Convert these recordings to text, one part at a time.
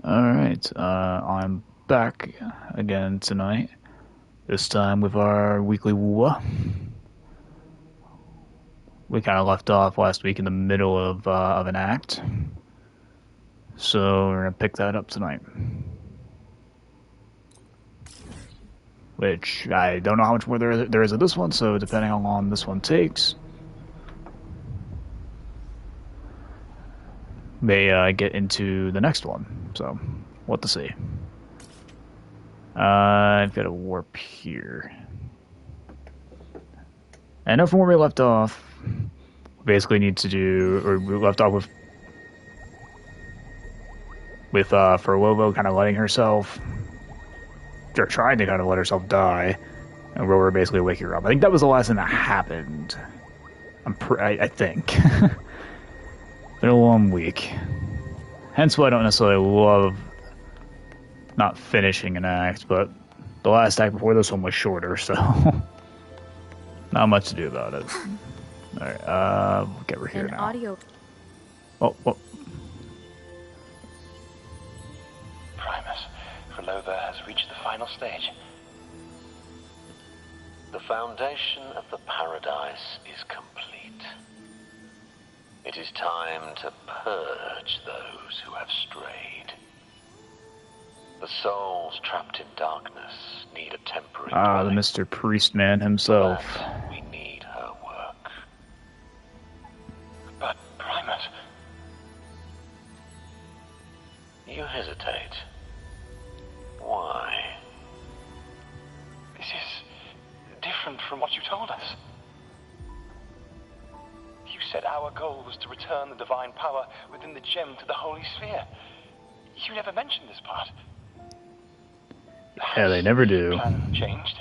Alright, I'm back again tonight. This time with our weekly Wuwa. We kind of left off last week in the middle of an act, so we're gonna pick that up tonight. Which I don't know how much more there is of this one, so depending on how long this one takes, may get into the next one. So, what to see. I've got a warp here. I know from where we left off, we basically need to do, or we left off with Phrolova kind of letting herself, or trying to kind of let herself die, and Rower basically waking her up. I think that was the last thing that happened. I think. Been a long week. Hence why I don't necessarily love not finishing an act, but the last act before this one was shorter, so not much to do about it. Alright, okay, we're here now. Audio. Oh. Primus, Phrolova has reached the final stage. The foundation of the paradise is complete. It is time to purge those who have strayed. The souls trapped in darkness need a temporary the Mr. Priestman himself. we need her work. But, Primus... You hesitate. Why? This is different from what you told us. You said our goal was to return the divine power within the gem to the Holy Sphere. You never mentioned this part. Yeah, they never do. Plan changed.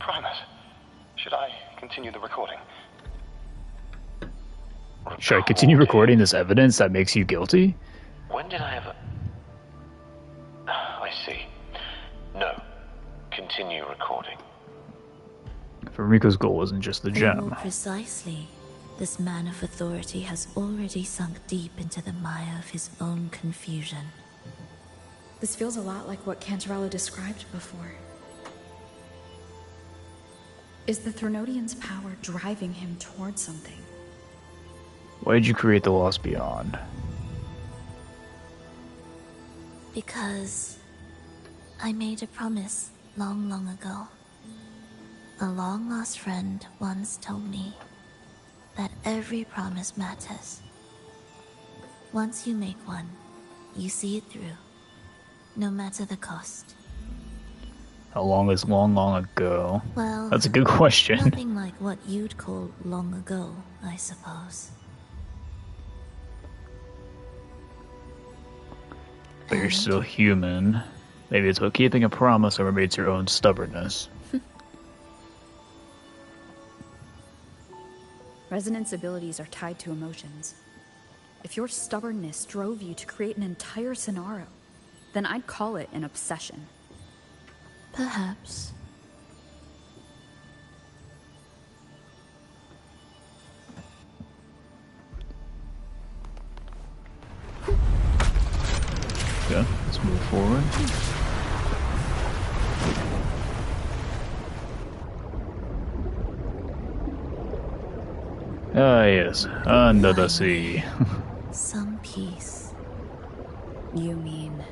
Primus, should I continue the recording? Should I continue recording this evidence that makes you guilty? When did I ever... I see. No. Continue recording. Fumiko's goal wasn't just the gem. More precisely, this man of authority has already sunk deep into the mire of his own confusion. This feels a lot like what Cantarella described before. Is the Threnodian's power driving him towards something? Why did you create the Lost Beyond? Because I made a promise long, long ago. A long-lost friend once told me that every promise matters. Once you make one, you see it through, no matter the cost. How long is long, long ago? Well, that's a good question. Nothing like what you'd call long ago, I suppose. But you're still human. Maybe it's about keeping a promise, or maybe it's your own stubbornness. Resonance abilities are tied to emotions. If your stubbornness drove you to create an entire scenario, then I'd call it an obsession. Perhaps. Okay, let's move forward. Ah, yes, under the sea. Some peace. You mean...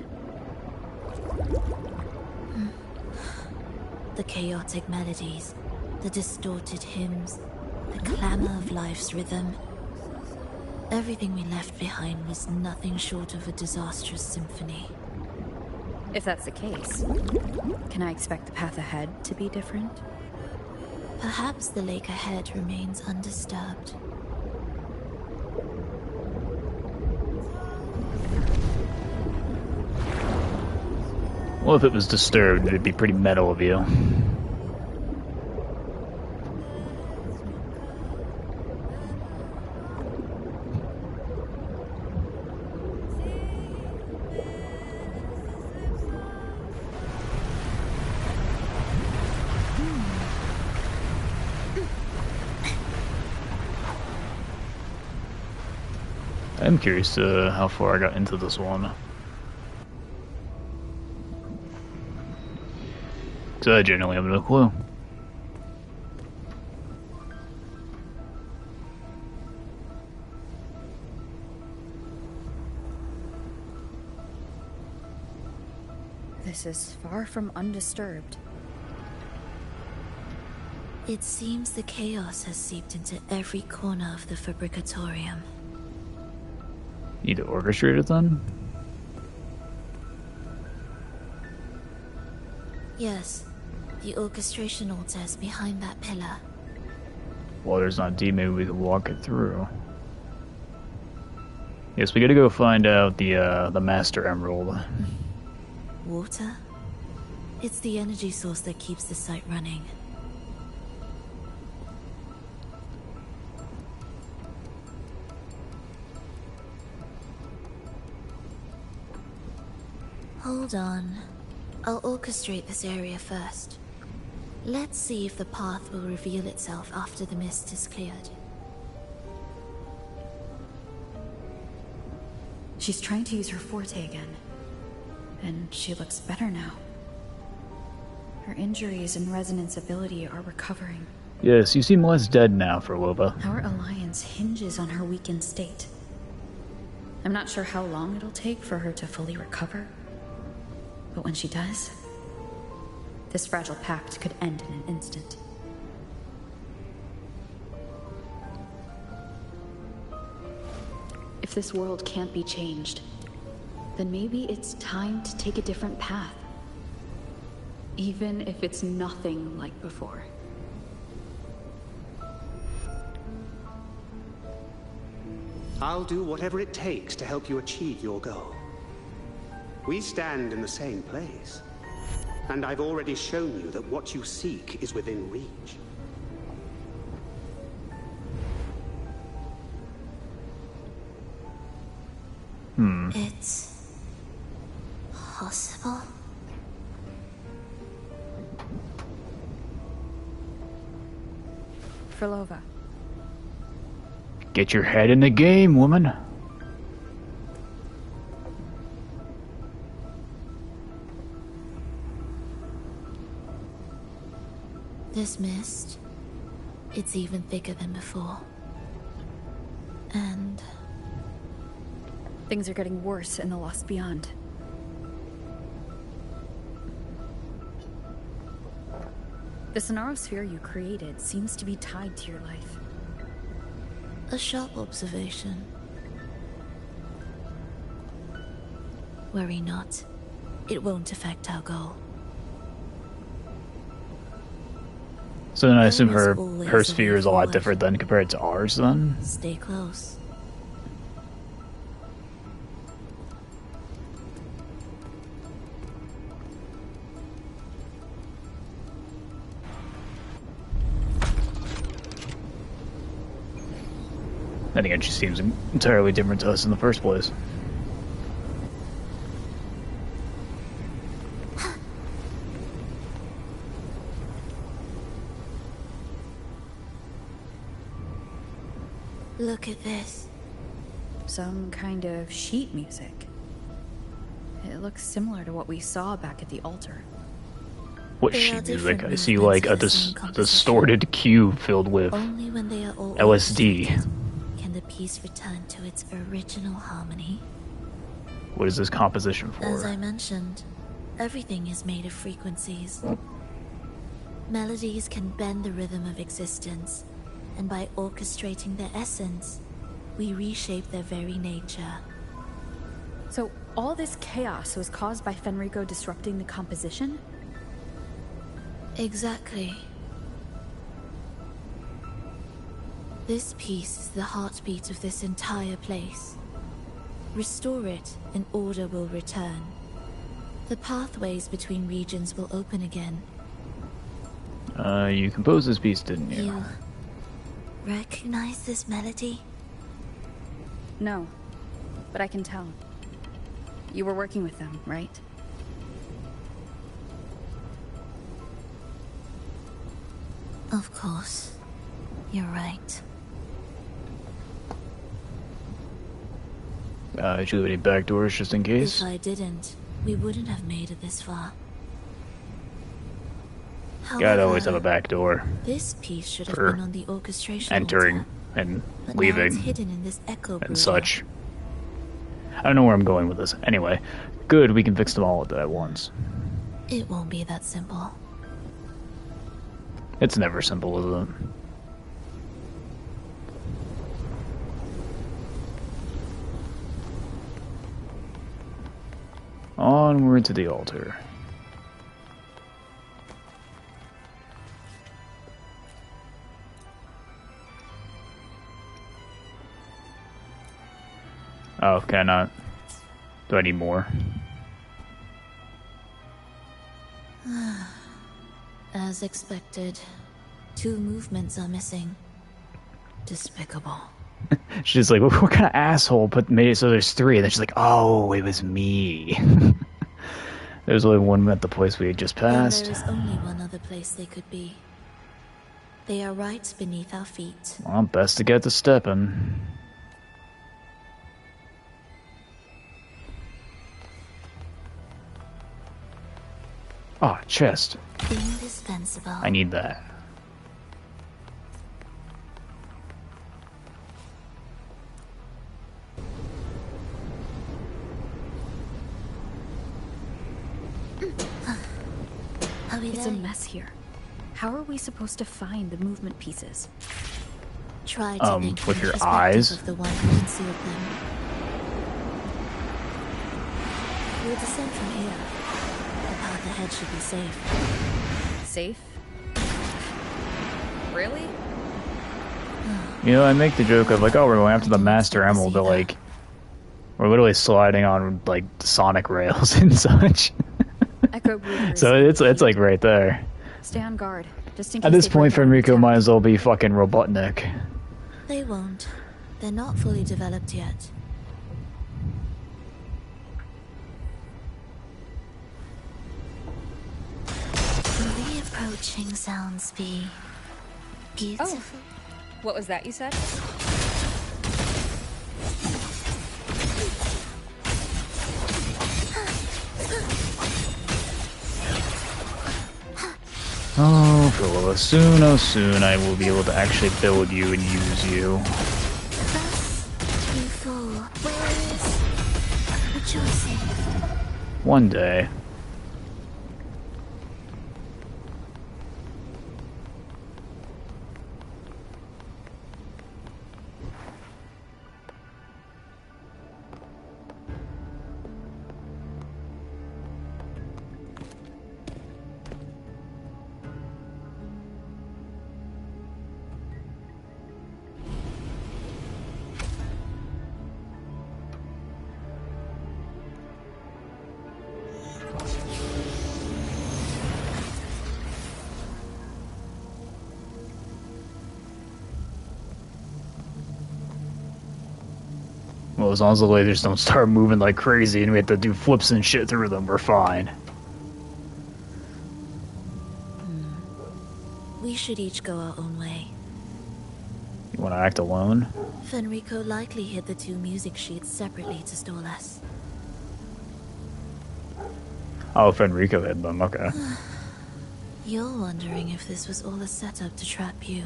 The chaotic melodies, the distorted hymns, the clamor of life's rhythm. Everything we left behind was nothing short of a disastrous symphony. If that's the case, can I expect the path ahead to be different? Perhaps the lake ahead remains undisturbed. Well, if it was disturbed, it'd be pretty metal of you. I'm curious how far I got into this one. So I genuinely have no clue. This is far from undisturbed. It seems the chaos has seeped into every corner of the Fabricatorium. Need to orchestrate it then? Yes, the orchestration altar is behind that pillar. Well, there's not deep, maybe we can walk it through. Yes, we gotta go find out the Master Emerald. Water? It's the energy source that keeps the site running. Hold on. I'll orchestrate this area first. Let's see if the path will reveal itself after the mist is cleared. She's trying to use her forte again. And she looks better now. Her injuries and resonance ability are recovering. Yes, you seem less dead now, Phrolova. Our alliance hinges on her weakened state. I'm not sure how long it'll take for her to fully recover. But when she does, this fragile pact could end in an instant. If this world can't be changed, then maybe it's time to take a different path. Even if it's nothing like before. I'll do whatever it takes to help you achieve your goal. We stand in the same place, and I've already shown you that what you seek is within reach. It's possible? Phrolova. Get your head in the game, woman. This mist, it's even thicker than before. And Things are getting worse in the Lost Beyond. The Sonarosphere you created seems to be tied to your life. a sharp observation. Worry not. It won't affect our goal. So then I assume There is her always a sphere way is a lot forward. different than compared to ours then? Stay close. Then again, she seems entirely different to us in the first place. Look at this. Some kind of sheet music. It looks similar to what we saw back at the altar. What They sheet are music? different I see movements like a of the same composition. distorted cube filled with Only when they are all LSD. orchestrated can the piece return to its original harmony. What is this composition As I for? mentioned, everything is made of frequencies. Melodies can bend the rhythm of existence, and by orchestrating their essence, we reshape their very nature. So all this chaos was caused by Fenrico disrupting the composition? Exactly. This piece is the heartbeat of this entire place. Restore it, and order will return. The pathways between regions will open again. You composed this piece, didn't you? You recognize this melody? No, but I can tell. You were working with them, right? Of course. You're right. Do you have any back doors just in case? If I didn't, we wouldn't have made it this far. Gotta always have a However, back door this piece should have for been on the orchestration entering altar, and but now it's leaving hidden in this echo and brooding. such. I don't know where I'm going with this. Anyway, good, we can fix them all at once. It won't be that simple. It's never simple, is it? Onward to the altar. Oh, can I not? Do I need more? As expected, 2 movements are missing. Despicable. She's like, what kind of asshole made it so there's 3? And then she's like, oh, it was me. There's only one at the place we had just And passed. there is only one other place they could be. They are right beneath our feet. Well, best to get to stepping. Oh, chest. Indispensable. I need that. Are we It's there? a mess here. How are we supposed to find the movement pieces? Try to think from with the your perspective eyes? of the one who concealed them. We'll descend from here. The path ahead should be safe. Safe? Really? You know, I make the joke of like, oh, we're going after the Master Emerald, but like, we're literally sliding on like Sonic rails and such. Echo Breathers. So it's like right there. Stay on guard, just in case At this they point, break out and Fenrico might attack. as well be fucking Robotnik. They won't. They're not fully developed yet. The approaching sounds be beautiful. What was that you said? Oh, Phrolova, soon, oh soon, I will be able to actually build you and use you. Thus, you fool, where is rejoicing? One day. Well, as long as the lasers don't start moving like crazy and we have to do flips and shit through them, we're fine. We should each go our own way. You want to act alone? Fenrico likely hid the 2 music sheets separately to stall us. Oh, Fenrico hid them, okay. You're wondering if this was all a setup to trap you.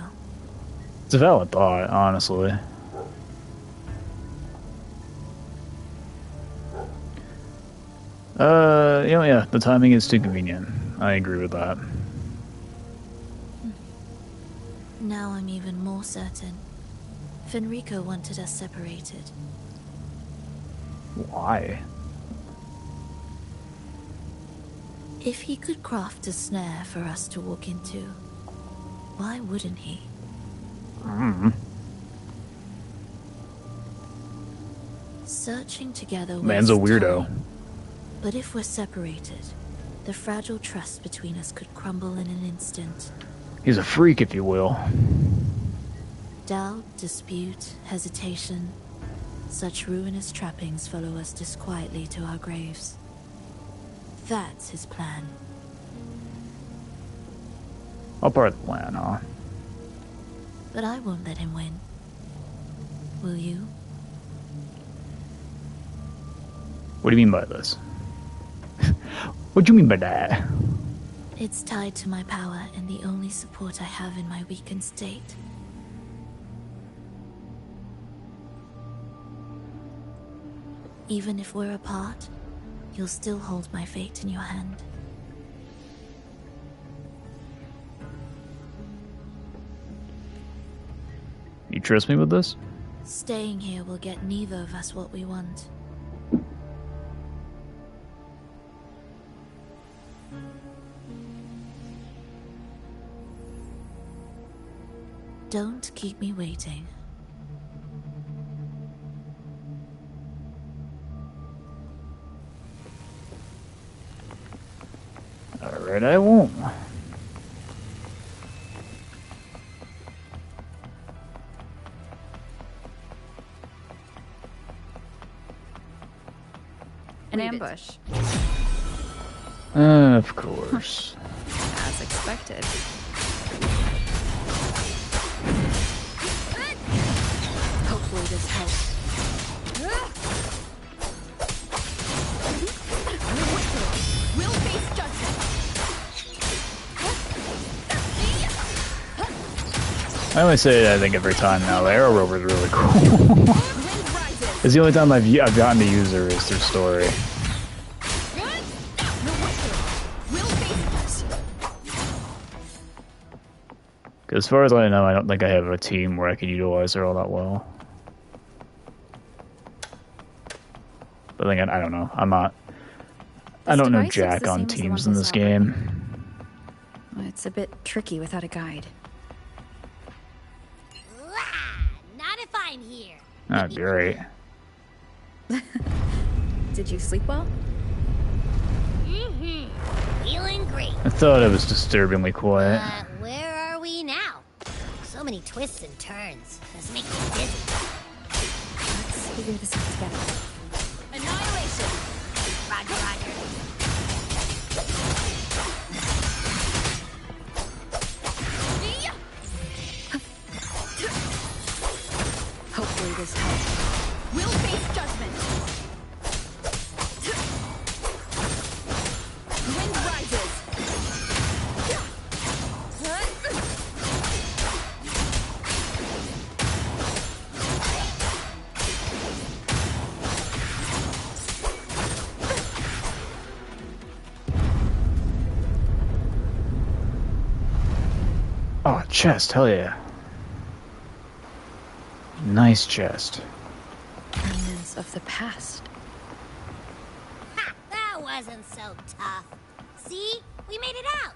It's a valid thought, honestly. Yeah, the timing is too convenient. I agree with that. Now I'm even more certain. Fenrico wanted us separated. Why? If he could craft a snare for us to walk into, why wouldn't he? Searching together Man's a wastes weirdo. time. But if we're separated, the fragile trust between us could crumble in an instant. He's a freak, if you will. Doubt, dispute, hesitation. Such ruinous trappings follow us disquietly to our graves. That's his plan. All part of the plan, huh? But I won't let him win. Will you? What do you mean by this? What do you mean by that? It's tied to my power and the only support I have in my weakened state. Even if we're apart, you'll still hold my fate in your hand. You trust me with this? Staying here will get neither of us what we want. Don't keep me waiting. Alright, I won't. An ambush. Of course. As expected. Hopefully this helps. We'll face judgment. I only say that I think every time now. The Arrow Rover is really cool. It's the only time I've gotten to use her is through story. As far as I know, I don't think I have a team where I could utilize her all that well. But then again, I don't know. I don't know jack on teams in this game. It's a bit tricky without a guide. Not if I'm here. Oh, great. Did you sleep well? Feeling great. I thought it was disturbingly quiet. Where are we now? So many twists and turns. This makes me dizzy. Let's figure this out together. Annihilation! Roger, roger. Hopefully this helps. We'll face judgment. Wind rises. Oh, chest, hell yeah. Nice chest. Remnants of the past. Ha! That wasn't so tough. See? We made it out.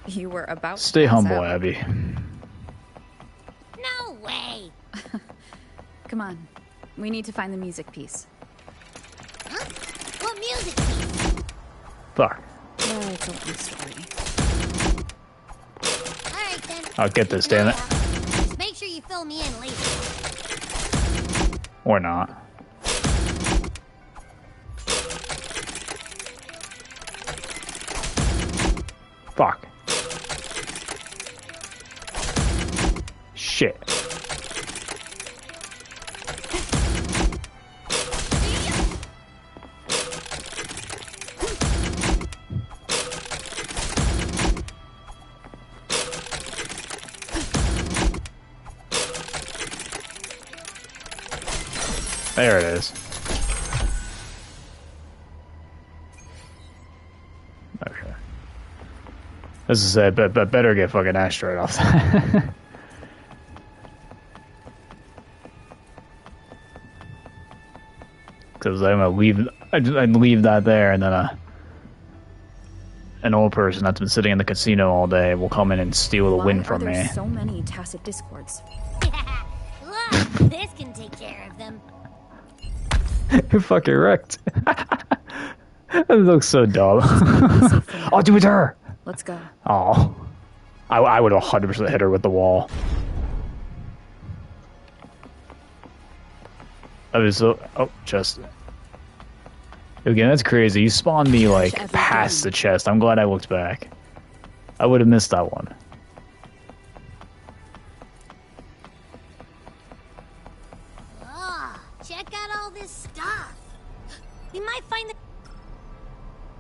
You were about to Stay pass humble, out. Abby. No way. Come on. We need to find the music piece. Huh? What music piece? Fuck. Well, it's a long story. Alright then. I'll get this, damn it. Just make sure you fill me in later. Or not. Fuck. Shit. There it is. Okay. This is it, but better get fucking asteroid off that. Because I'm gonna leave. I'd leave that there, and then an old person that's been sitting in the casino all day will come in and steal the win from me. So many tacit discords. Look, this can take care of them. You're fucking wrecked. That looks so dumb. I'll do it to her. Let's go. Oh, I would 100% hit her with the wall. I was so just again. That's crazy. You spawned me like past the chest. I'm glad I looked back. I would have missed that one. Oh, check out all this stuff. We might find the...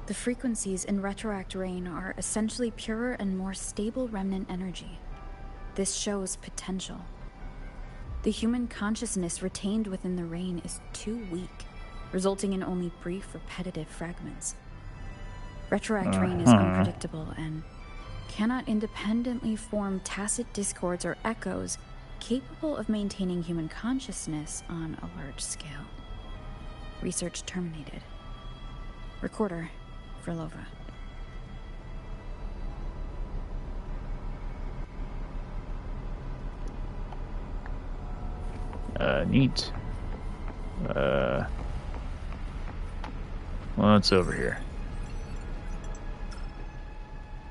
The frequencies in Retroact Rain are essentially purer and more stable remnant energy. This shows potential. The human consciousness retained within the rain is too weak, resulting in only brief, repetitive fragments. Retroact Rain is unpredictable and cannot independently form tacit discords or echoes capable of maintaining human consciousness on a large scale. Research terminated. Recorder, Phrolova. Neat. What's over here?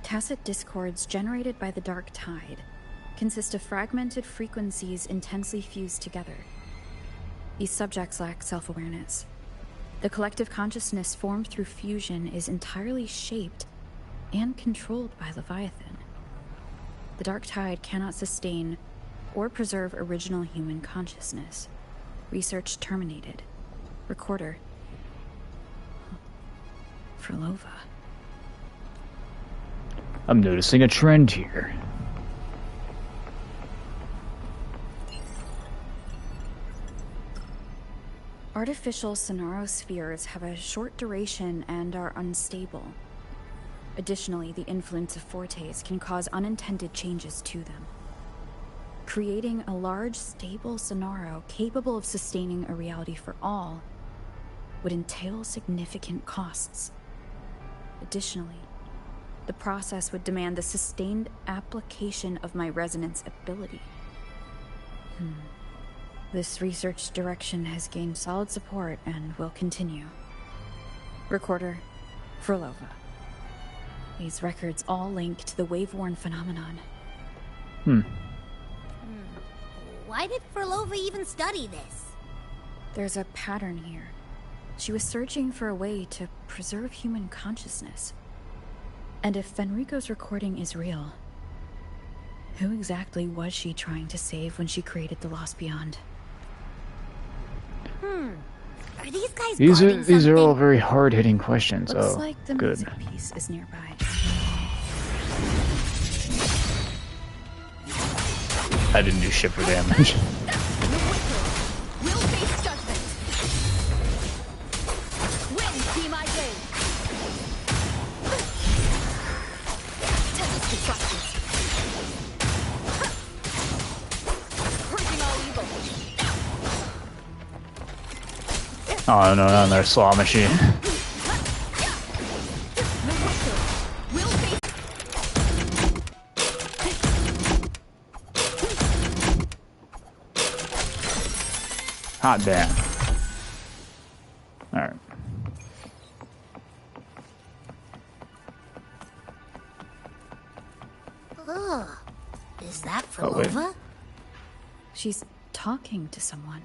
Tacit discords generated by the dark tide consist of fragmented frequencies intensely fused together. These subjects lack self-awareness. The collective consciousness formed through fusion is entirely shaped and controlled by Leviathan. The dark tide cannot sustain or preserve original human consciousness. Research terminated. Recorder. Phrolova. I'm noticing a trend here. Artificial sonarospheres have a short duration and are unstable. Additionally, the influence of fortes can cause unintended changes to them. Creating a large, stable sonaro capable of sustaining a reality for all would entail significant costs. Additionally, the process would demand the sustained application of my resonance ability. This research direction has gained solid support and will continue. Recorder, Phrolova. These records all link to the wave-worn phenomenon. Why did Phrolova even study this? There's a pattern here. She was searching for a way to preserve human consciousness. And if Fenrico's recording is real, who exactly was she trying to save when she created the Lost Beyond? Are these guys These are all very hard-hitting questions. Looks oh, like the good. music piece is nearby. I didn't do shit for damage. Will face judgment. Will be my game. Tempest destructions. Purging all evil. Oh no, not another slaw machine. Will face. Hot damn. Alright. Ugh. Is that Oh, wait. Phrolova? She's talking to someone,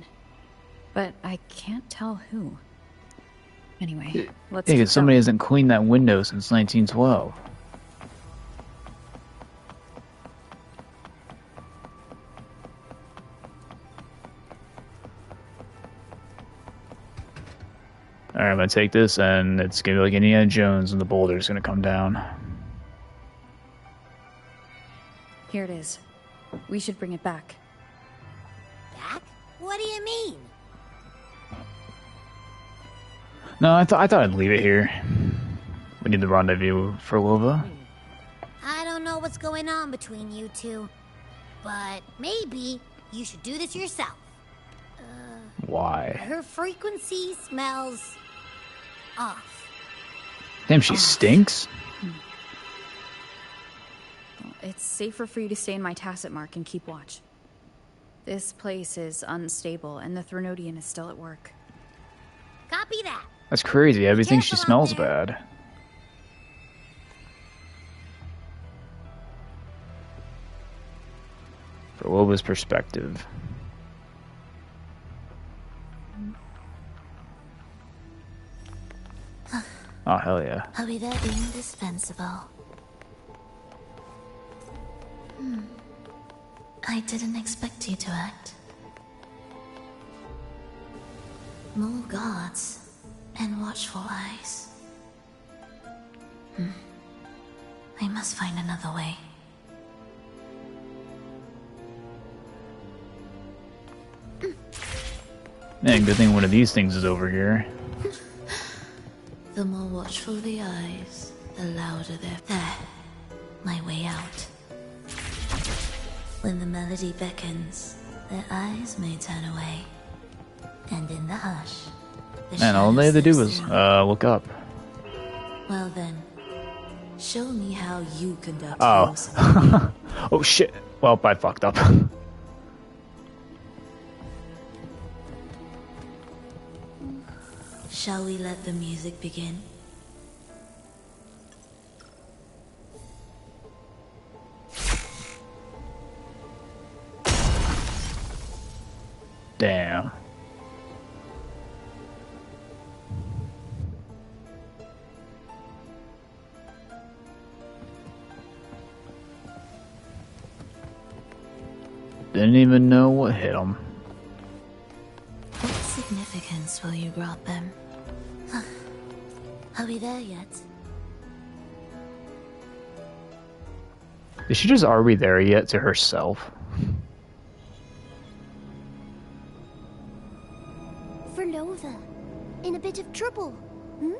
but I can't tell who. Anyway, let's Yeah, keep 'cause somebody going. hasn't cleaned that window since 1912. Alright, I'm gonna take this, and it's gonna be like Indiana Jones, and the boulder's gonna come down. Here it is. We should bring it back. Back? What do you mean? No, I thought I'd leave it here. We need the rendezvous for Wuwa. I don't know what's going on between you two, but maybe you should do this yourself. Why? Her frequency smells off. Damn, she stinks? It's safer for you to stay in my tacit mark and keep watch. This place is unstable, and the Threnodian is still at work. Copy that. That's crazy. Everything she Careful out smells there. bad. For Wuwa's perspective. Oh, hell yeah. I'll be there indispensable. I didn't expect you to act. More gods. and watchful eyes. I must find another way. Man, good thing one of these things is over here. The more watchful the eyes, the louder their... There. My way out. When the melody beckons, their eyes may turn away. And in the hush, the Man, all they had to do shadows was, slip through. look up. Well then, show me how you conduct Oh. yourself. Oh shit. Well, I fucked up. Shall we let the music begin? Damn. Didn't even know what hit him. What significance will you grant them? Are we there yet? Did she just "are we there yet" to herself? Phrolova, in a bit of trouble, hmm?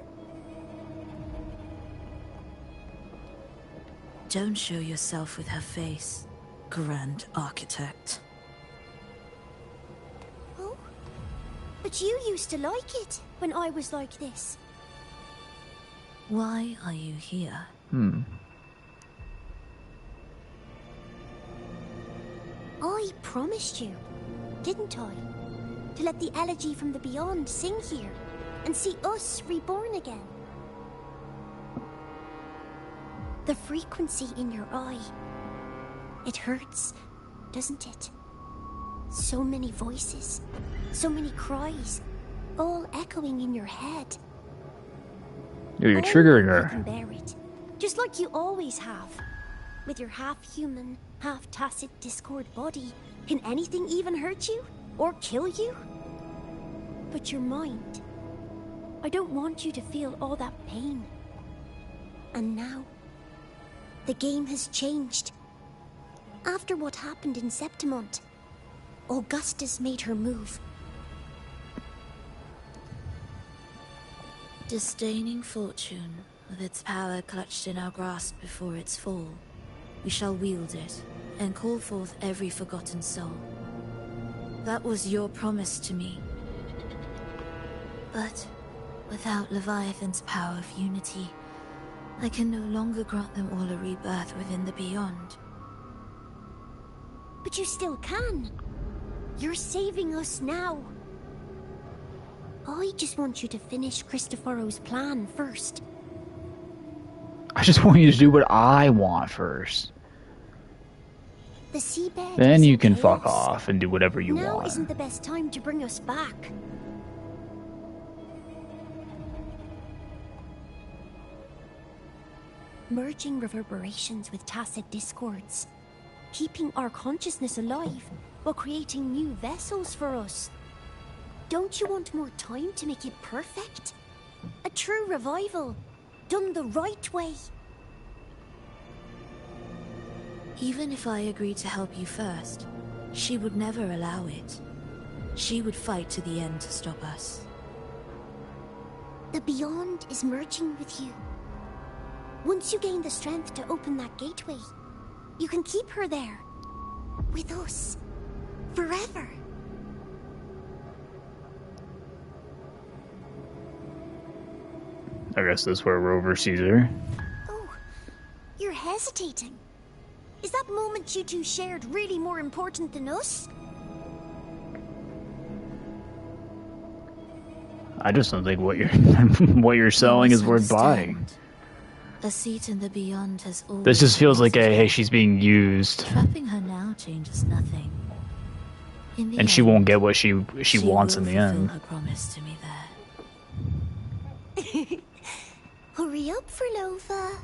Don't show yourself with her face, Grand Architect. Oh? But you used to like it when I was like this. Why are you here? I promised you, didn't I? To let the elegy from the beyond sing here and see us reborn again. The frequency in your eye. It hurts, doesn't it? So many voices, so many cries, all echoing in your head. Yo, you're Only triggering you her. can bear it, just like you always have. With your half-human, half-tacit Discord body, can anything even hurt you? Or kill you? But your mind... I don't want you to feel all that pain. And now... the game has changed. After what happened in Septimont, Augustus made her move. Disdaining fortune, with its power clutched in our grasp before its fall, we shall wield it, and call forth every forgotten soul. That was your promise to me. But, without Leviathan's power of unity, I can no longer grant them all a rebirth within the beyond. But you still can. You're saving us now. I just want you to finish Cristoforo's plan first. I just want you to do what I want first. The seabed Then is you in can fuck chaos. off and do whatever you Now want. isn't the best time to bring us back. Merging reverberations with tacit discords. Keeping our consciousness alive while creating new vessels for us. Don't you want more time to make it perfect? A true revival, done the right way. Even if I agreed to help you first, she would never allow it. She would fight to the end to stop us. The Beyond is merging with you. Once you gain the strength to open that gateway, you can keep her there. With us. Forever. I guess that's where Rover sees her. Oh, you're hesitating. Is that moment you two shared really more important than us? I just don't think what you're what you're selling is worth buying. A seat in the beyond has always... This just feels like a wanted hey, her. she's being used, Trapping her now changes nothing. In the and she end, won't get what she wants will in the fulfill end. her promise to me there. Hurry up, Phrolova.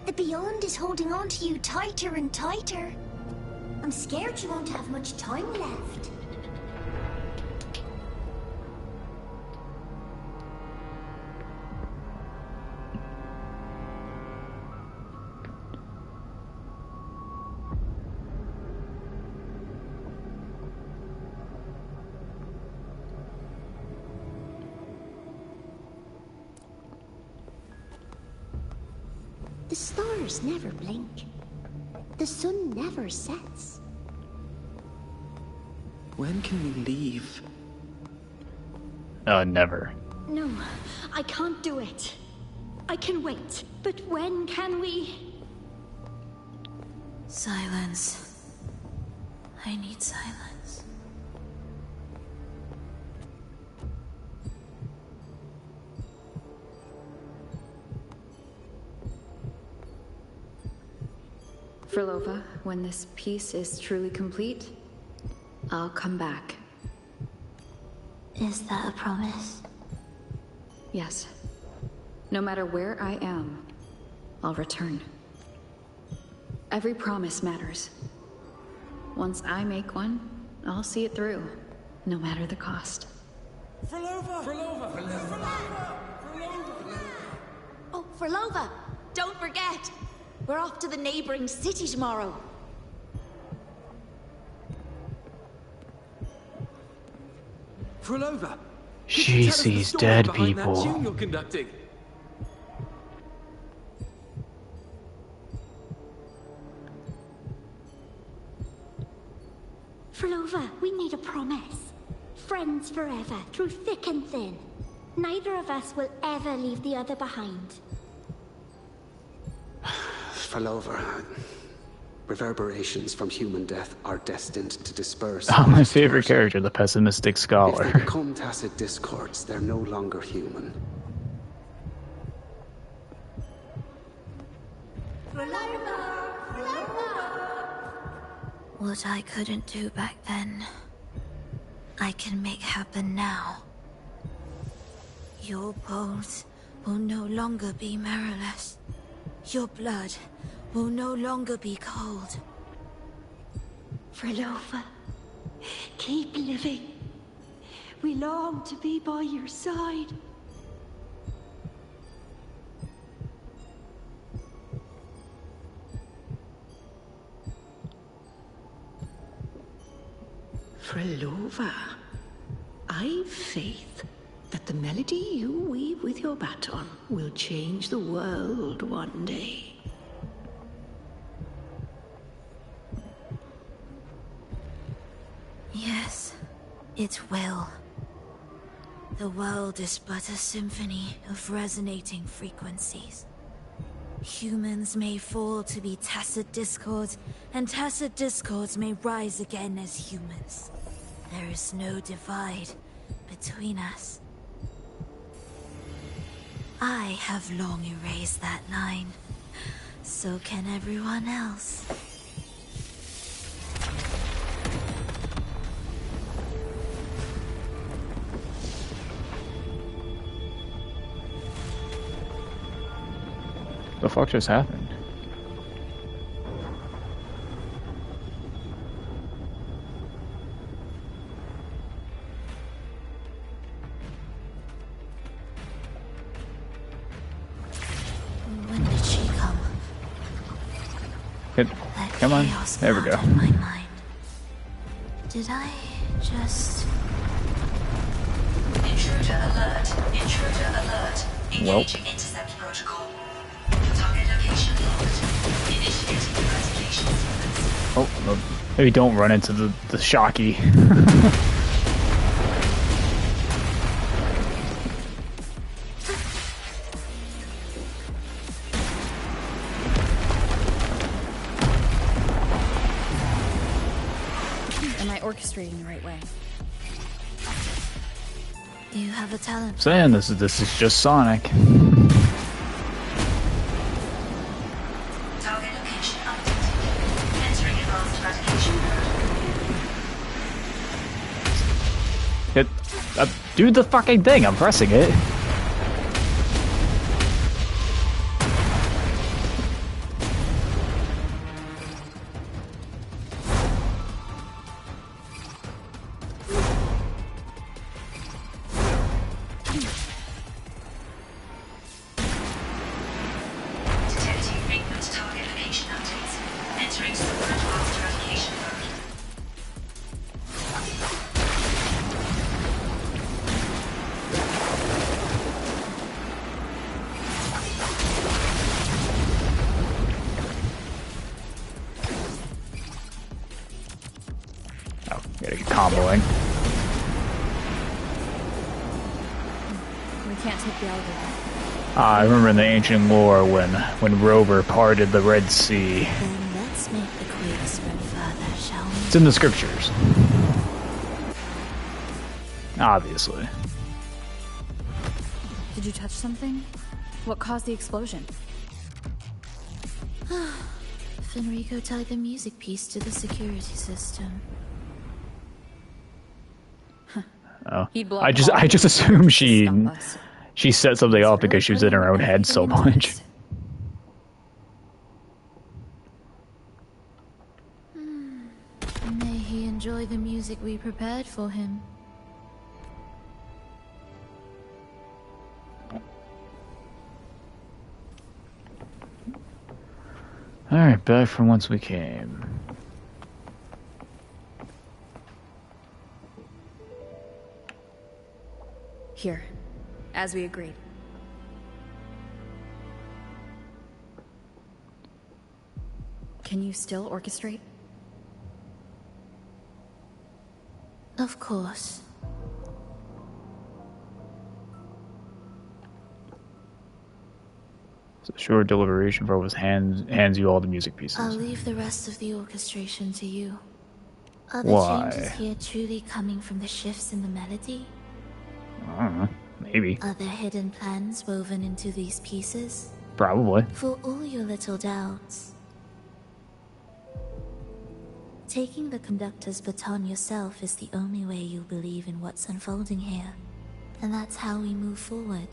The Beyond is holding on to you tighter and tighter. I'm scared you won't have much time left. stars never blink. The sun never sets. When can we leave? Never. No, I can't do it. I can wait, but when can we? Silence. I need silence. Phrolova, when this piece is truly complete, I'll come back. Is that a promise? Yes. No matter where I am, I'll return. Every promise matters. Once I make one, I'll see it through, no matter the cost. Phrolova! Phrolova! Phrolova! Oh, Phrolova! Don't forget! We're off to the neighboring city tomorrow. Phrolova! She sees dead That people. tune you're conducting. Phrolova, we made a promise. Friends forever, through thick and thin. Neither of us will ever leave the other behind. Phrolova, reverberations from human death are destined to disperse. Oh, my favorite character, the pessimistic If they scholar. become tacit discords, they're no longer human. What I couldn't do back then, I can make happen now. Your bones will no longer be marrowless. Your blood will no longer be cold. Phrolova, keep living. We long to be by your side. Phrolova, I've faith that the melody you weave with your baton will change the world one day. Yes, it will. The world is but a symphony of resonating frequencies. Humans may fall to be tacit discords, and tacit discords may rise again as humans. There is no divide between us. I have long erased that line. So can everyone else. The fuck just happened? When did she come? Come on. Chaos There we go. clouded my mind. Did I just... Intruder alert. Intruder alert. Engaging intercept protocol. Target location locked. Initiating investigation sequence. Oh, maybe don't run into the shocky. Am I orchestrating the right way? You have a talent. Saying this is just Sonic. Target location updated. Entering advanced eradication mode. Do the fucking thing. I'm pressing it. Detecting frequent target location updates. Entering super advanced eradication mode. Oh, gotta get comboing. We can't take the elevator. I remember in the ancient lore when Rover parted the Red Sea. Then let's make the quake spread further, shall we? It's in the scriptures. Obviously. Did you touch something? What caused the explosion? Fenrico tied the music piece to the security system. Oh, I just assume she set something off because she was in her own head so much. May he enjoy the music we prepared for him. Alright, back from whence we came. Here, as we agreed. Can you still orchestrate? Of course. So short deliberation for was hands you all the music pieces. I'll leave the rest of the orchestration to you. Are the Why? changes here truly coming from the shifts in the melody? I don't know. Maybe. Are there hidden plans woven into these pieces? Probably. For all your little doubts, taking the conductor's baton yourself is the only way you'll believe in what's unfolding here. And that's how we move forward.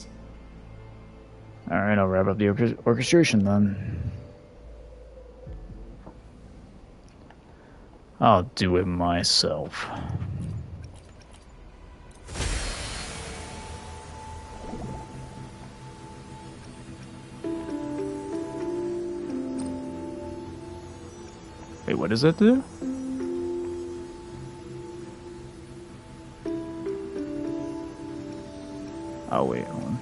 Alright, I'll wrap up the orchestration then. I'll do it myself. Wait, what does that do? Oh, wait, hold on.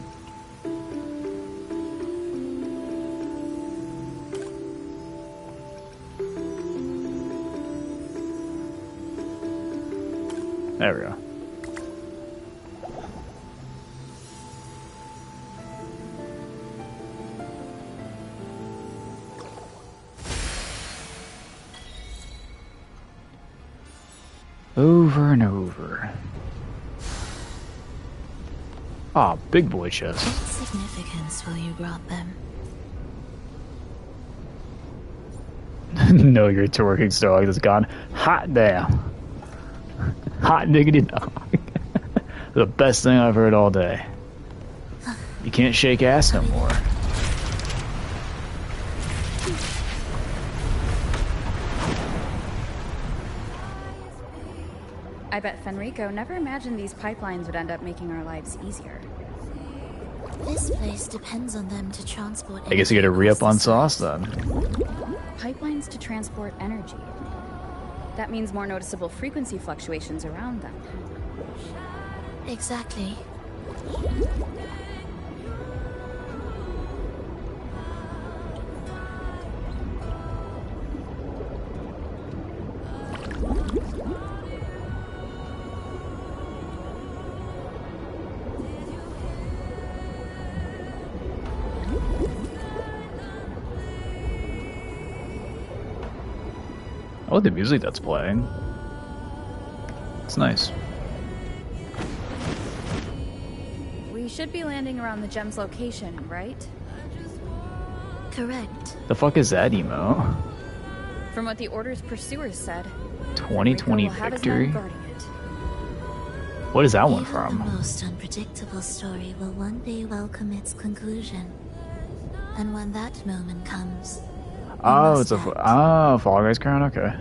There we go. Over and over. Ah, big boy chest. What significance will you grant them? No, your twerking dog is gone. Hot damn. Hot diggity dog. The best thing I've heard all day. You can't shake ass no more. I bet Fenrico never imagined these pipelines would end up making our lives easier. This place depends on them to transport. I guess you get a re-up on sauce then. Pipelines to transport energy. That means more noticeable frequency fluctuations around them. Exactly. I like the music that's playing. It's nice. We should be landing around the gem's location, right? Correct. The fuck is that emo? From what the Order's pursuers said, 2020 Fenrico will have his victory? men guarding it. What is that one Even from? the most unpredictable story will one day welcome its conclusion. And when that moment comes, Oh, it's a Fall Guys crown. Okay.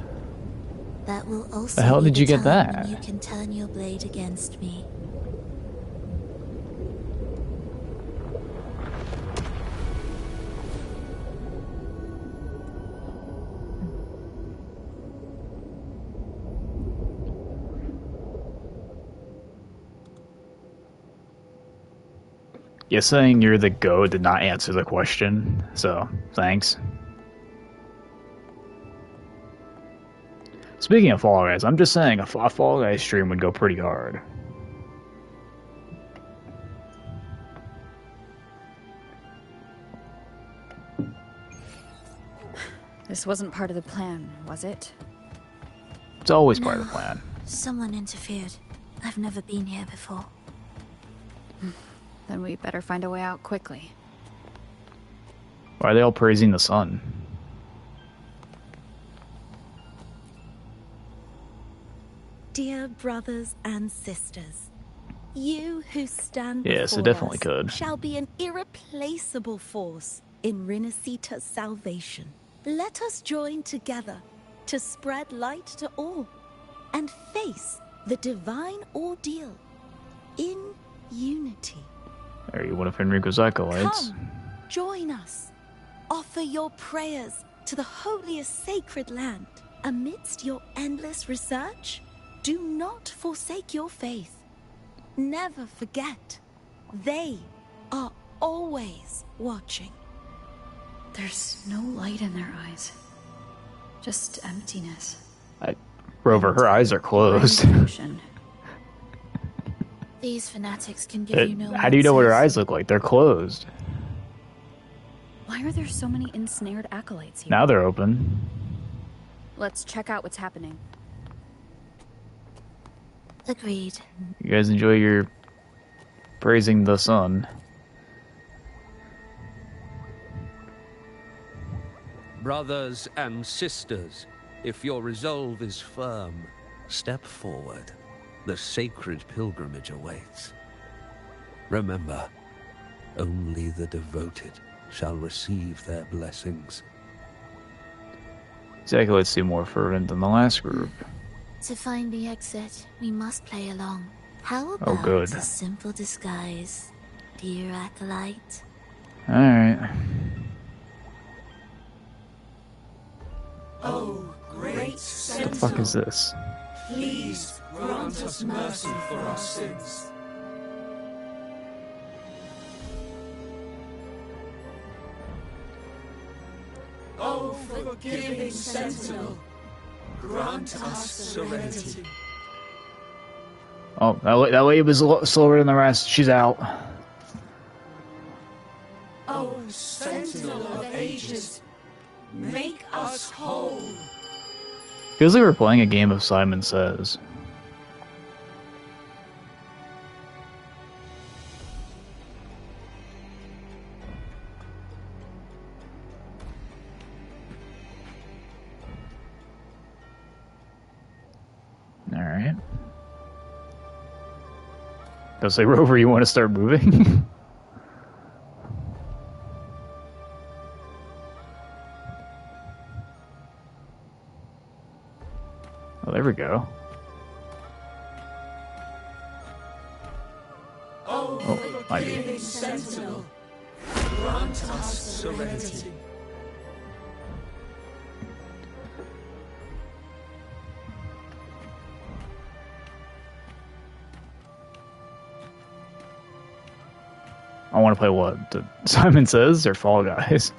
that will also The hell be did you the get time that? when you can turn your blade against me. Yeah, saying you're the GOAT did not answer the question, so thanks. Speaking of Fall Guys, I'm just saying a Fall Guys stream would go pretty hard. This wasn't part of the plan, was it? It's always part of the plan. Someone interfered. I've never been here before. Then we better find a way out quickly. Why are they all praising the sun? Dear brothers and sisters, you who stand Yes, before it definitely us could. shall be an irreplaceable force in Rinasita's salvation. Let us join together to spread light to all and face the divine ordeal in unity. Are you one of Enrico's acolytes? Come, join us. Offer your prayers to the holiest sacred land. Amidst your endless research, do not forsake your faith. Never forget, they are always watching. There's no light in their eyes. Just emptiness. Rover, her eyes are closed. These fanatics can give you no How do you know what her answers. eyes look like? They're closed. Why are there so many ensnared acolytes here? Now they're open. Let's check out what's happening. Agreed. You guys enjoy your praising the sun. Brothers and sisters, if your resolve is firm, step forward. The sacred pilgrimage awaits. Remember, only the devoted shall receive their blessings. These acolytes seem more fervent than the last group. To find the exit, we must play along. How about good. a simple disguise, dear acolyte? Alright. Oh, great What Sentinel, the fuck is this? please grant us mercy for our sins. Oh, forgiving Sentinel, grant us serenity. Oh, that way it was slower than the rest. She's out. Oh, Sentinel of ages, make us whole. Feels like we're playing a game of Simon Says. Alright. They'll say, Rover, you want to start moving? Oh, there we go. Oh, might be. forgiving Sentinel, grant us serenity. I want to play what? The Simon Says or Fall Guys?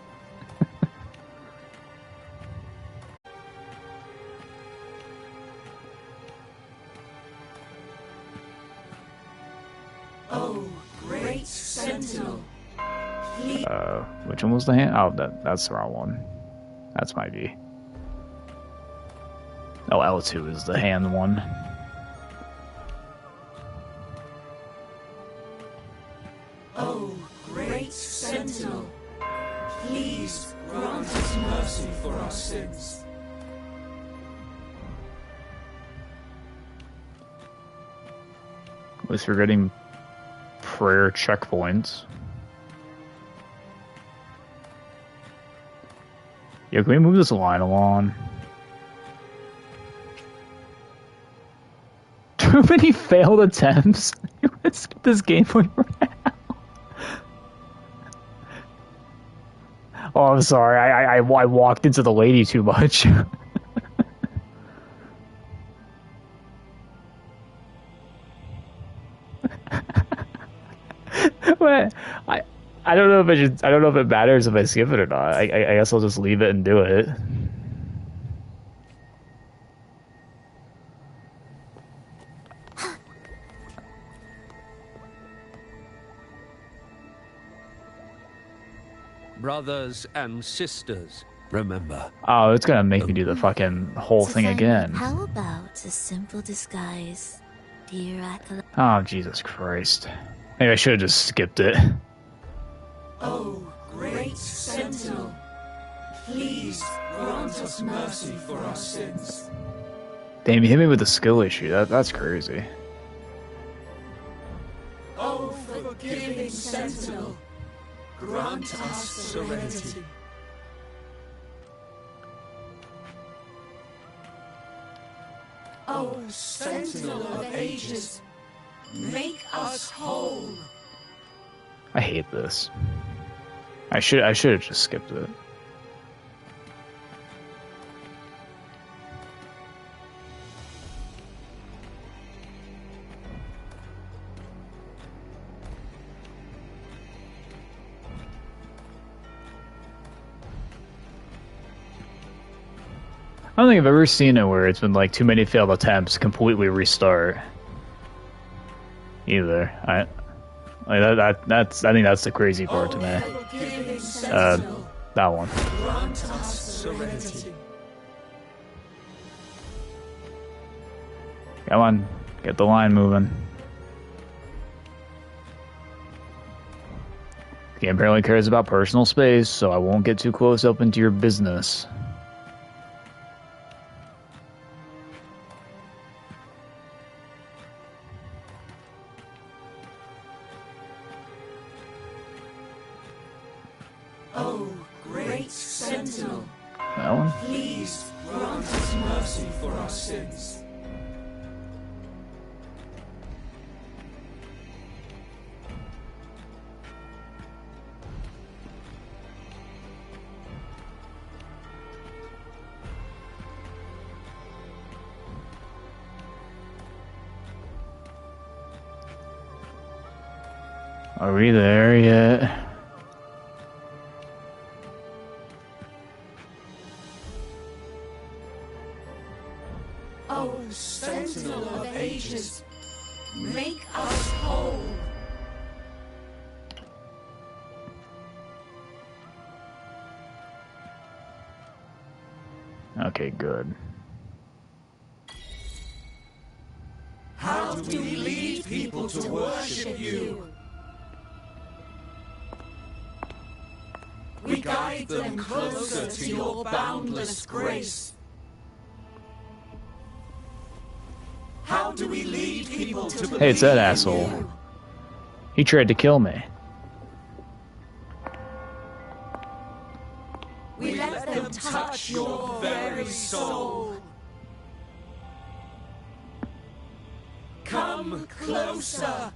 Oh, great Sentinel, please. Which one was the hand? Oh, that's the wrong one. That's my V. Oh, L2 is the hand one. Oh, great Sentinel, please grant us mercy for our sins. At least we're getting prayer checkpoints. Yo, can we move this line along? Too many failed attempts. Let's get this gameplay right now. Oh, I'm sorry. I walked into the lady too much. What? I don't know if I should. I don't know if it matters if I skip it or not. I guess I'll just leave it and do it. Brothers and sisters, remember. Oh, it's gonna make me do the fucking whole thing again. How about a simple disguise, dear acolyte? Oh, Jesus Christ. Maybe I should have just skipped it. Oh, great Sentinel, please grant us mercy for our sins. Damn, you hit me with a skill issue. That's crazy. Oh, forgiving Sentinel, grant us serenity. Oh, Sentinel of ages, make us whole. I hate this. I should have just skipped it. I don't think I've ever seen it where it's been like too many failed attempts, completely restart. Either. I think that's the crazy part to me. That one. Come on, get the line moving. The game apparently cares about personal space, so I won't get too close up into your business. Oh, great Sentinel, that one? Please grant us mercy for our sins. Are we there yet? Oh, Sentinel of ages, make us whole. Okay, good. How do we lead people to worship you? We guide them closer to your boundless grace. How do we lead people to believe? Hey, it's that asshole. He tried to kill me. We let them touch your very soul. Come closer.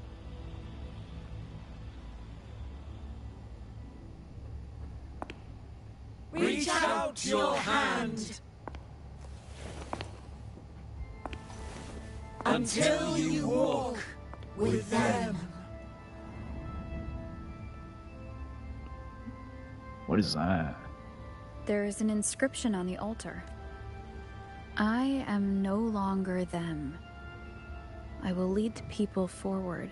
Reach out your hand until you walk with them. What is that? There is an inscription on the altar. I am no longer them. I will lead the people forward.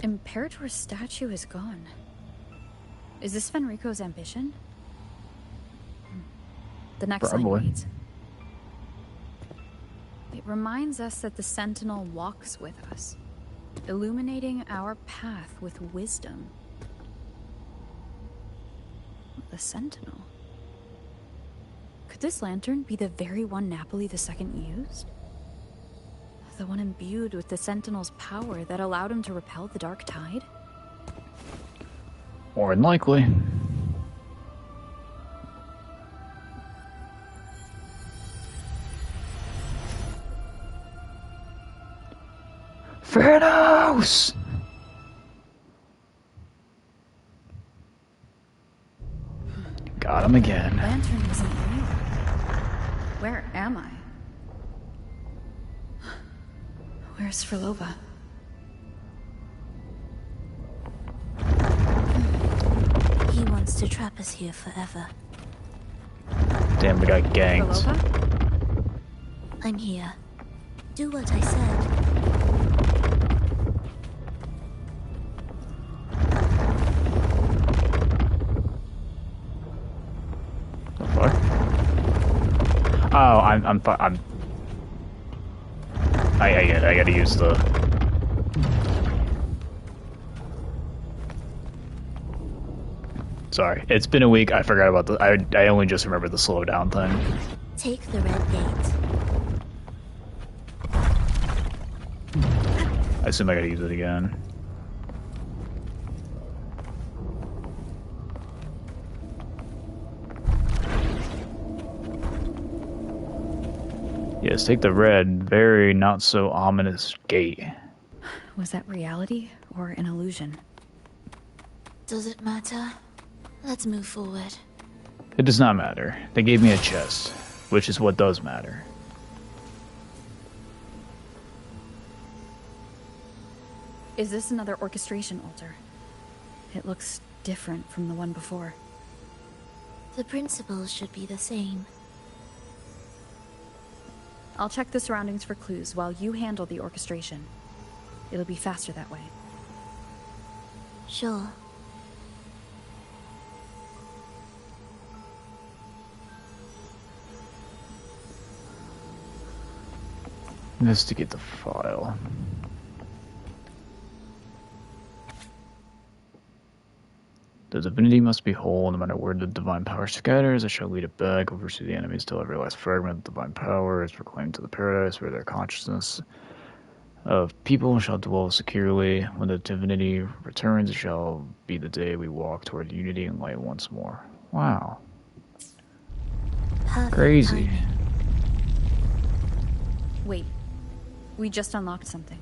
Imperator's statue is gone. Is this Fenrico's ambition? The next line reads, it reminds us that the Sentinel walks with us, illuminating our path with wisdom. The Sentinel? Could this lantern be the very one Napoli II used? The one imbued with the Sentinel's power that allowed him to repel the Dark Tide? More than likely. Phanos! Got him again. Lantern isn't real. Where am I? Where's Phrolova? He wants to trap us here forever. Damn, we got ganked. Phrolova? I'm here. Do what I said. I gotta use the. Sorry, it's been a week. I forgot about the. I only just remembered the slowdown thing. Take the red gate. I assume I gotta use it again. Yes, take the red, very not so ominous gate. Was that reality or an illusion? Does it matter? Let's move forward. It does not matter. They gave me a chest, which is what does matter. Is this another orchestration altar? It looks different from the one before. The principles should be the same. I'll check the surroundings for clues while you handle the orchestration. It'll be faster that way. Sure. Investigate the file. The divinity must be whole, no matter where the divine power scatters. It shall lead it back, oversee the enemies till every last fragment of the divine power is proclaimed to the paradise where their consciousness of people shall dwell securely. When the divinity returns, it shall be the day we walk toward unity and light once more. Wow. Perfect crazy. timing. Wait, we just unlocked something.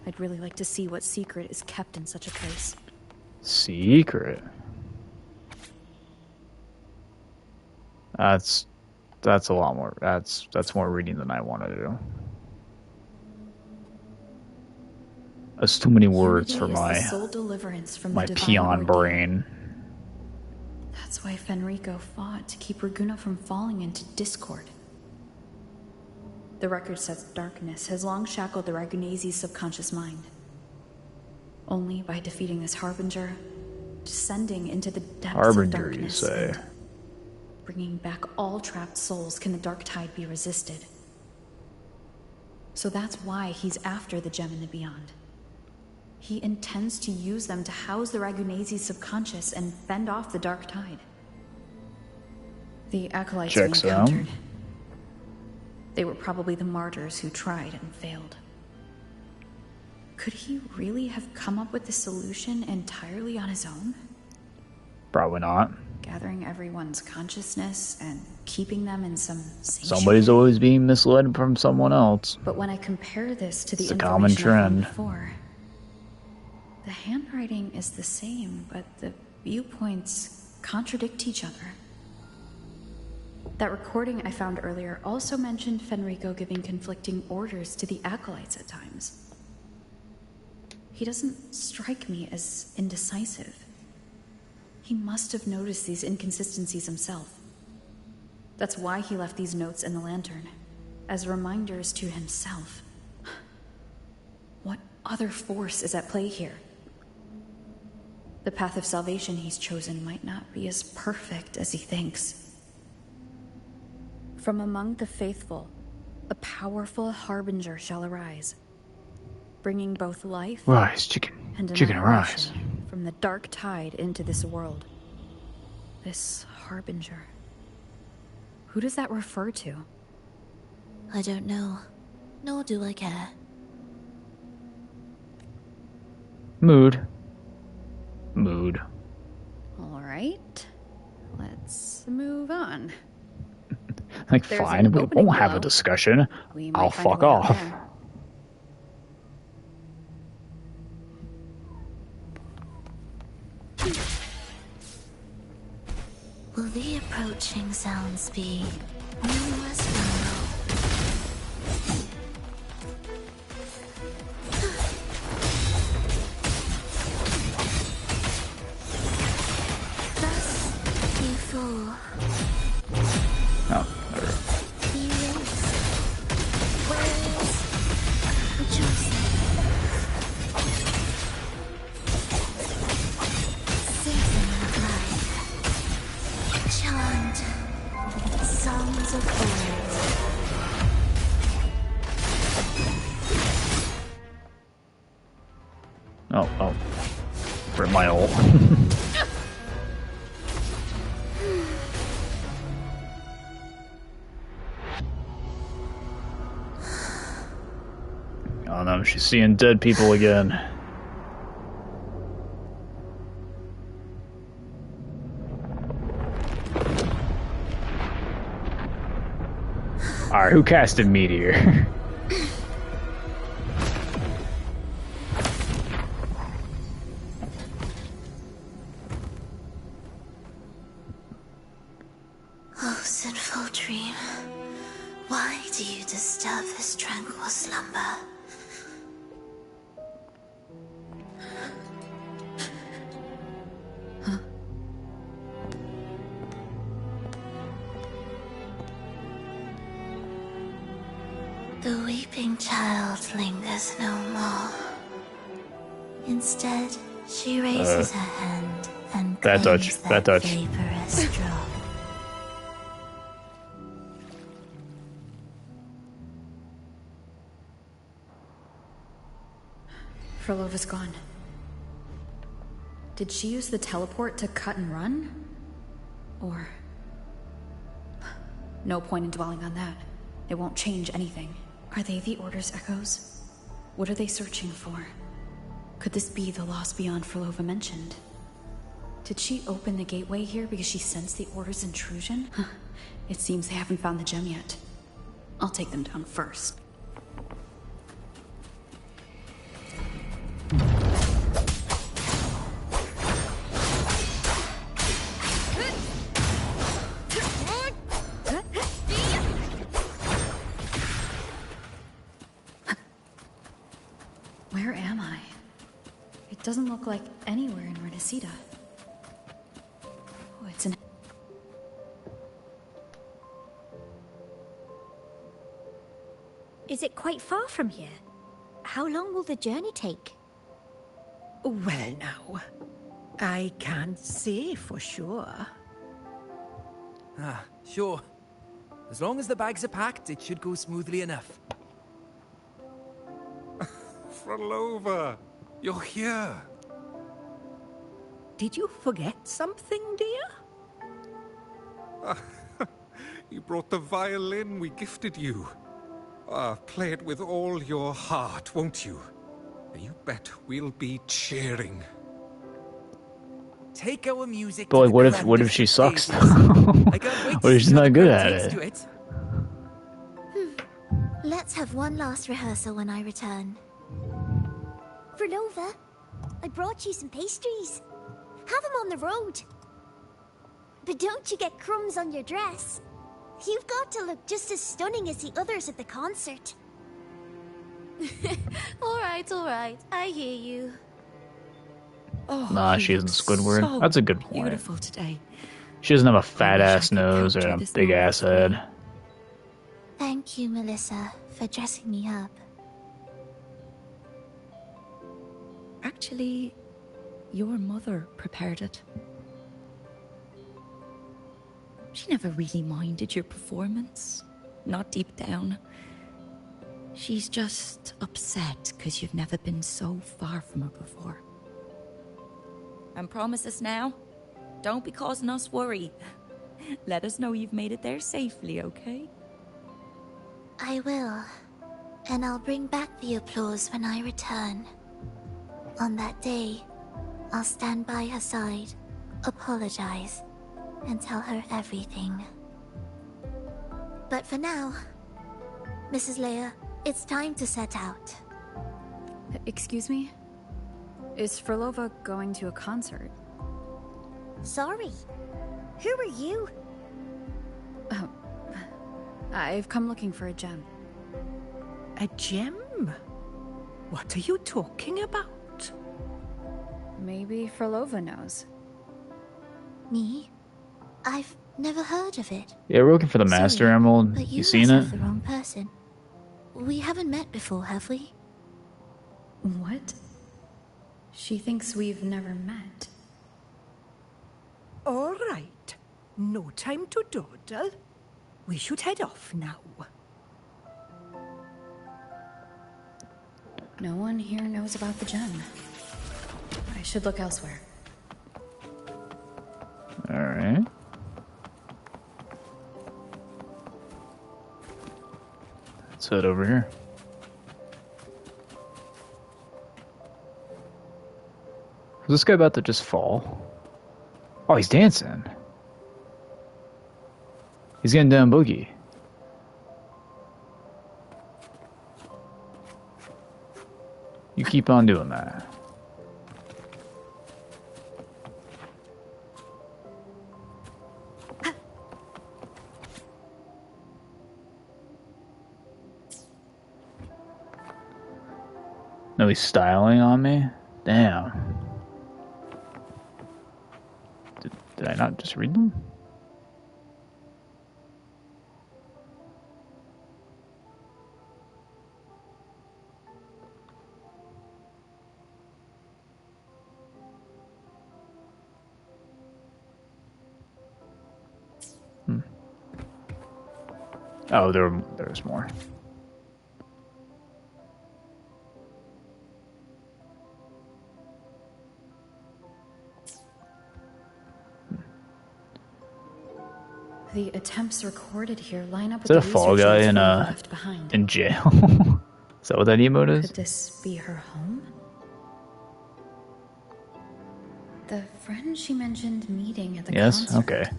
I'd really like to see what secret is kept in such a place. Secret. That's a lot more. That's more reading than I want to do. That's too many words for Unity my is the sole deliverance from my the divine peon ordeal. brain. That's why Fenrico fought to keep Raguna from falling into discord. The record says darkness has long shackled the Ragunese's subconscious mind. Only by defeating this harbinger, descending into the depths Harbinger, of darkness, you say? and bringing back all trapped souls, can the dark tide be resisted. So that's why he's after the gem in the beyond. He intends to use them to house the Ragunese's subconscious and fend off the dark tide. The acolytes we Checks out. encountered, they were probably the martyrs who tried and failed. Could he really have come up with the solution entirely on his own? Probably not. Gathering everyone's consciousness and keeping them in some sanctuary? Somebody's always being misled from someone else. But when I compare this to the It's a common information I found trend. before, the handwriting is the same, but the viewpoints contradict each other. That recording I found earlier also mentioned Fenrico giving conflicting orders to the acolytes at times. He doesn't strike me as indecisive. He must have noticed these inconsistencies himself. That's why he left these notes in the lantern, as reminders to himself. What other force is at play here? The path of salvation he's chosen might not be as perfect as he thinks. From among the faithful, a powerful harbinger shall arise, bringing both life Rise, chicken, and chicken, rise. annihilation from the dark tide into this world. This harbinger. Who does that refer to? I don't know, nor do I care. Mood. All right, let's move on. Like, There's fine, an we opening won't have a below. discussion. We might I'll find a fuck way out off. there. Will the approaching sounds be numerous rumble? Thus, you fall. Oh, there. You race. Waves. Rejoicing. Season of life. Chant. Song Oh. For my ult. Oh no, she's seeing dead people again. Alright, who casted Meteor? Oh, sinful dream. Why do you disturb this tranquil slumber? Huh? The weeping child lingers no more. Instead, she raises her hand and bad claims touch, bad that touch. vaporous drop. Phrolova's gone. Did she use the teleport to cut and run? Or... No point in dwelling on that. It won't change anything. Are they the Order's echoes? What are they searching for? Could this be the lost beyond Phrolova mentioned? Did she open the gateway here because she sensed the Order's intrusion? Huh. It seems they haven't found the gem yet. I'll take them down first. Where am I? It doesn't look like anywhere in Renesita. Oh, it's an... Is it quite far from here? How long will the journey take? Well now, I can't say for sure. Ah, sure. As long as the bags are packed, it should go smoothly enough. Phrolova, you're here. Did you forget something, dear? You brought the violin we gifted you. Play it with all your heart, won't you? You bet we'll be cheering. Take our music. But like, what if she sucks? What if she's not good at it? Let's have one last rehearsal when I return. Phrolova, I brought you some pastries. Have them on the road. But don't you get crumbs on your dress. You've got to look just as stunning as the others at the concert. All right. I hear you. Oh, Nah, she isn't Squidward. So That's a good point. Beautiful today. She doesn't have a fat ass nose or a big ass head. Thank you, Melissa, for dressing me up. Actually, your mother prepared it. She never really minded your performance. Not deep down. She's just upset because you've never been so far from her before. And promise us now, don't be causing us worry. Let us know you've made it there safely, okay? I will. And I'll bring back the applause when I return. On that day, I'll stand by her side, apologize, and tell her everything. But for now, Mrs. Leia, it's time to set out. Excuse me? Is Phrolova going to a concert? Sorry. Who are you? Oh, I've come looking for a gem. A gem? What are you talking about? Maybe Phrolova knows. Me? I've never heard of it. Yeah, we're looking for the Master Emerald. But You seen must it? have the wrong person. We haven't met before, have we? What? She thinks we've never met. All right. No time to dawdle. We should head off now. No one here knows about the gem. should look elsewhere. Alright. Let's head over here. Is this guy about to just fall? Oh, he's dancing. He's getting down boogie. You keep on doing that. No, he's styling on me? Damn. Did I not just read them? Oh, there's more. The attempts recorded here line up Is with that the a fall research guy notes in Phrolova left behind. in jail? Is that what that emote is? Could this be her home? The friend she mentioned meeting at the Yes? concert. Okay.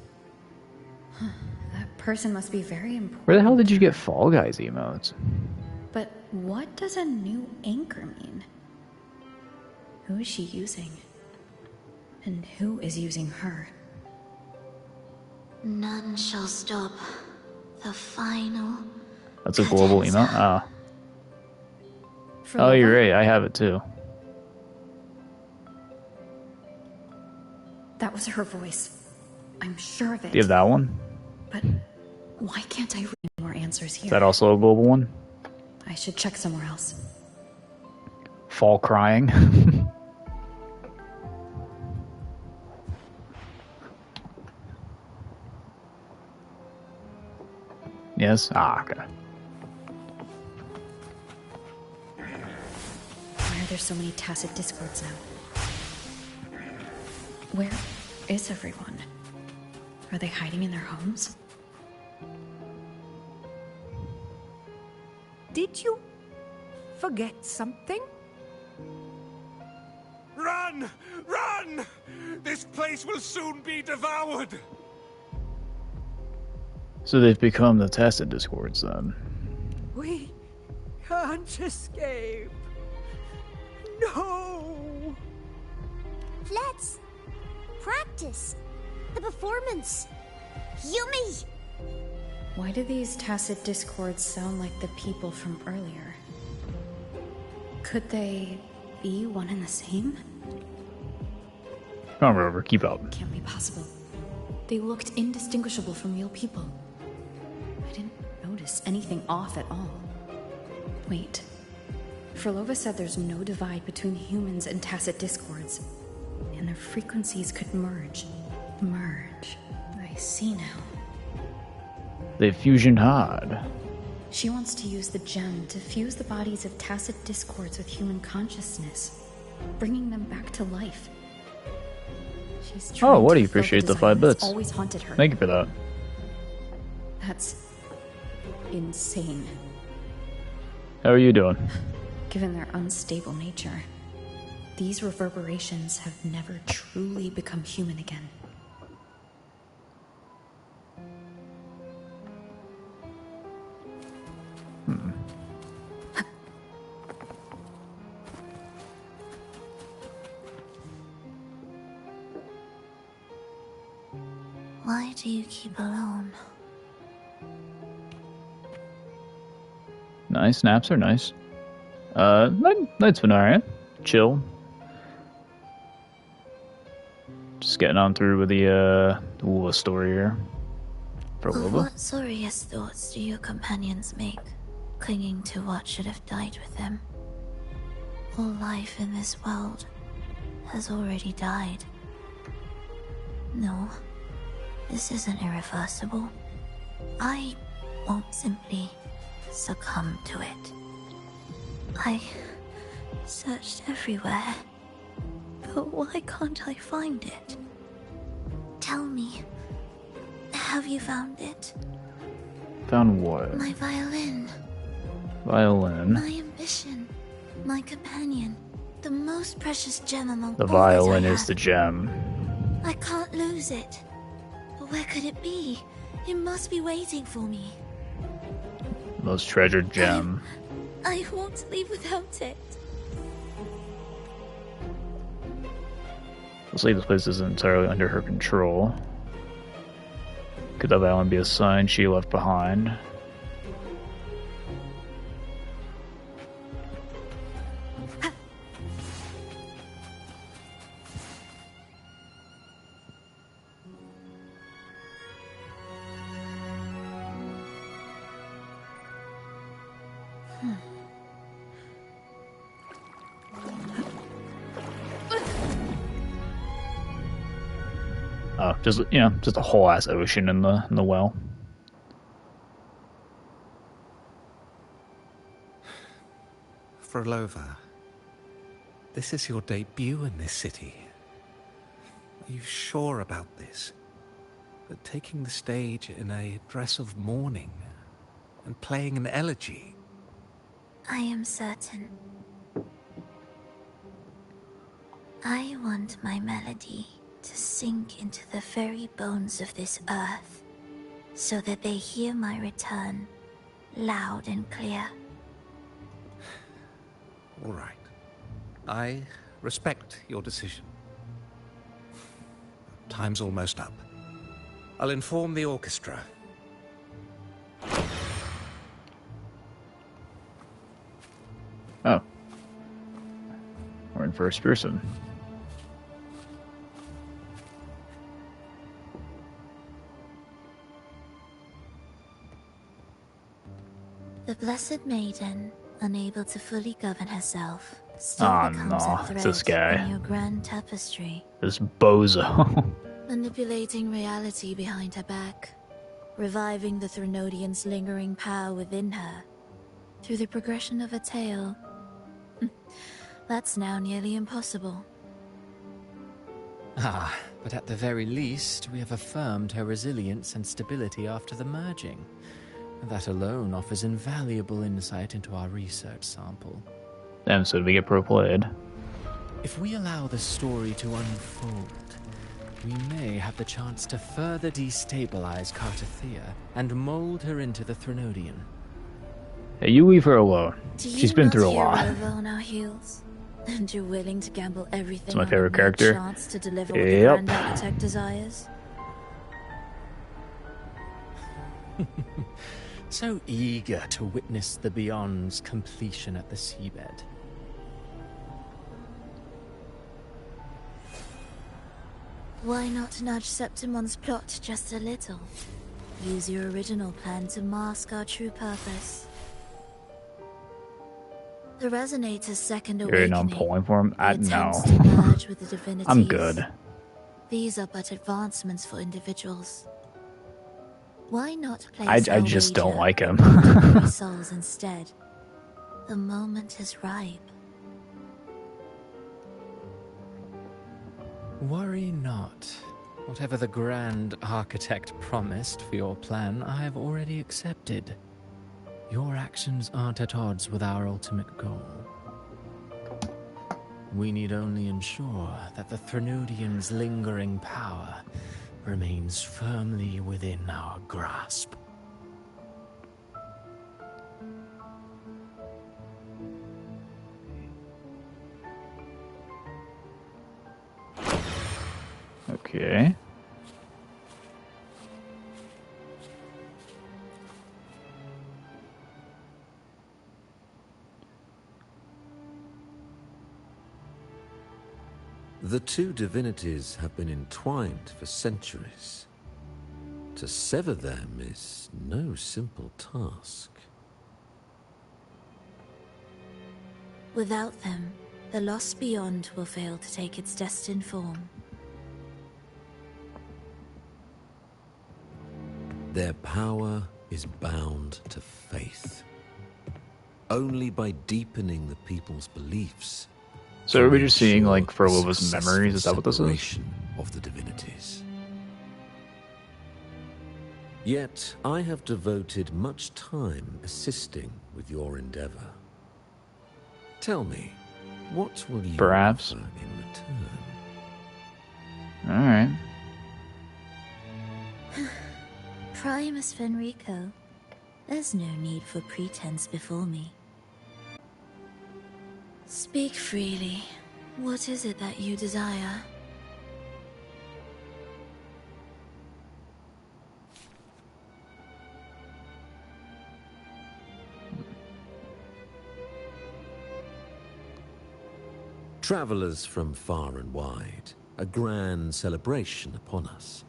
Huh, that person must be very important. Where the hell did you get Fall Guys emotes? But what does a new anchor mean? Who is she using? And who is using her? None shall stop the final. That's a global emote? Oh. Oh, you're right. I have it too. That was her voice. I'm sure of it. Do you have that one? But why can't I read more answers here? Is that also a global one? I should check somewhere else. Fall crying. Yes? Ah, okay. Why are there so many tacit discords now? Where is everyone? Are they hiding in their homes? Did you forget something? Run! Run! This place will soon be devoured! So they've become the Tacit Discords then. We can't escape. No! Let's practice the performance. Yummy! Why do these tacit discords sound like the people from earlier? Could they be one and the same? Come on, Rover, keep up. Can't be possible. They looked indistinguishable from real people. I didn't notice anything off at all. Wait. Phrolova said there's no divide between humans and tacit discords, and their frequencies could merge. Merge. I see now. They fusion hard. She wants to use the gem to fuse the bodies of tacit discords with human consciousness, bringing them back to life. She's Oh, what do to you fulfill appreciate the desire 5 that's bits? always haunted her. Thank you for that. That's insane, How are you doing? given their unstable nature. These reverberations have never truly become human again. Why do you keep alone? Nice, naps are nice. Night's been alright. Chill. Just getting on through with the Wuwa story here. For Of Wuwa. what sorriest thoughts do your companions make, clinging to what should have died with them? All life in this world has already died. No, this isn't irreversible. I won't simply succumb to it. I searched everywhere, but But why can't I find it? Tell me, have you found it? Found what? My violin. Violin. My ambition. My companion. The most precious gem among The all violin that I is have. the gem. I can't lose it. But where could it be? It must be waiting for me. Most treasured gem. I won't leave without it. We'll see, this place isn't entirely under her control. Could the violin be a sign she left behind? Oh, just, you know, just a whole ass ocean in the well. Phrolova, this is your debut in this city. Are you sure about this? That taking the stage in a dress of mourning and playing an elegy? I am certain. I want my melody to sink into the very bones of this earth, so that they hear my return, loud and clear. All right. I respect your decision. Time's almost up. I'll inform the orchestra. Oh. We're in first person. The Blessed Maiden, unable to fully govern herself, still becomes a it's this guy. thread in your grand tapestry. This bozo. Manipulating reality behind her back, reviving the Threnodian's lingering power within her, through the progression of a tale. That's now nearly impossible. Ah, but at the very least, we have affirmed her resilience and stability after the merging. That alone offers invaluable insight into our research sample. And so we get pro-played. If we allow the story to unfold, we may have the chance to further destabilize Cartathea and mold her into the Threnodian. Hey, you leave her alone. Do She's been through a you not lot. hear Phrolova on our heels? And you're willing to gamble everything It's my on favorite a mere character. chance to deliver what the Yep. Grand Architect desires? So eager to witness the Beyond's completion at the seabed. Why not nudge Septimon's plot just a little? Use your original plan to mask our true purpose. The Resonator's second You're awakening. pulling for him? The No. attempts to merge with the divinities. I'm good. These are but advancements for individuals. Why not place I our just don't wager like him. on three souls instead? The moment is ripe. Worry not. Whatever the Grand Architect promised for your plan, I have already accepted. Your actions aren't at odds with our ultimate goal. We need only ensure that the Threnodian's lingering power remains firmly within our grasp. Okay. The two divinities have been entwined for centuries. To sever them is no simple task. Without them, the lost beyond will fail to take its destined form. Their power is bound to faith. Only by deepening the people's beliefs So are we just seeing ensure like the Phrolova's successful memories? Is that what this is? separation of the divinities. Yet I have devoted much time assisting with your endeavor. Tell me, what will you Perhaps. offer in return? All right. Primus Fenrico, there's no need for pretense before me. Speak freely. What is it that you desire? Travelers from far and wide, a grand celebration upon us.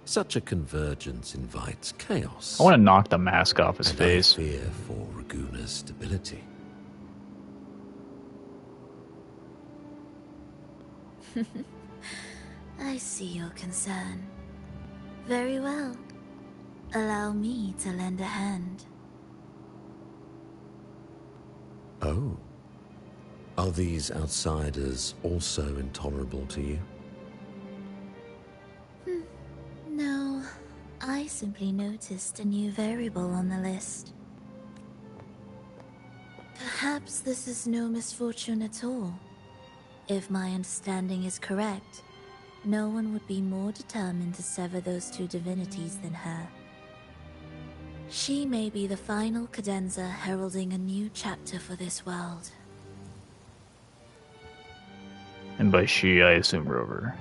Such a convergence invites chaos. I want to knock the mask off his and face. I fear for Raguna's stability. I see your concern. Very well. Allow me to lend a hand. Oh. Are these outsiders also intolerable to you? No, I simply noticed a new variable on the list. Perhaps this is no misfortune at all. If my understanding is correct, no one would be more determined to sever those two divinities than her. She may be the final cadenza heralding a new chapter for this world. And by she, I assume Rover.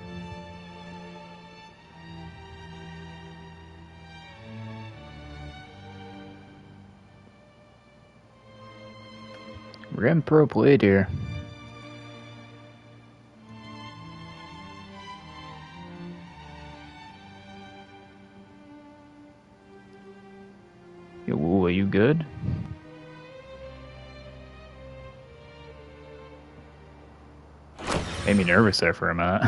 We're getting pro played here. Yo, Wuwa, you good? Made me nervous there for a minute.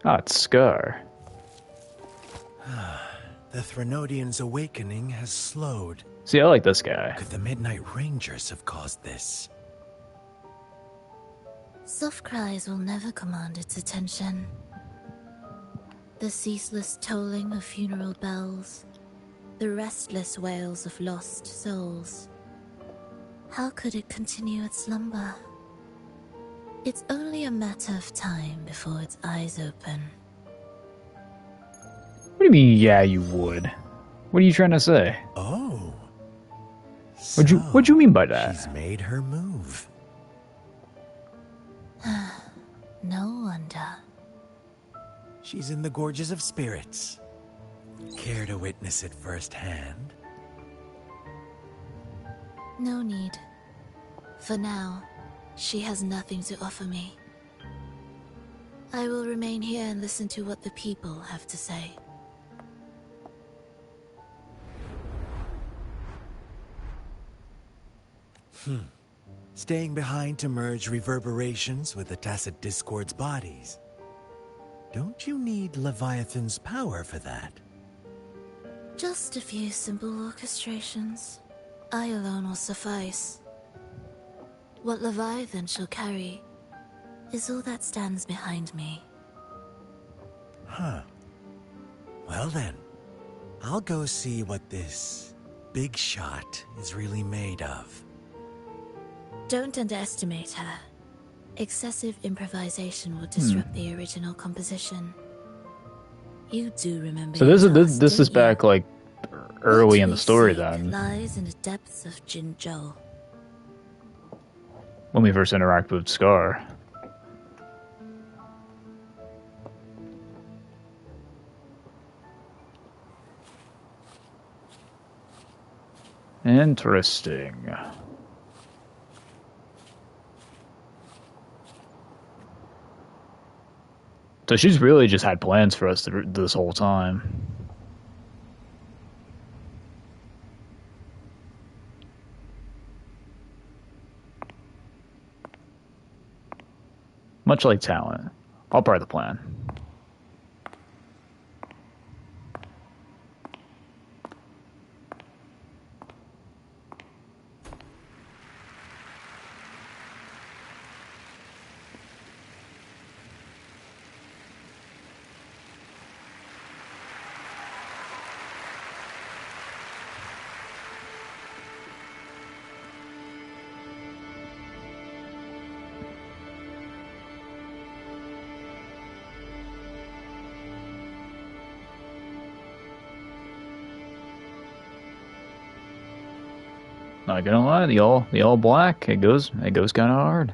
Ah, it's Scar. The Threnodian's awakening has slowed. See, I like this guy. Could the Midnight Rangers have caused this? Soft cries will never command its attention. The ceaseless tolling of funeral bells, the restless wails of lost souls. How could it continue its slumber? It's only a matter of time before its eyes open. What do you mean, yeah, you would? What are you trying to say? Oh. What'd you mean by that? She's made her move. No wonder. She's in the Gorges of Spirits. Care to witness it firsthand? No need. For now, she has nothing to offer me. I will remain here and listen to what the people have to say. Staying behind to merge reverberations with the Tacit Discord's bodies. Don't you need Leviathan's power for that? Just a few simple orchestrations. I alone will suffice. What Leviathan shall carry is all that stands behind me. Huh. Well then, I'll go see what this big shot is really made of. Don't underestimate her. Excessive improvisation will disrupt the original composition. You do remember. So this is back like early in the story then. Lies in the depths of Jinzhou. When we first interact with Scar. Interesting. So she's really just had plans for us this whole time. Much like talent. All part of the plan. Not gonna lie, the all black, it goes kind of hard.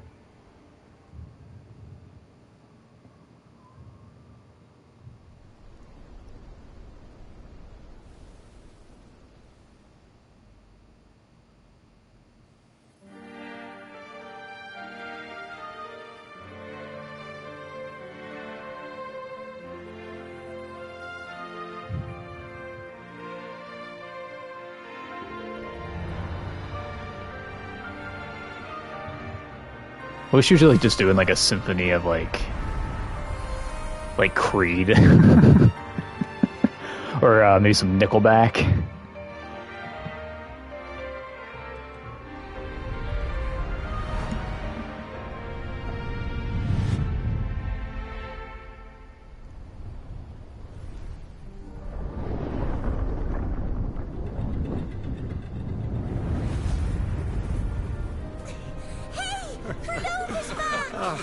I was usually just doing like a symphony of like Creed or maybe some Nickelback.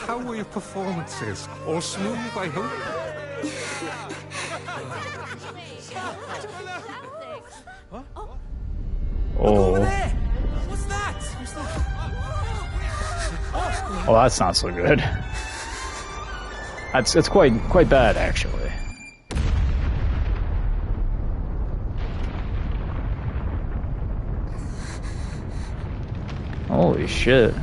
How were your performances? All smooth, I hope? Oh. What's that? Well, that's not so good. It's quite bad actually. Holy shit.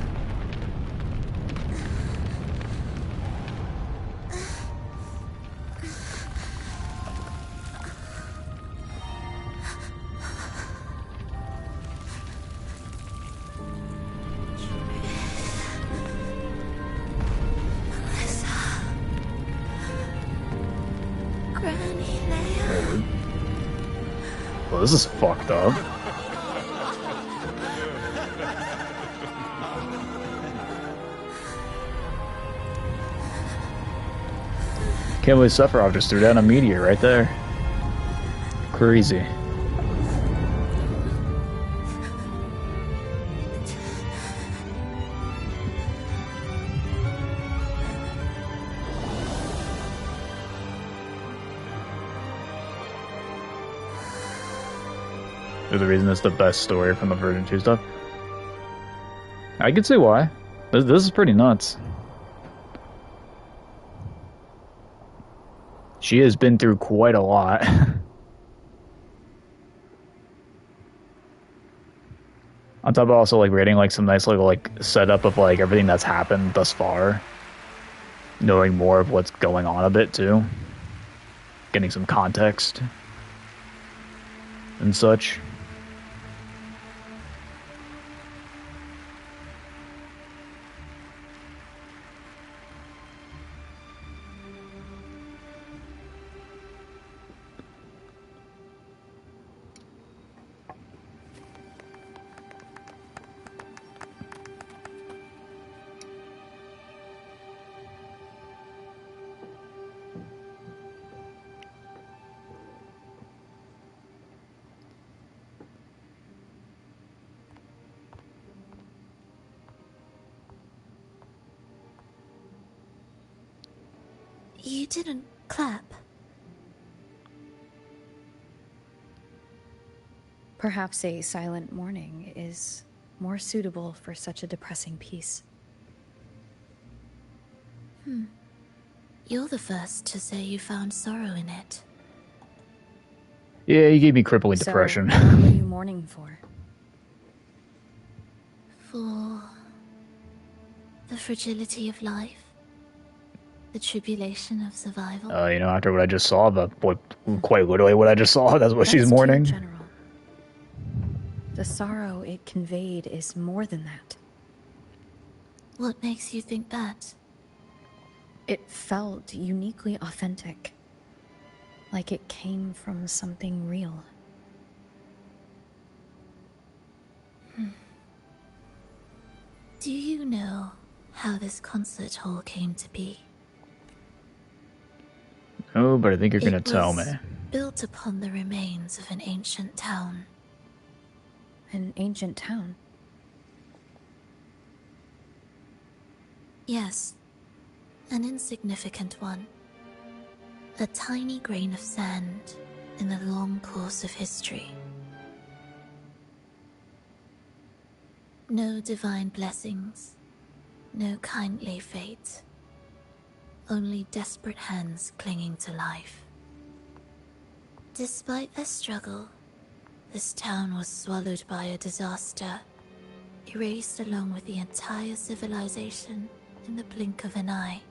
Well, this is fucked up. Can't believe Sephiroth just threw down a meteor right there. Crazy. There's the reason it's the best story from the Version 2 stuff. I could see why. This is pretty nuts. She has been through quite a lot. On top of also like reading like some nice little like setup of like everything that's happened thus far. Knowing more of what's going on a bit too. Getting some context. And such. You didn't clap. Perhaps a silent mourning is more suitable for such a depressing piece. You're the first to say you found sorrow in it. Yeah, he gave me crippling depression. So, what were you mourning for? For the fragility of life. The tribulation of survival. You know, after what I just saw, quite literally what I just saw, that's what she's mourning. True, General. The sorrow it conveyed is more than that. What makes you think that? It felt uniquely authentic. Like it came from something real. Do you know how this concert hall came to be? Oh, but I think you're gonna tell me. Built upon the remains of an ancient town. An ancient town? Yes, an insignificant one. A tiny grain of sand in the long course of history. No divine blessings, no kindly fate. Only desperate hands clinging to life. Despite their struggle, this town was swallowed by a disaster, erased along with the entire civilization in the blink of an eye.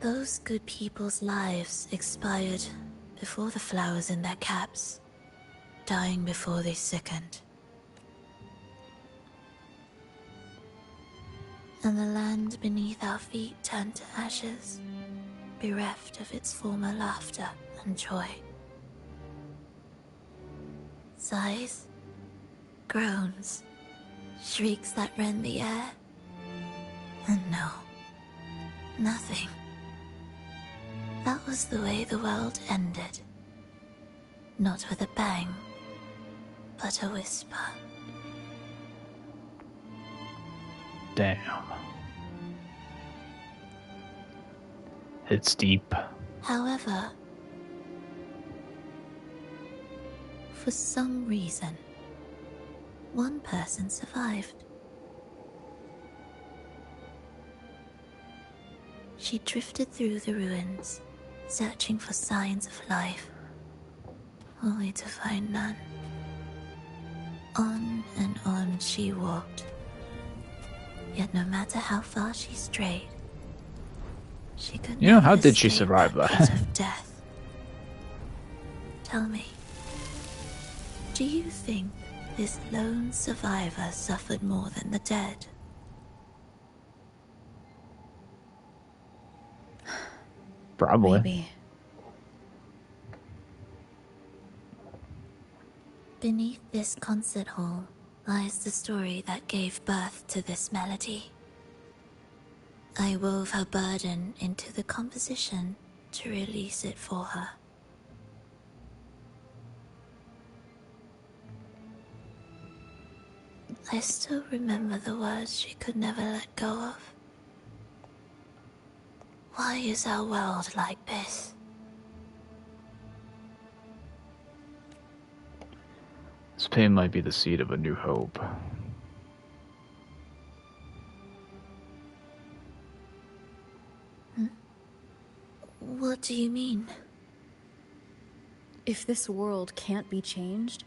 Those good people's lives expired before the flowers in their caps, dying before they sickened. And the land beneath our feet turned to ashes, bereft of its former laughter and joy. Sighs, groans, shrieks that rend the air. And no, nothing. That was the way the world ended. Not with a bang, but a whisper. Damn. It's deep. However, for some reason, one person survived. She drifted through the ruins, searching for signs of life, only to find none. On and on she walked. Yet no matter how far she strayed, she could You know, how never did she escape survive that that? pit of death. Tell me, do you think this lone survivor suffered more than the dead? Probably. Maybe. Beneath this concert hall lies the story that gave birth to this melody. I wove her burden into the composition to release it for her. I still remember the words she could never let go of. Why is our world like this? This pain might be the seed of a new hope. What do you mean? If this world can't be changed,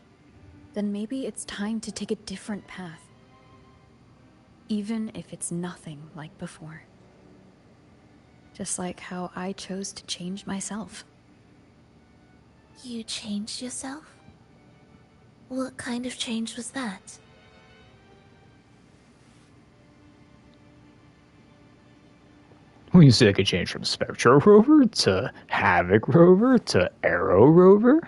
then maybe it's time to take a different path. Even if it's nothing like before. Just like how I chose to change myself. You changed yourself? What kind of change was that? When you say I could change from Spectro Rover to Havoc Rover to Arrow Rover?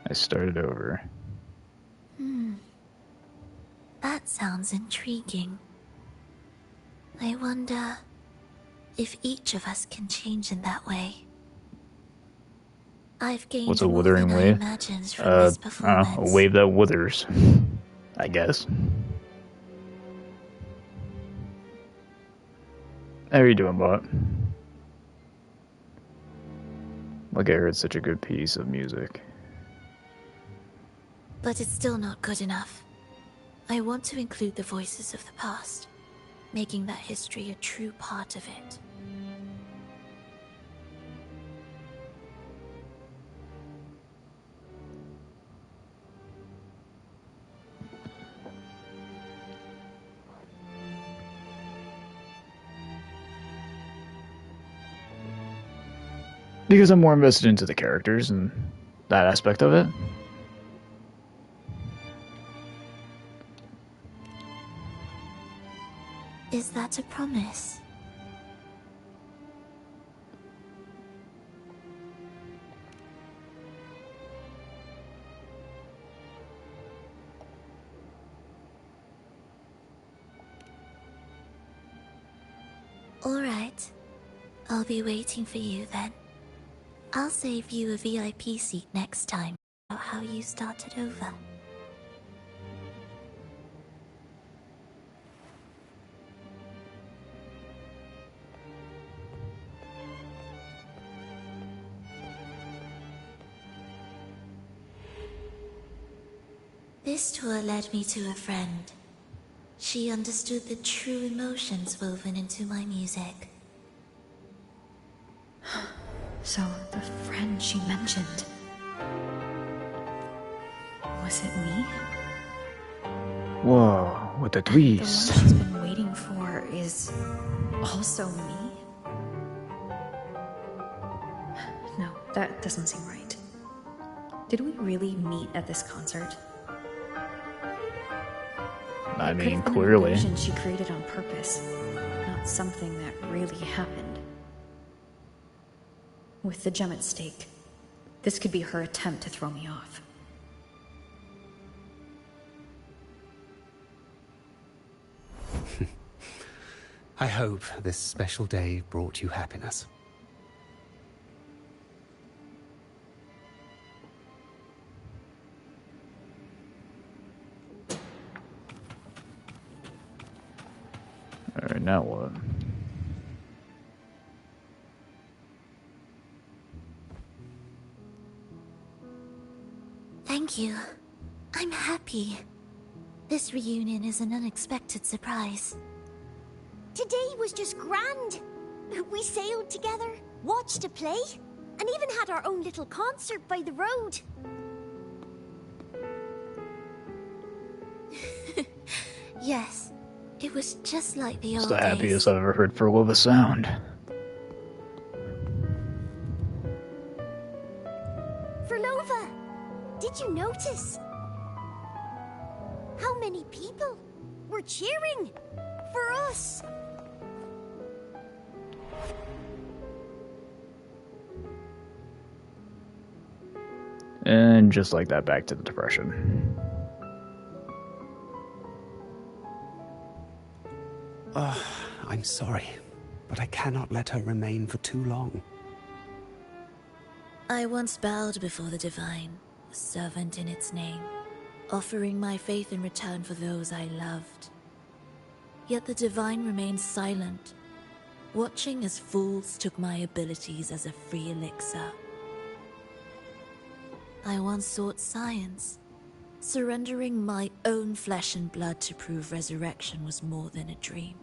I started over. That sounds intriguing. I wonder if each of us can change in that way. I've gained What's a more withering than I wave? imagined from this A performance. wave that withers, I guess. How are you doing, bot? Like I heard such a good piece of music. But it's still not good enough. I want to include the voices of the past, making that history a true part of it. Because I'm more invested into the characters and that aspect of it. Is that a promise? Alright. I'll be waiting for you then. I'll save you a VIP seat next time about how you started over. This tour led me to a friend. She understood the true emotions woven into my music. So, the friend she mentioned... was it me? Whoa, with the twist. The one she's been waiting for is... also me? No, that doesn't seem right. Did we really meet at this concert? I It mean, could have been clearly. an illusion she created on purpose, not something that really happened. With the gem at stake, this could be her attempt to throw me off. I hope this special day brought you happiness. Alright, now what? Thank you. I'm happy. This reunion is an unexpected surprise. Today was just grand. We sailed together, watched a play, and even had our own little concert by the road. Yes, it was just like the It's old the days. happiest I've ever heard Phrolova sound. Phrolova, did you notice? How many people were cheering for us? And just like that, back to the depression. Oh, I'm sorry, but I cannot let her remain for too long. I once bowed before the Divine, a servant in its name, offering my faith in return for those I loved. Yet the Divine remained silent, watching as fools took my abilities as a free elixir. I once sought science, surrendering my own flesh and blood to prove resurrection was more than a dream.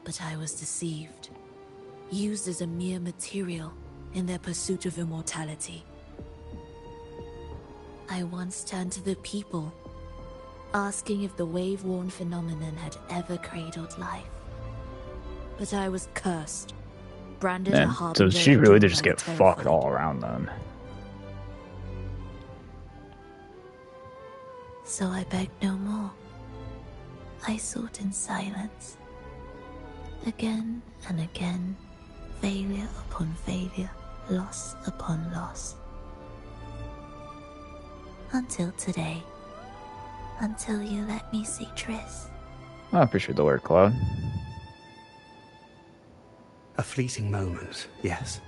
But I was deceived, used as a mere material in their pursuit of immortality. I once turned to the people, asking if the wave-worn phenomenon had ever cradled life. But I was cursed, branded a Man, so harbinger she of really doom did just I get terrified. fucked all around then. So I begged no more. I sought in silence. Again and again, failure upon failure, loss upon loss. Until today. Until you let me see Triss. I appreciate the word, Cloud. A fleeting moment, yes.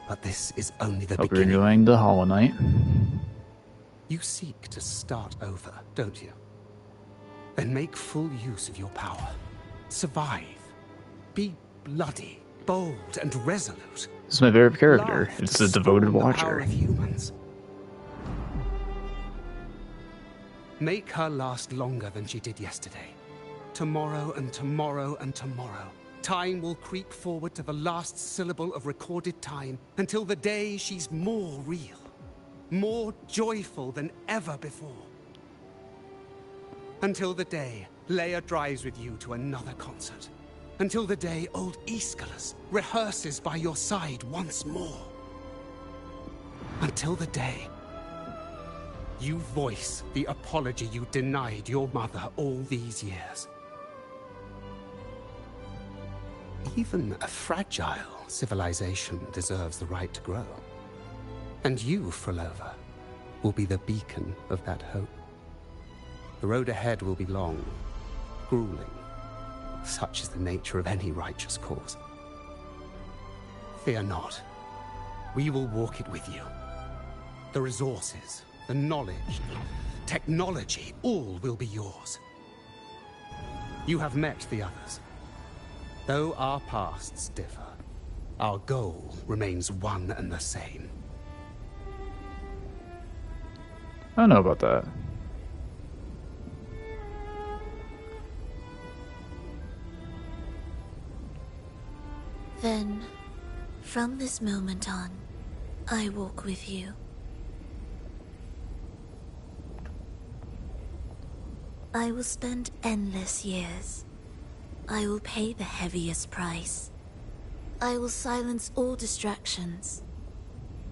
But this is only the Hope you're beginning. enjoying the Hollow Knight. You seek to start over, don't you? Then make full use of your power. Survive. Be bloody, bold, and resolute. This is my favorite character. Laugh It's to the devoted scorn the power watcher. of humans. Make her last longer than she did yesterday. Tomorrow and tomorrow and tomorrow. Time will creep forward to the last syllable of recorded time until the day she's more real, more joyful than ever before. Until the day Leia drives with you to another concert. Until the day old Aeschylus rehearses by your side once more. Until the day you voice the apology you denied your mother all these years. Even a fragile civilization deserves the right to grow. And you, Phrolova, will be the beacon of that hope. The road ahead will be long, grueling. Such is the nature of any righteous cause. Fear not. We will walk it with you. The resources, the knowledge, technology, all will be yours. You have met the others. Though our pasts differ, our goal remains one and the same. I don't know about that. Then, from this moment on, I walk with you. I will spend endless years. I will pay the heaviest price. I will silence all distractions.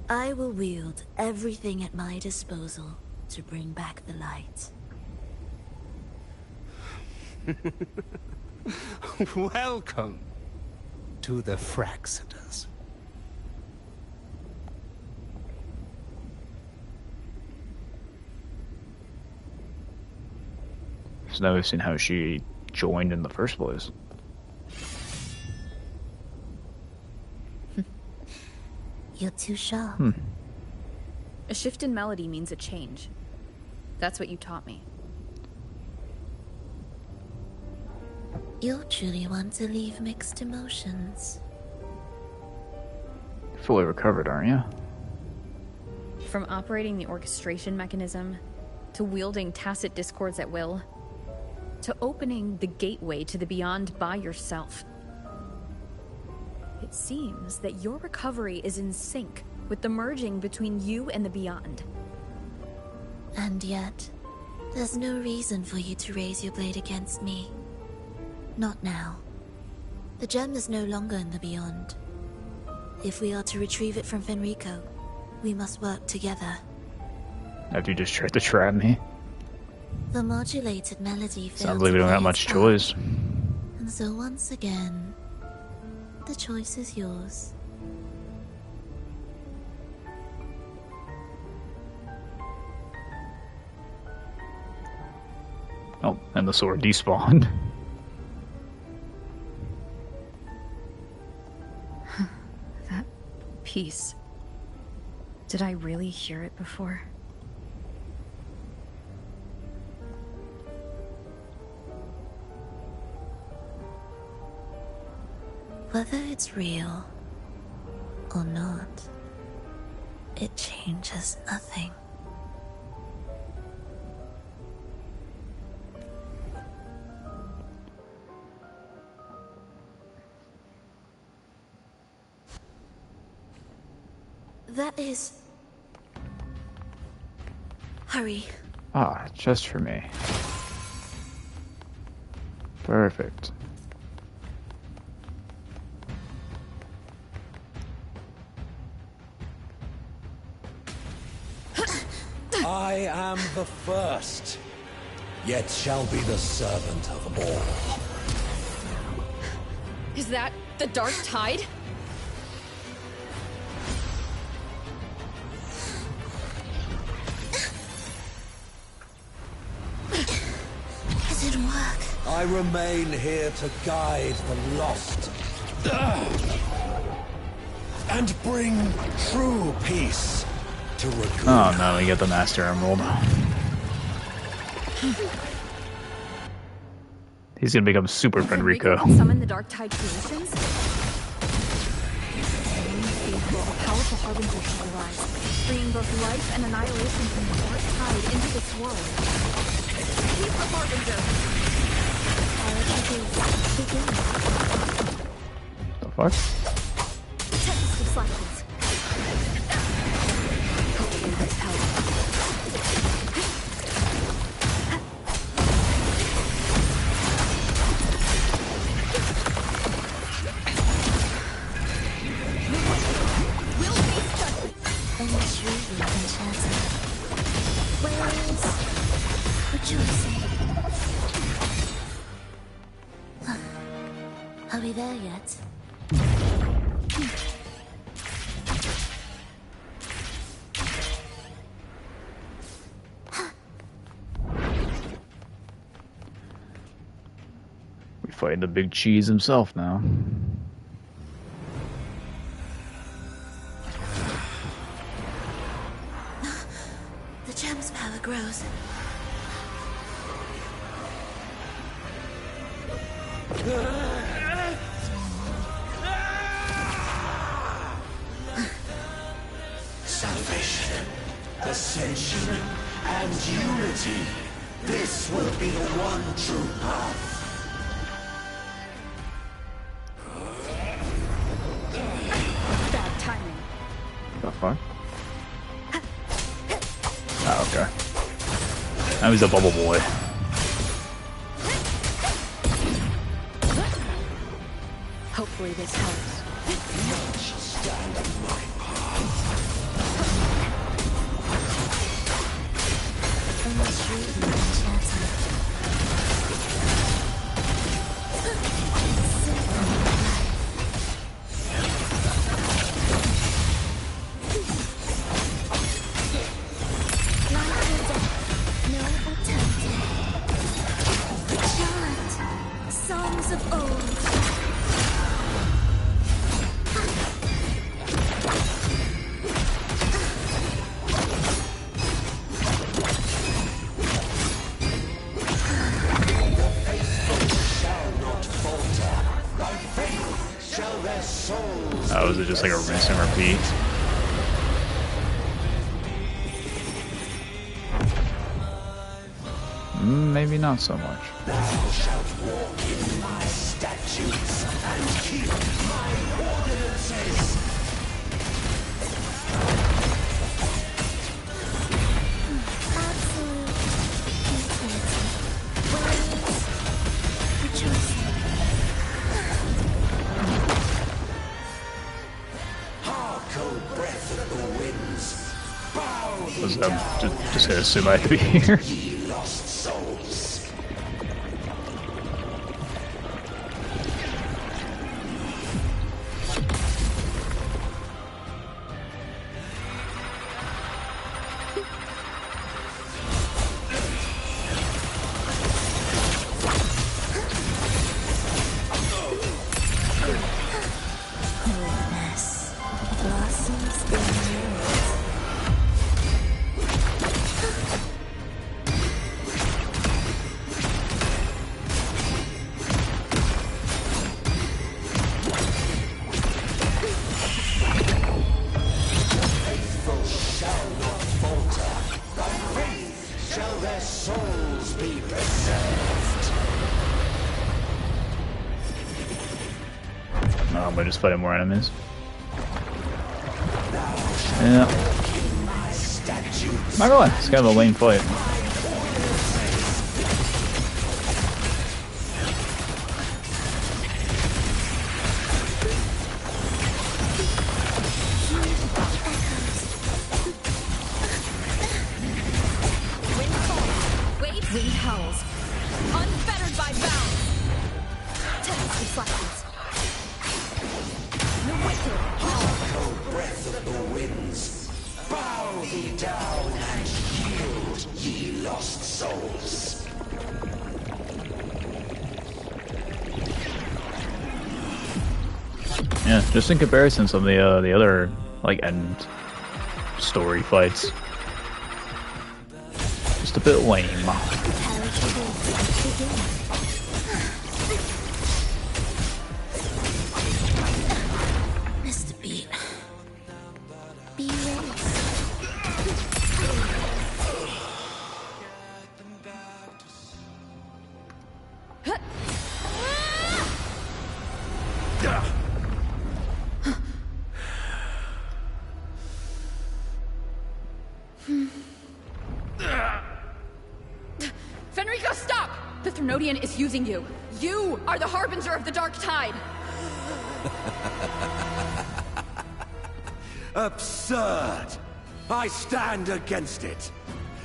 I will wield everything at my disposal to bring back the light. Welcome to the Fraxiters. So now we've seen how she joined in the first place. You're too sharp. A shift in melody means a change. That's what you taught me. You're truly one to leave mixed emotions. Fully recovered, aren't you? From operating the orchestration mechanism, to wielding tacit discords at will, to opening the gateway to the beyond by yourself. It seems that your recovery is in sync with the merging between you and the beyond. And yet, there's no reason for you to raise your blade against me. Not now. The gem is no longer in the beyond. If we are to retrieve it from Fenrico, we must work together. Have you just tried to trap me? The modulated melody failed. Sounds like we don't have much choice. And so once again, the choice is yours. Oh, and the sword despawned. That piece. Did I really hear it before? Whether it's real or not, it changes nothing. That is... Hurry. Ah, just for me. Perfect. I am the first, yet shall be the servant of all. Is that the Dark Tide? It didn't work. I remain here to guide the lost and bring true peace to Raguna. Oh no, we get the Master Emerald. He's gonna become Super Fenrico. Summon the Dark Tide creations? A powerful harbinger shall arise, bringing both life and annihilation from the Dark Tide into this world. Keep the harbinger! The fuck? Tempest reflections. Hopefully this helps. Are we we there yet? We fighting the big cheese himself now. The gem's power grows. Salvation, ascension, and unity. This will be the one true path. Bad timing. The fuck? Oh, okay. Now he's a bubble boy. Hopefully this helps. Stand on my path. Songs of old. Oh, is it just like a rinse and repeat? Maybe not so much. Thou shalt walk in my statutes and keep my ordinances. I'm just gonna assume I have to be here. Ye lost souls. Goodness. Blossoms in the I'm gonna just fight more enemies. Yeah. Not gonna lie, it's kind of a lame fight. Wind howls. Unfettered by bounds. Tense reflections. The wicked. Hark, breath of the winds. Bow thee down and yield, ye lost souls. Yeah, just in comparison, some of the other like end story fights, just a bit lame. Mr. Beat. Be ready. Fenrico, stop! The Thrunodian is using you. You are the harbinger of the Dark Tide. Absurd! I stand against it.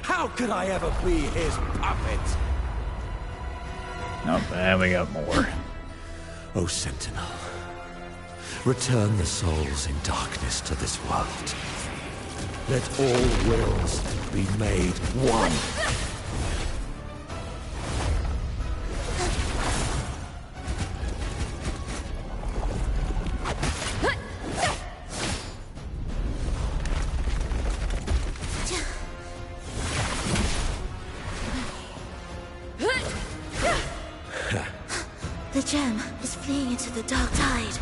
How could I ever be his puppet? Oh, and we got more. O Sentinel, return the souls in darkness to this world. Let all wills be made one. The gem is fleeing into the dark tide.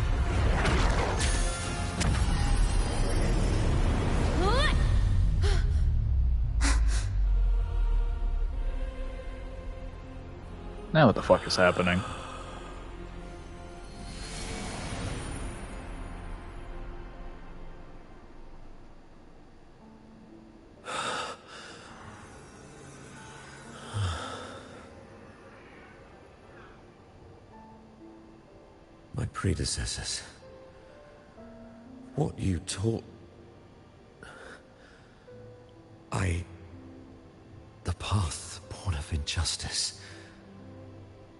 Now what the fuck is happening? My predecessors. What you taught... The path born of injustice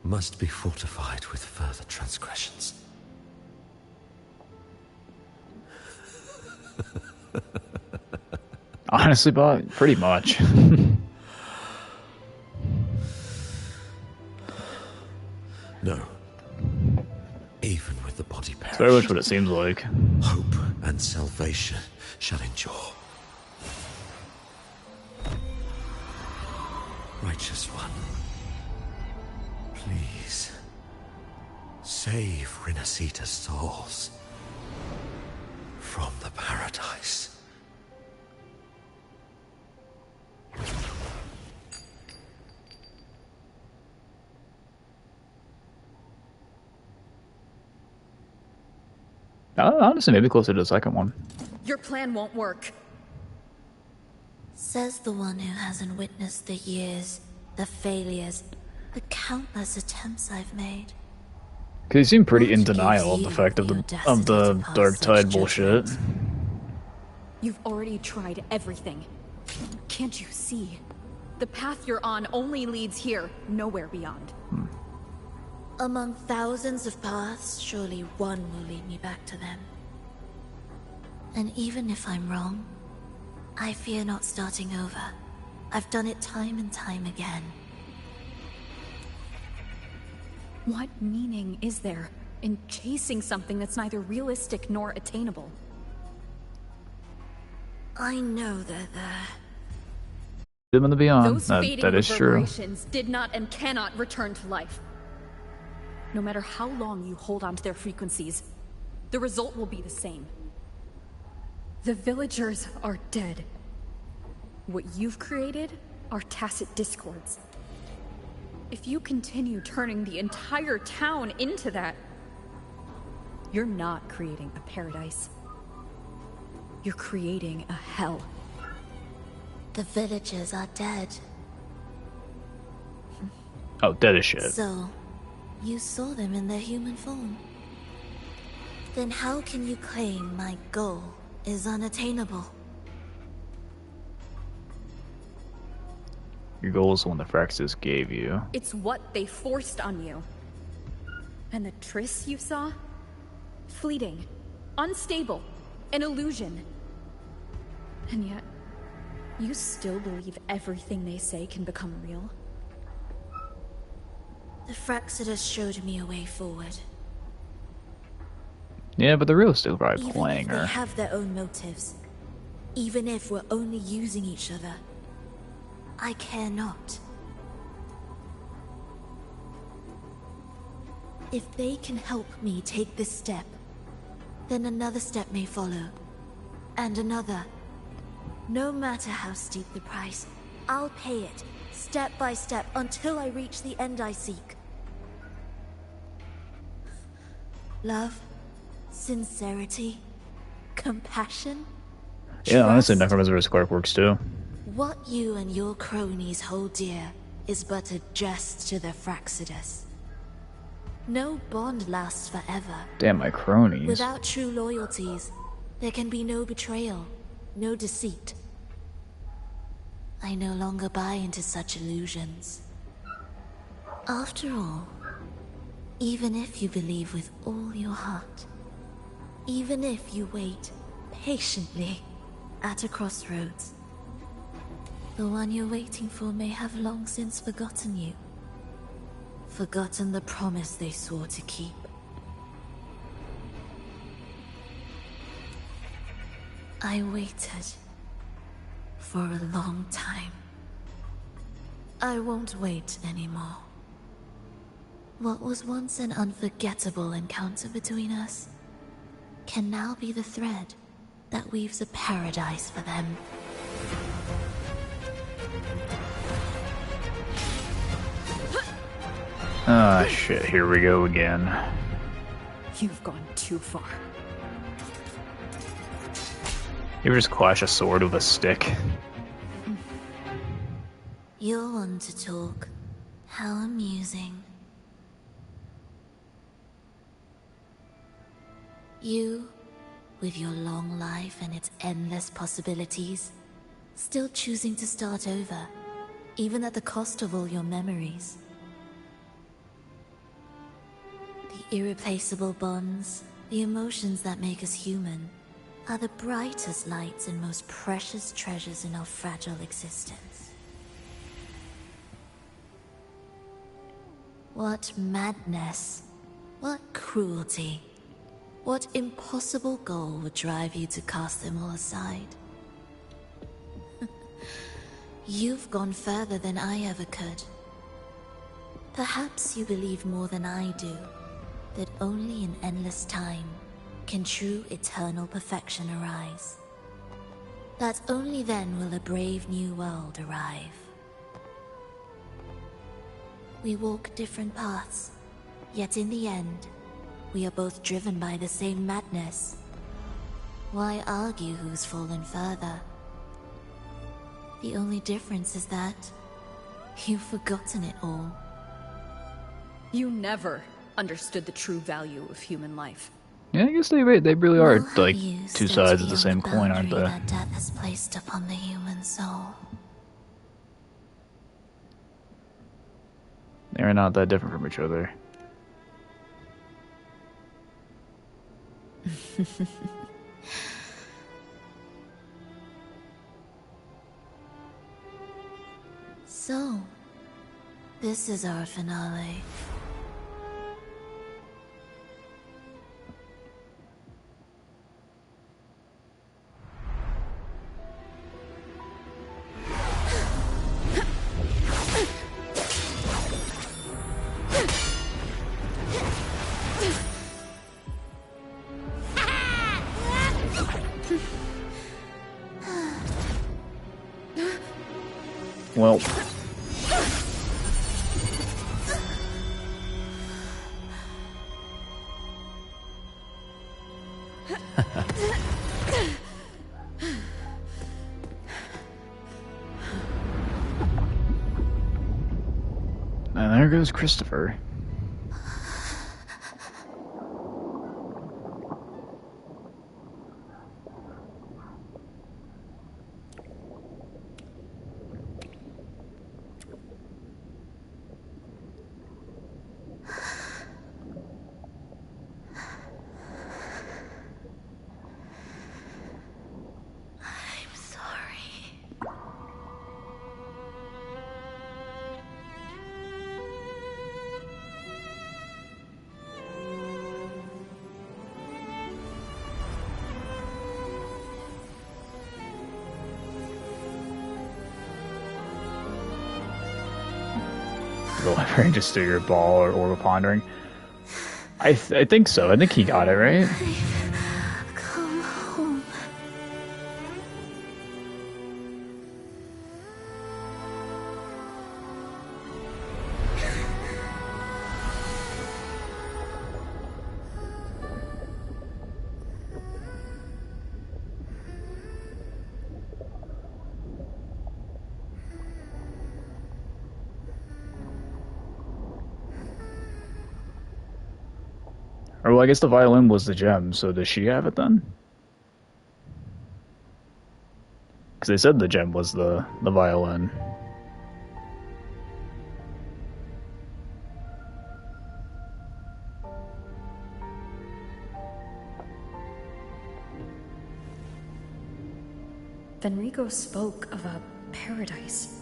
must be fortified with further transgressions. Honestly, but pretty much. No. Even with the body perished, It's very much what it seems like. hope and salvation shall endure. Righteous One, please save Rinasita's souls from the paradise. Honestly, maybe closer to the second one. Your plan won't work. Says the one who hasn't witnessed the years, the failures, the countless attempts I've made. Because you seem pretty in What denial of gives the you fact of the the audacity to pass dark such tide bullshit. You've already tried everything. Can't you see? The path you're on only leads here, nowhere beyond. Among thousands of paths, surely one will lead me back to them. And even if I'm wrong, I fear not starting over. I've done it time and time again. What meaning is there in chasing something that's neither realistic nor attainable? I know they're there. Them in the beyond. Those fading That is true. reverberations did not and cannot return to life. No matter how long you hold on to their frequencies, the result will be the same. The villagers are dead. What you've created are tacit discords. If you continue turning the entire town into that, you're not creating a paradise. You're creating a hell. The villagers are dead. Oh, dead as shit. So, you saw them in their human form. Then how can you claim my goal is unattainable? Your goal is the one the Phraxis gave you. It's what they forced on you. And the tryst you saw? Fleeting, unstable, an illusion. And yet, you still believe everything they say can become real? The Phraxis showed me a way forward. Yeah, but the real still probably Even playing if they her. have their own motives, even if we're only using each other, I care not. If they can help me take this step, then another step may follow, and another. No matter how steep the price, I'll pay it, step by step, until I reach the end I seek. Love, sincerity, compassion. Yeah, honestly, trust. Necromancer's Clark works too. What you and your cronies hold dear is but a jest to the Phraxis. No bond lasts forever. Damn, my cronies. Without true loyalties, there can be no betrayal, no deceit. I no longer buy into such illusions. After all, Even if you believe with all your heart, even if you wait patiently at a crossroads, the one you're waiting for may have long since forgotten you. Forgotten the promise they swore to keep. I waited for a long time. I won't wait anymore. What was once an unforgettable encounter between us can now be the thread that weaves a paradise for them. Ah, shit, here we go again. You've gone too far. You ever just clash a sword with a stick? You're one to talk. How amusing. You, with your long life and its endless possibilities, still choosing to start over, even at the cost of all your memories. The irreplaceable bonds, the emotions that make us human, are the brightest lights and most precious treasures in our fragile existence. What madness, what cruelty, what impossible goal would drive you to cast them all aside? You've gone further than I ever could. Perhaps you believe more than I do, that only in endless time can true eternal perfection arise. That only then will a brave new world arrive. We walk different paths, yet in the end, we are both driven by the same madness. Why argue who's fallen further? The only difference is that you've forgotten it all. You never understood the true value of human life. Yeah, I guess they really are Well, like you two since sides of the beyond same coin, aren't boundary they? that death has placed upon the human soul. They're not that different from each other. So, this is our finale. Well, and there goes Christopher. I'm sorry. The librarian just threw your ball or orb of pondering. I think so. I think he got it right. Come home. Or well, I guess the violin was the gem. So does she have it then? Because they said the gem was the violin. Fenrico spoke of a paradise.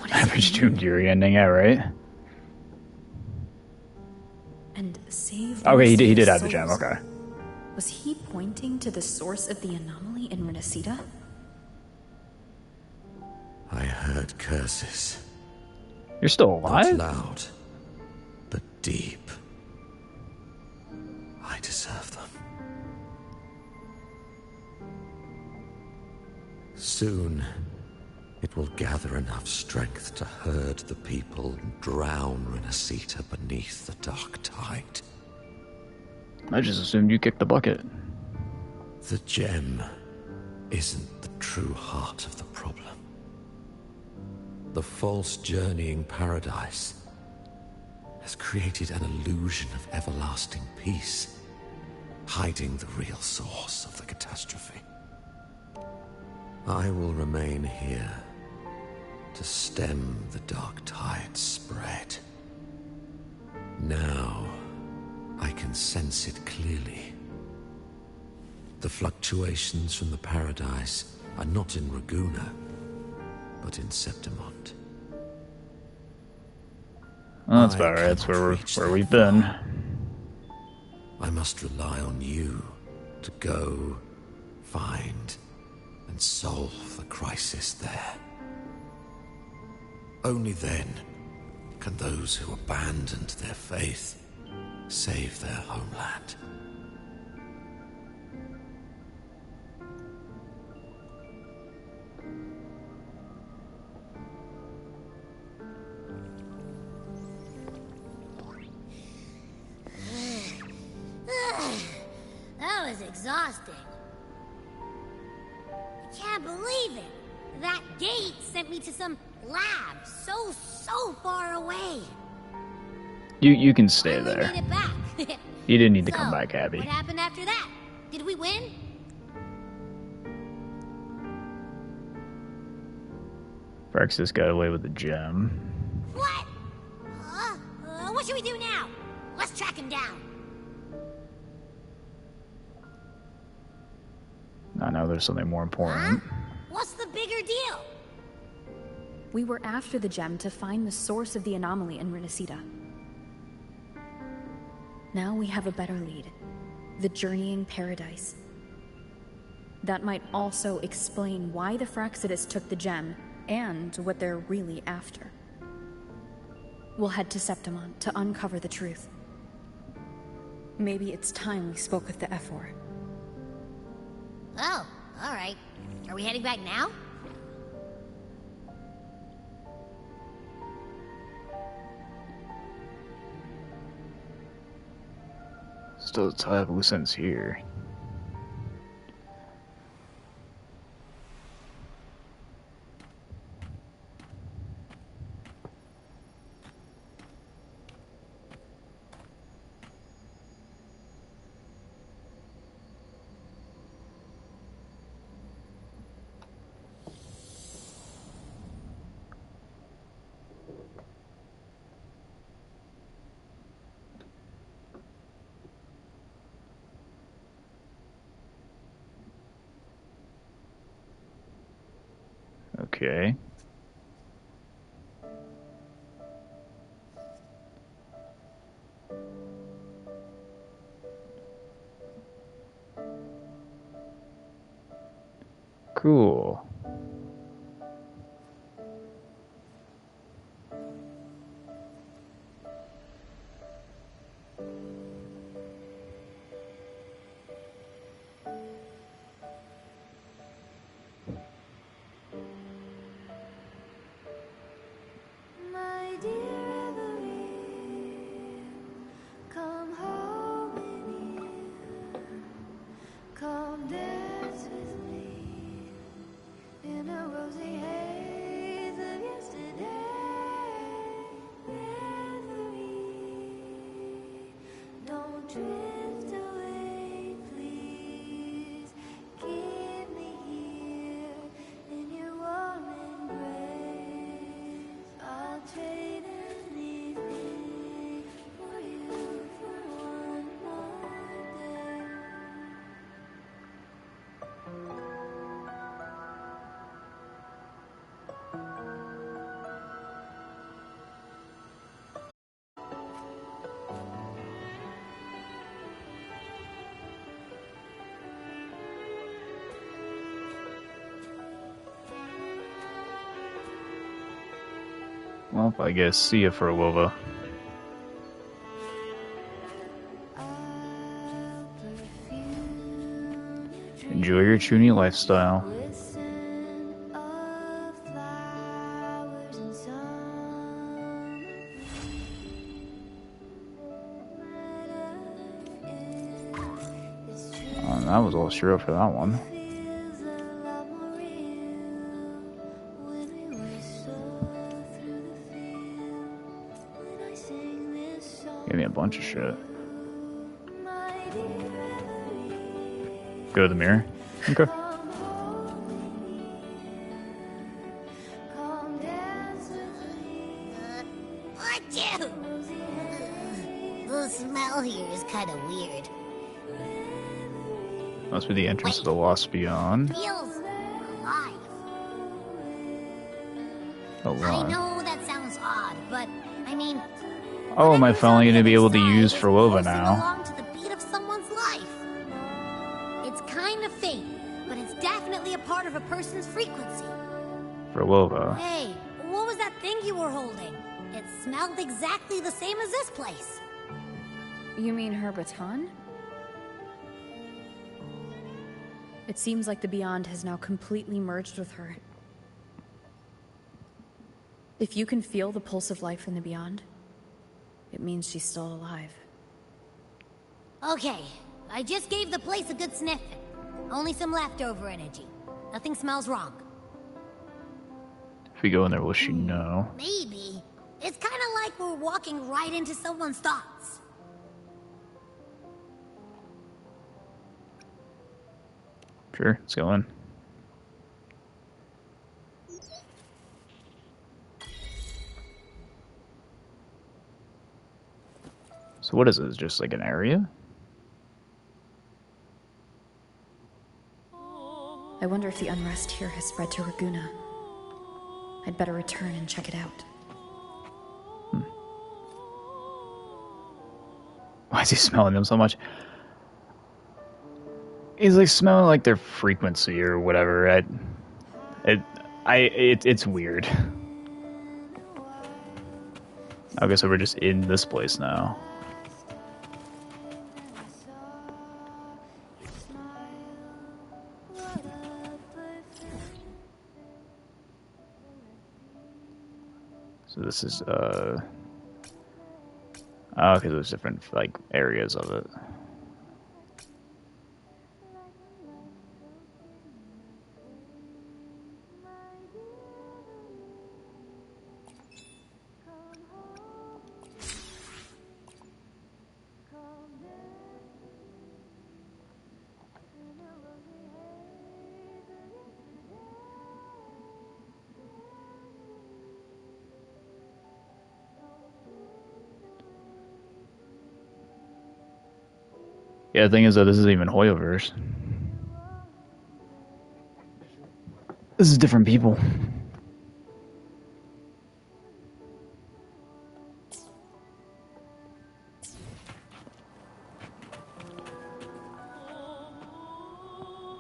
Average Doom Fury ending, yeah, right? And save. Okay, he did have the gem, okay. Was he pointing to the source of the anomaly in Renacida? I heard curses. You're still alive? Not loud, but deep. I deserve them. Soon, it will gather enough strength to herd the people and drown Renacita beneath the dark tide. I just assumed you kicked the bucket. The gem isn't the true heart of the problem. The false journeying paradise has created an illusion of everlasting peace, hiding the real source of the catastrophe. I will remain here to stem the dark tide's spread. Now, I can sense it clearly. The fluctuations from the paradise are not in Raguna, but in Septimont. Well, that's about right. That's where we've been. I must rely on you to go, find, and solve the crisis there. Only then can those who abandoned their faith save their homeland. That was exhausting. I can't believe it. That gate sent me to some lab so far away. You can stay Finally there. made it back. You didn't need to So, come back, Abby. What happened after that? Did we win? Praxis got away with the gem. What? What should we do now? Let's track him down. I know there's something more important. What's the bigger deal? We were after the gem to find the source of the anomaly in Renacida. Now we have a better lead. The journeying paradise. That might also explain why the Phraxidus took the gem, and what they're really after. We'll head to Septimont to uncover the truth. Maybe it's time we spoke with the Ephor. Oh, alright. Are we heading back now? Still tie up loose ends here. Okay. Cool. My dear Evelyn, come home in here, come dance with me. Well, I guess see you for Wuwa. Enjoy your Chuny lifestyle. I was all sure for that one. Give me a bunch of shit. Go to the mirror? Okay. The smell here is kind of weird. Must be the entrance to the Lost Beyond. Feels alive. Alive. I know that sounds odd, but I mean, Oh, am I finally going to be able to use Phrolova now? along to the beat of someone's life. It's kind of faint, but it's definitely a part of a person's frequency. Phrolova. Hey, what was that thing you were holding? It smelled exactly the same as this place. You mean her baton? It seems like the Beyond has now completely merged with her. If you can feel the pulse of life in the Beyond, it means she's still alive. Okay, I just gave the place a good sniff. Only some leftover energy. Nothing smells wrong. If we go in there, will she know? Maybe. It's kind of like we're walking right into someone's thoughts. Sure, let's go in. So what is this? Just like an area? I wonder if the unrest here has spread to Raguna. I'd better return and check it out. Why is he smelling them so much? He's like smelling like their frequency or whatever. It's weird. Okay, so we're just in this place now. So this is okay, there's different like areas of it. Yeah, the thing is, though, this isn't even Hoyoverse. This is different people.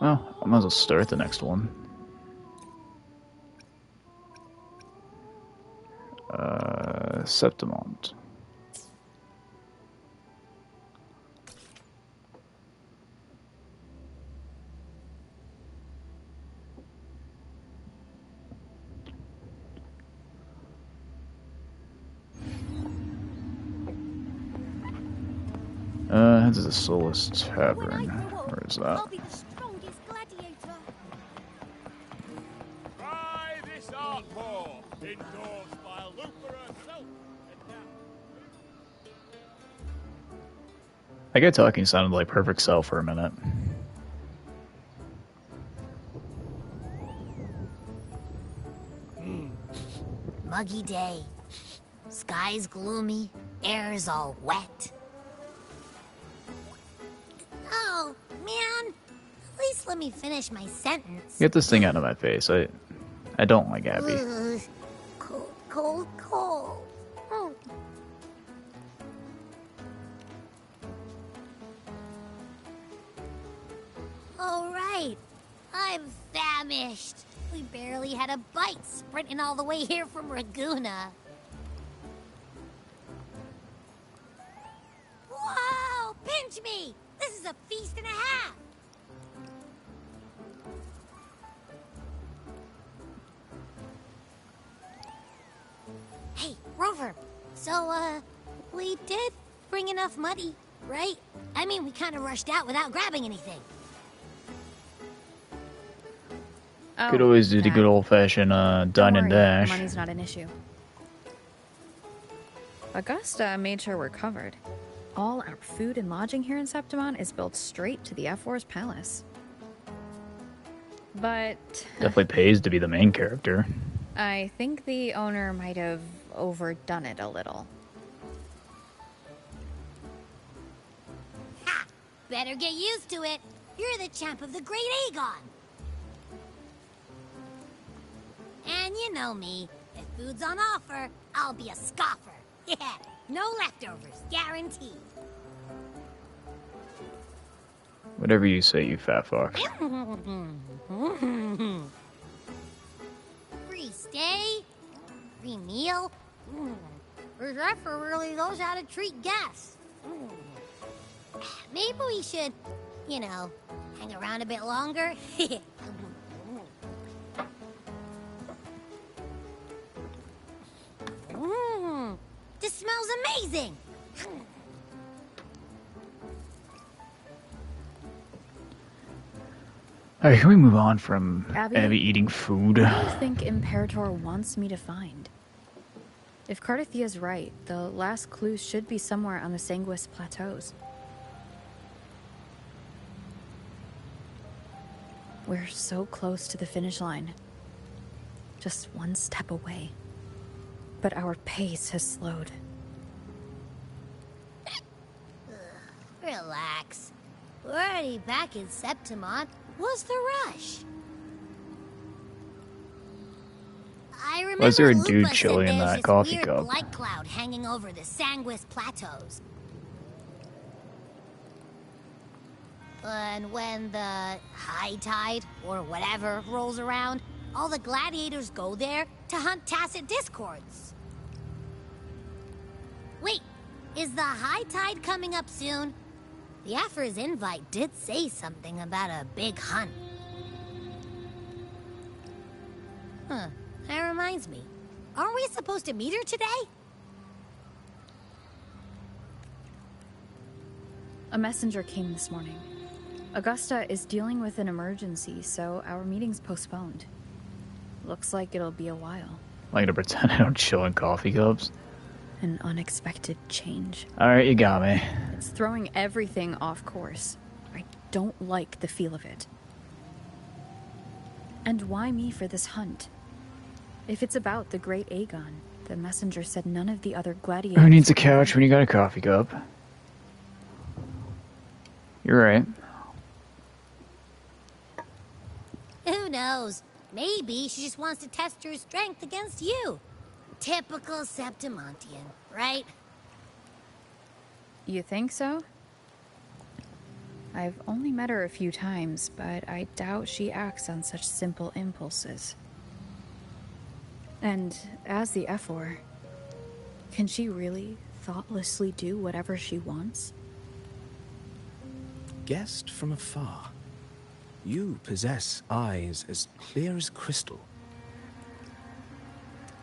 Well, I might as well start the next one. Septimont. This is a Soulless Tavern. Where is that? I'll be the strongest gladiator. Try this art form, endorsed by Luper herself. That guy talking sounded like Perfect Cell for a minute. Muggy day. Sky's gloomy. Air's all wet. Oh, man. At least let me finish my sentence. Get this thing out of my face. I don't like Abby. Ugh. Cold, cold, cold. Oh. All right. I'm famished. We barely had a bite sprinting all the way here from Raguna. Watch me! This is a feast and a half! Hey, Rover. So, we did bring enough money, right? I mean, we kind of rushed out without grabbing anything. Could always do the good old-fashioned dine and dash. Money's not an issue. Augusta made sure we're covered. All our food and lodging here in Septimon is built straight to the F4's palace. But Definitely pays to be the main character. I think the owner might have overdone it a little. Ha! Better get used to it. You're the champ of the Great Aegon. And you know me. If food's on offer, I'll be a scoffer. Yeah, no leftovers, guaranteed. Whatever you say, you fat fuck. Free stay? Free meal? Reserve really knows how to treat guests. Maybe we should, you know, hang around a bit longer. This smells amazing! Alright, can we move on from Abby, eating food? What do you think Imperator wants me to find? If Cardathia's right, the last clues should be somewhere on the Sanguis Plateaus. We're so close to the finish line. Just one step away. But our pace has slowed. Relax. We're already back in Septimon. What's the rush? I remember Was there a Lupa dude said chilling in there's that this coffee weird cup? blight cloud hanging over the Sanguis Plateaus. And when the high tide, or whatever, rolls around, all the gladiators go there to hunt tacit discords. Wait, is the high tide coming up soon? The Aphra's invite did say something about a big hunt. Huh, that reminds me. Aren't we supposed to meet her today? A messenger came this morning. Augusta is dealing with an emergency, so our meeting's postponed. Looks like it'll be a while. I'm gonna pretend I don't chill in coffee cups. An unexpected change. Alright, you got me. It's throwing everything off course. I don't like the feel of it. And why me for this hunt? If it's about the Great Aegon, the messenger said none of the other gladiators... Who needs a couch when you got a coffee cup? You're right. Who knows? Maybe she just wants to test her strength against you. Typical Septimontian, right? You think so? I've only met her a few times, but I doubt she acts on such simple impulses. And as the F4, can she really thoughtlessly do whatever she wants? Guessed from afar, you possess eyes as clear as crystal.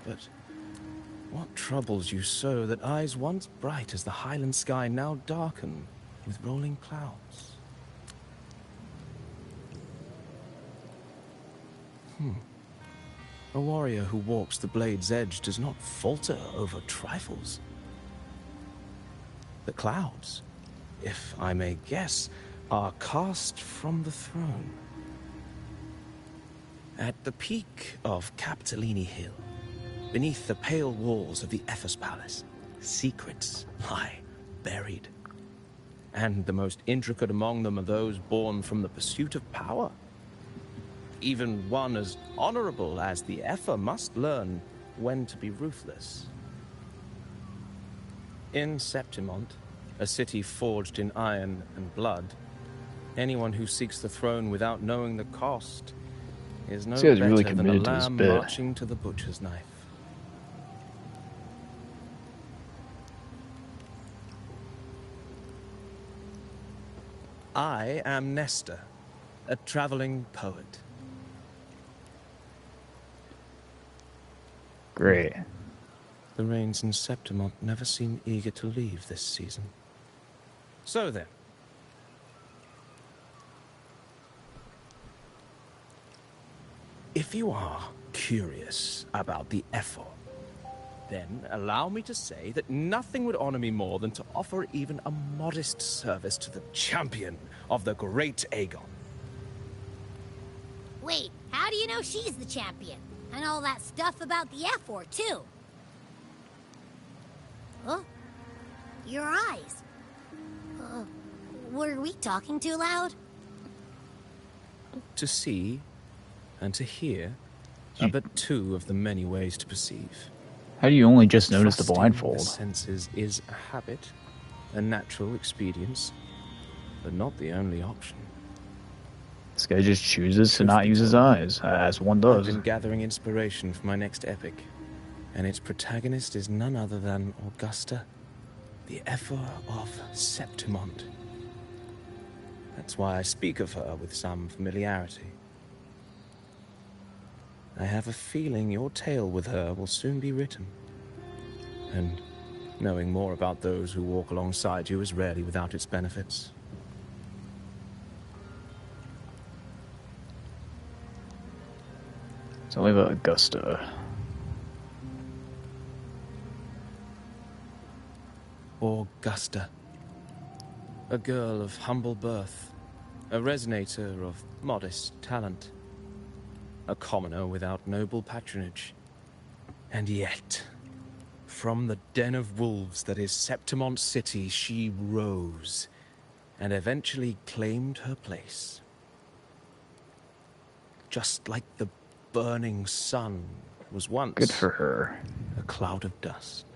But what troubles you so that eyes once bright as the highland sky now darken with rolling clouds? A warrior who walks the blade's edge does not falter over trifles. The clouds, if I may guess, are cast from the throne. At the peak of Capitolini Hill, beneath the pale walls of the Ephes Palace, secrets lie buried. And the most intricate among them are those born from the pursuit of power. Even one as honorable as the Epher must learn when to be ruthless. In Septimont, a city forged in iron and blood, anyone who seeks the throne without knowing the cost is no better really than a committed to this lamb bit. marching to the butcher's knife. I am Nestor, a traveling poet. Great. The rains in Septimont never seem eager to leave this season. So then. If you are curious about the effort, then allow me to say that nothing would honor me more than to offer even a modest service to the champion of the great Aegon. Wait, how do you know she's the champion? And all that stuff about the F-4, too. Huh? Your eyes. Were we talking too loud? To see and to hear are but two of the many ways to perceive. How do you only just notice the Trusting blindfold? The senses is a habit, a natural expedience, but not the only option. This guy just chooses to not use his eyes, as one does. I've been gathering inspiration for my next epic, and its protagonist is none other than Augusta, the Ephor of Septimont. That's why I speak of her with some familiarity. I have a feeling your tale with her will soon be written. And knowing more about those who walk alongside you is rarely without its benefits. Tell me about Augusta. Augusta. A girl of humble birth. A resonator of modest talent. A commoner without noble patronage. And yet, from the den of wolves that is Septimont City, she rose and eventually claimed her place. Just like the burning sun was once Good for her. a cloud of dust.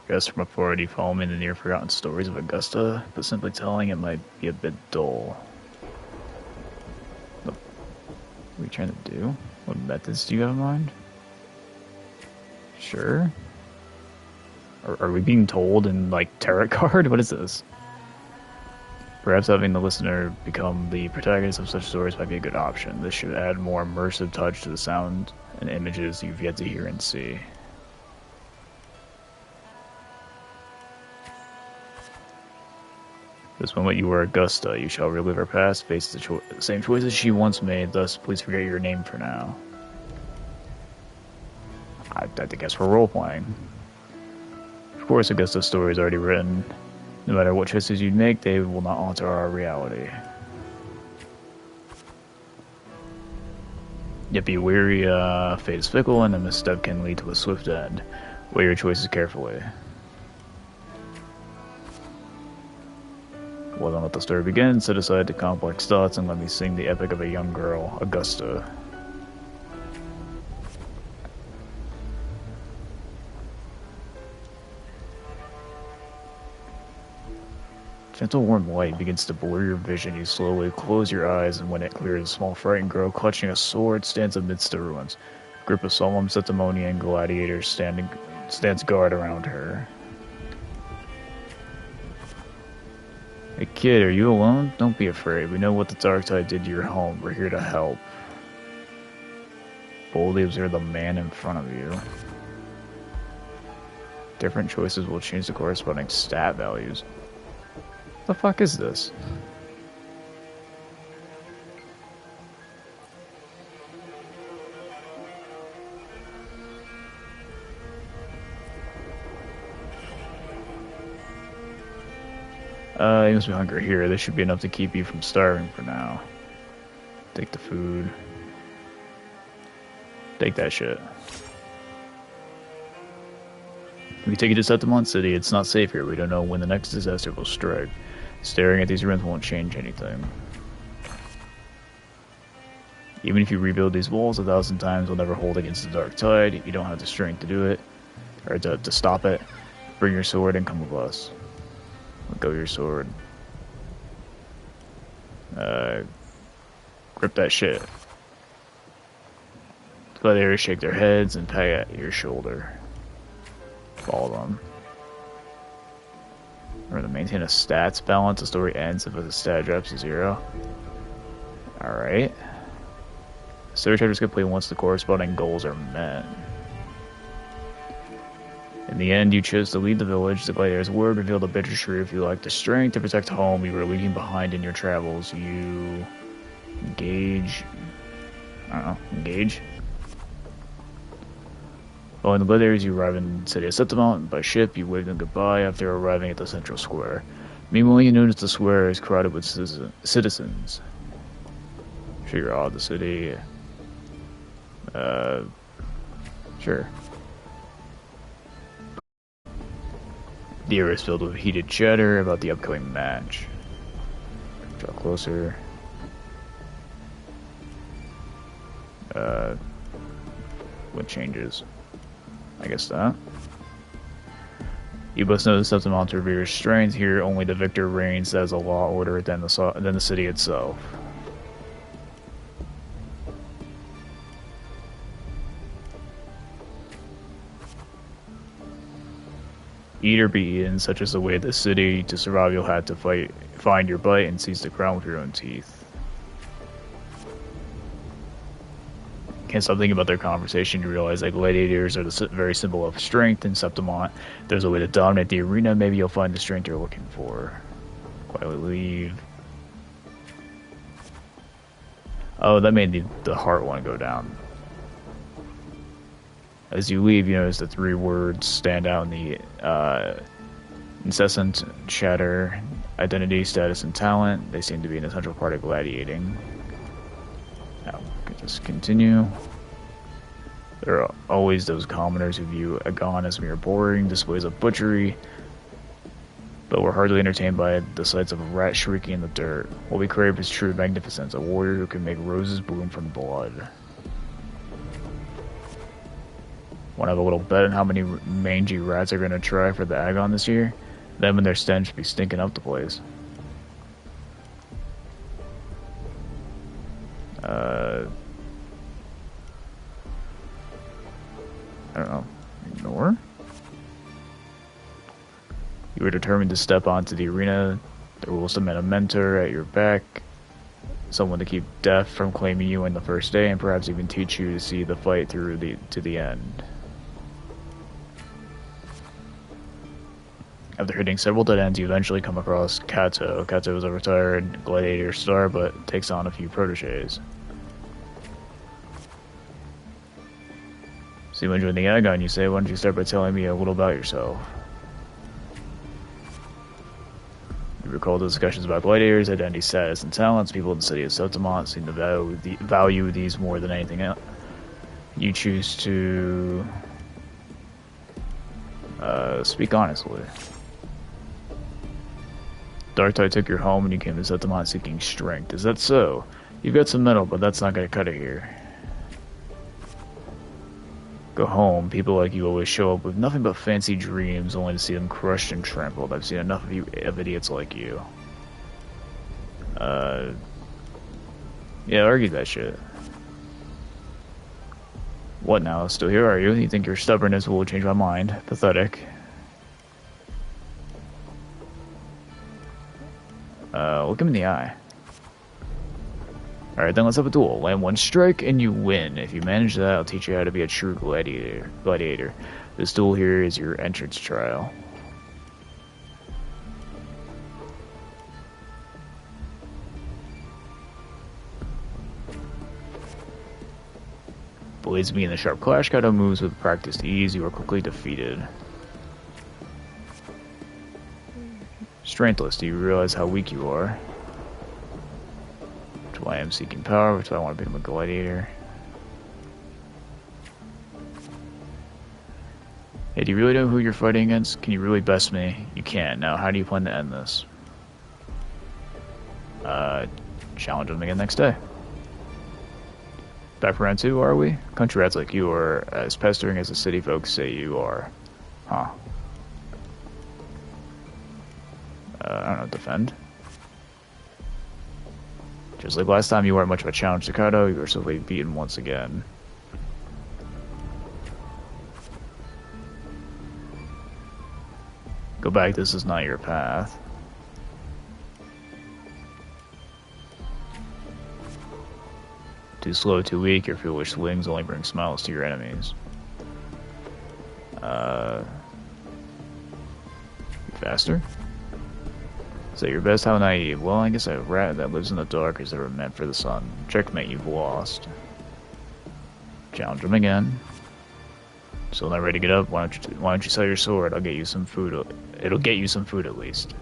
Guess from afar, do you follow me in the near forgotten stories of Augusta? But simply telling it might be a bit dull. What are we trying to do? What methods do you have in mind? Sure. Are we being told in, like, tarot card? What is this? Perhaps having the listener become the protagonist of such stories might be a good option. This should add more immersive touch to the sound and images you've yet to hear and see. This moment you were Augusta, you shall relive her past, face the same choices she once made, thus please forget your name for now. I guess we're role-playing. Of course Augusta's story is already written. No matter what choices you make, they will not alter our reality. Yet be wary, fate is fickle, and a misstep can lead to a swift end. Weigh your choices carefully. Well, don't let the story begin. Set aside the complex thoughts and let me sing the epic of a young girl, Augusta. Gentle warm light begins to blur your vision. You slowly close your eyes, and when it clears, a small frightened girl clutching a sword stands amidst the ruins. A group of solemn Septimonian gladiators stands guard around her. Hey kid, are you alone? Don't be afraid. We know what the dark tide did to your home. We're here to help. Boldly observe the man in front of you. Different choices will change the corresponding stat values. The fuck is this? You must be hungry here. This should be enough to keep you from starving for now. Take the food. Take that shit. If we take it to Septimont City, it's not safe here. We don't know when the next disaster will strike. Staring at these ruins won't change anything. Even if you rebuild these walls 1,000 times, they'll never hold against the dark tide. You don't have the strength to do it, or to stop it. Bring your sword and come with us. Let go of your sword. Grip that shit. Gladiators shake their heads and pat your shoulder. Follow them. Remember to maintain a stats balance. The story ends if a stat drops to 0. Alright. Story chapters complete once the corresponding goals are met. In the end, you chose to leave the village. The gladiator's word revealed a bitter truth. You lacked the strength to protect home you were leaving behind in your travels. You engage. I don't know. Engage? Following the gladiators, you arrive in the city of Septimont. By ship, you wave them goodbye after arriving at the central square. Meanwhile, you notice the square is crowded with citizens. Sure, you're out of the city. Sure. The air is filled with heated chatter about the upcoming match. Draw closer. What changes? I guess that. You must know the Septimont reveres strength. Here, only the victor reigns as a law order than the city itself. Eat or be eaten, such is the way of the city. To survive, you'll have to find your bite and seize the crown with your own teeth. Can't stop thinking about their conversation. You realize that gladiators are the very symbol of strength in Septimont. If there's a way to dominate the arena, maybe you'll find the strength you're looking for. Quietly leave. Oh, that made the heart one go down. As you leave, you notice the 3 words stand out in the incessant chatter: identity, status, and talent. They seem to be an essential part of gladiating. Now, we can just continue. There are always those commoners who view Agon as mere boring displays of butchery, but we're hardly entertained by the sights of a rat shrieking in the dirt. What we crave is true magnificence, a warrior who can make roses bloom from blood. Want to have a little bet on how many mangy rats are going to try for the Agon this year? Them and their stench be stinking up the place. I don't know. Ignore? You were determined to step onto the arena. There will summon a mentor at your back. Someone to keep death from claiming you in the first day, and perhaps even teach you to see the fight through to the end. After hitting several dead ends, you eventually come across Kato. Kato is a retired gladiator star, but takes on a few proteges. So you enjoy the Agon, you say, why don't you start by telling me a little about yourself? You recall the discussions about gladiators, identity, status, and talents. People in the city of Septimont seem to value these more than anything else. You choose to speak honestly. Darktide took your home and you came to Septimont seeking strength. Is that so? You've got some metal, but that's not going to cut it here. Go home. People like you always show up with nothing but fancy dreams, only to see them crushed and trampled. I've seen enough of idiots like you. Yeah, argue that shit. What now? Still here, are you? You think your stubbornness will change my mind? Pathetic. Look him in the eye. Alright, then let's have a duel. Land 1 strike and you win. If you manage that, I'll teach you how to be a true gladiator. This duel here is your entrance trial. Blades meet in the sharp clash. Kato moves with practiced ease. You are quickly defeated. Strengthless, do you realize how weak you are? Which why I am seeking power, which I want to become a gladiator. Hey, do you really know who you're fighting against? Can you really best me? You can't. Now, how do you plan to end this? Challenge them again next day. Back for round 2, are we? Country rats like you are as pestering as the city folks say you are. Huh. I don't know, defend? Just like last time, you weren't much of a challenge to Kato. You were simply beaten once again. Go back, this is not your path. Too slow, too weak, your foolish wings only bring smiles to your enemies. Faster? So your best, how naive. Well, I guess a rat that lives in the dark is never meant for the sun. Checkmate, you've lost. Challenge him again. Still not ready to get up? Why don't you sell your sword? I'll get you some food. It'll get you some food at least.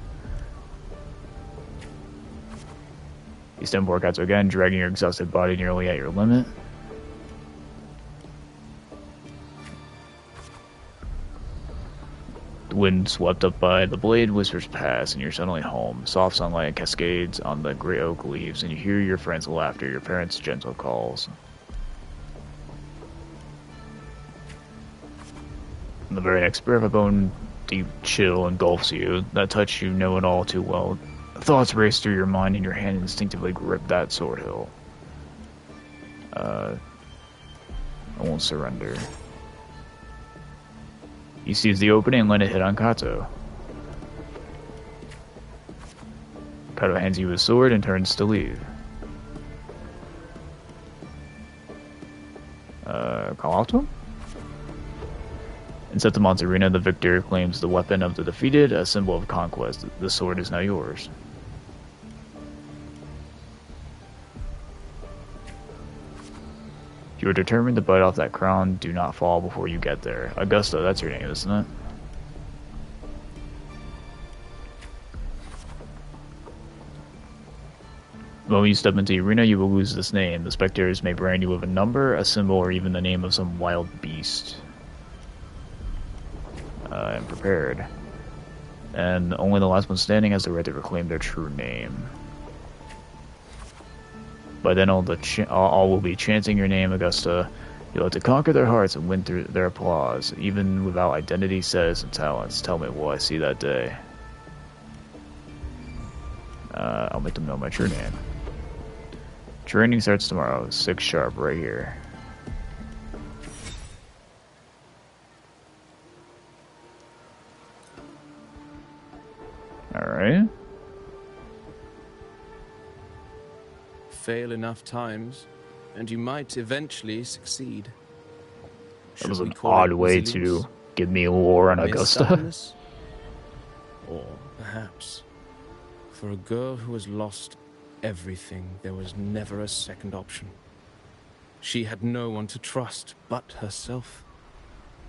You stem workouts again, dragging your exhausted body nearly at your limit. The wind swept up by the blade, whispers pass, and you're suddenly home. Soft sunlight cascades on the gray oak leaves, and you hear your friends' laughter, your parents' gentle calls. The very next breath, a bone deep chill engulfs you. That touch you know it all too well. Thoughts race through your mind, and your hand instinctively grip that sword hilt. I won't surrender. You seize the opening and let it hit on Kato. Kato hands you his sword and turns to leave. Call out to him? In Septimon's arena, the victor claims the weapon of the defeated, a symbol of conquest. The sword is now yours. If you are determined to bite off that crown, do not fall before you get there. Augusta, that's your name, isn't it? The moment you step into the arena, you will lose this name. The spectators may brand you with a number, a symbol, or even the name of some wild beast. I'm prepared. And only the last one standing has the right to reclaim their true name. By then all will be chanting your name, Augusta. You'll have to conquer their hearts and win through their applause, even without identity, status, and talents. Tell me, will I see that day? I'll make them know my true name. Training starts tomorrow, 6 sharp, right here. Alright. Fail enough times, and you might eventually succeed. That was an odd way to give me lore on Augusta. Or perhaps, for a girl who has lost everything, there was never a second option. She had no one to trust but herself,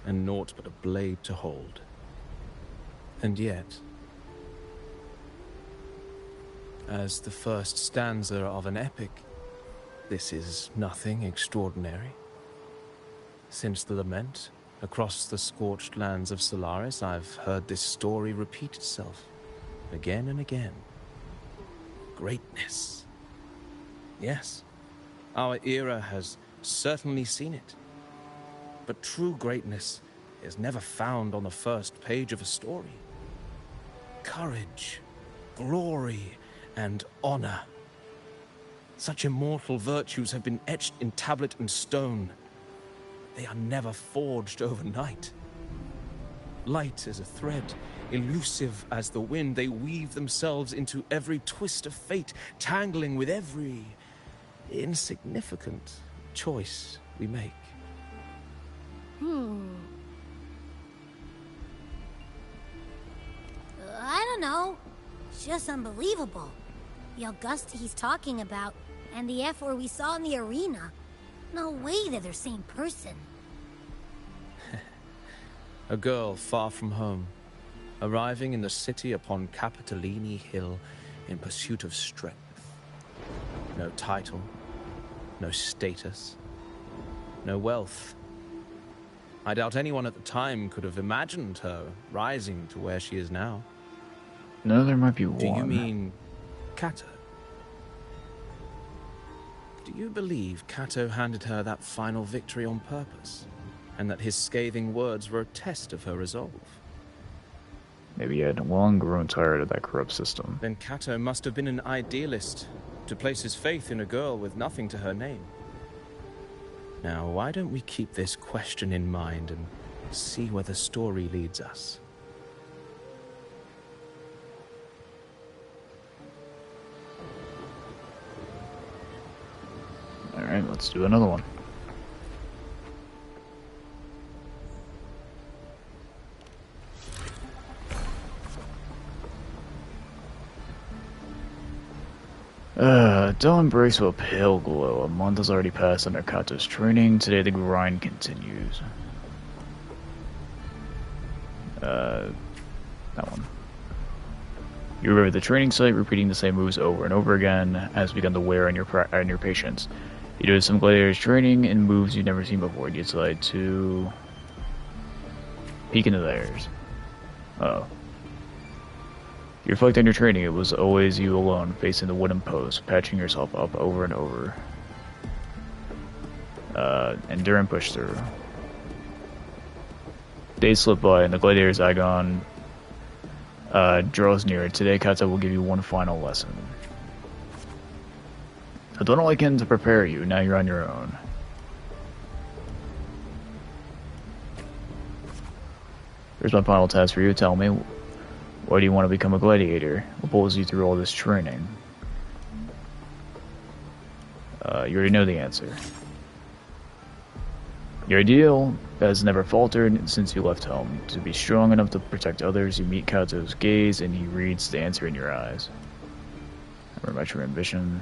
and naught but a blade to hold. And yet, as the first stanza of an epic, this is nothing extraordinary. Since the lament, across the scorched lands of Solaris, I've heard this story repeat itself, again and again. Greatness. Yes, our era has certainly seen it. But true greatness is never found on the first page of a story. Courage, glory, and honor. Such immortal virtues have been etched in tablet and stone. They are never forged overnight. Light as a thread, elusive as the wind, they weave themselves into every twist of fate, tangling with every insignificant choice we make. I don't know. It's just unbelievable. The Augusta he's talking about, and the F-word we saw in the arena. No way they're the same person. A girl far from home, arriving in the city upon Capitolini Hill in pursuit of strength. No title, no status, no wealth. I doubt anyone at the time could have imagined her rising to where she is now. No, there might be one. Do you mean Kato? Do you believe Kato handed her that final victory on purpose, and that his scathing words were a test of her resolve? Maybe he had long grown tired of that corrupt system. Then Kato must have been an idealist, to place his faith in a girl with nothing to her name. Now, why don't we keep this question in mind and see where the story leads us? Alright, let's do another one. Dawn breaks with a pale glow. A month has already passed under Kato's training. Today the grind continues. That one. You arrive at the training site, repeating the same moves over and over again, has begun to wear on your patience. You do some gladiators training and moves you've never seen before. You decide to peek into theirs. Uh-oh. You reflect on your training. It was always you alone, facing the wooden post, patching yourself up over and over. Endure and push through. Days slip by, and the gladiator's agon draws near. Today, Kato will give you one final lesson. I've done all I can to prepare you. Now you're on your own. Here's my final task for you. Tell me, why do you want to become a gladiator? What pulls you through all this training? You already know the answer. Your ideal has never faltered since you left home. To be strong enough to protect others, you meet Kato's gaze and he reads the answer in your eyes. Remember my true ambition.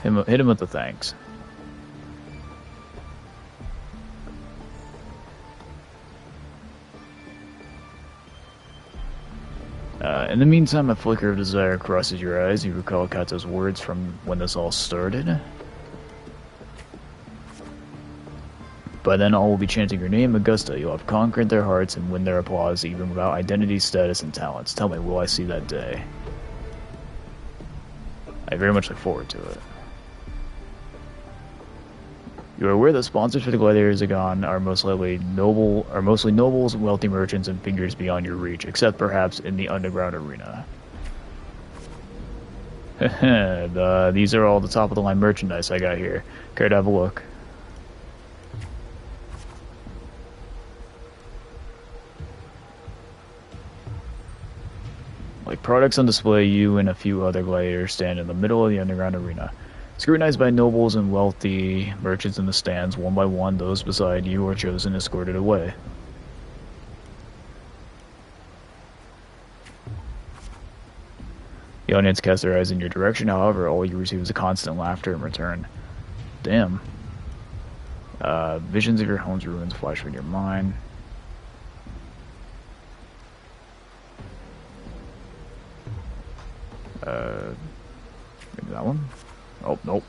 Hit him with the thanks. In the meantime, a flicker of desire crosses your eyes. You recall Kato's words from when this all started. By then, all will be chanting your name, Augusta. You'll have conquered their hearts and win their applause, even without identity, status, and talents. Tell me, will I see that day? I very much look forward to it. You are aware that sponsors for the Gladiators Agon are mostly nobles, wealthy merchants, and figures beyond your reach, except perhaps in the underground arena. These are all the top-of-the-line merchandise I got here. Care to have a look? Like products on display, you and a few other gladiators stand in the middle of the underground arena. Scrutinized by nobles and wealthy merchants in the stands, one by one, those beside you are chosen and escorted away. The audience casts their eyes in your direction, however, all you receive is a constant laughter in return. Damn. Visions of your home's ruins flash from your mind. Maybe that one? Oh, nope.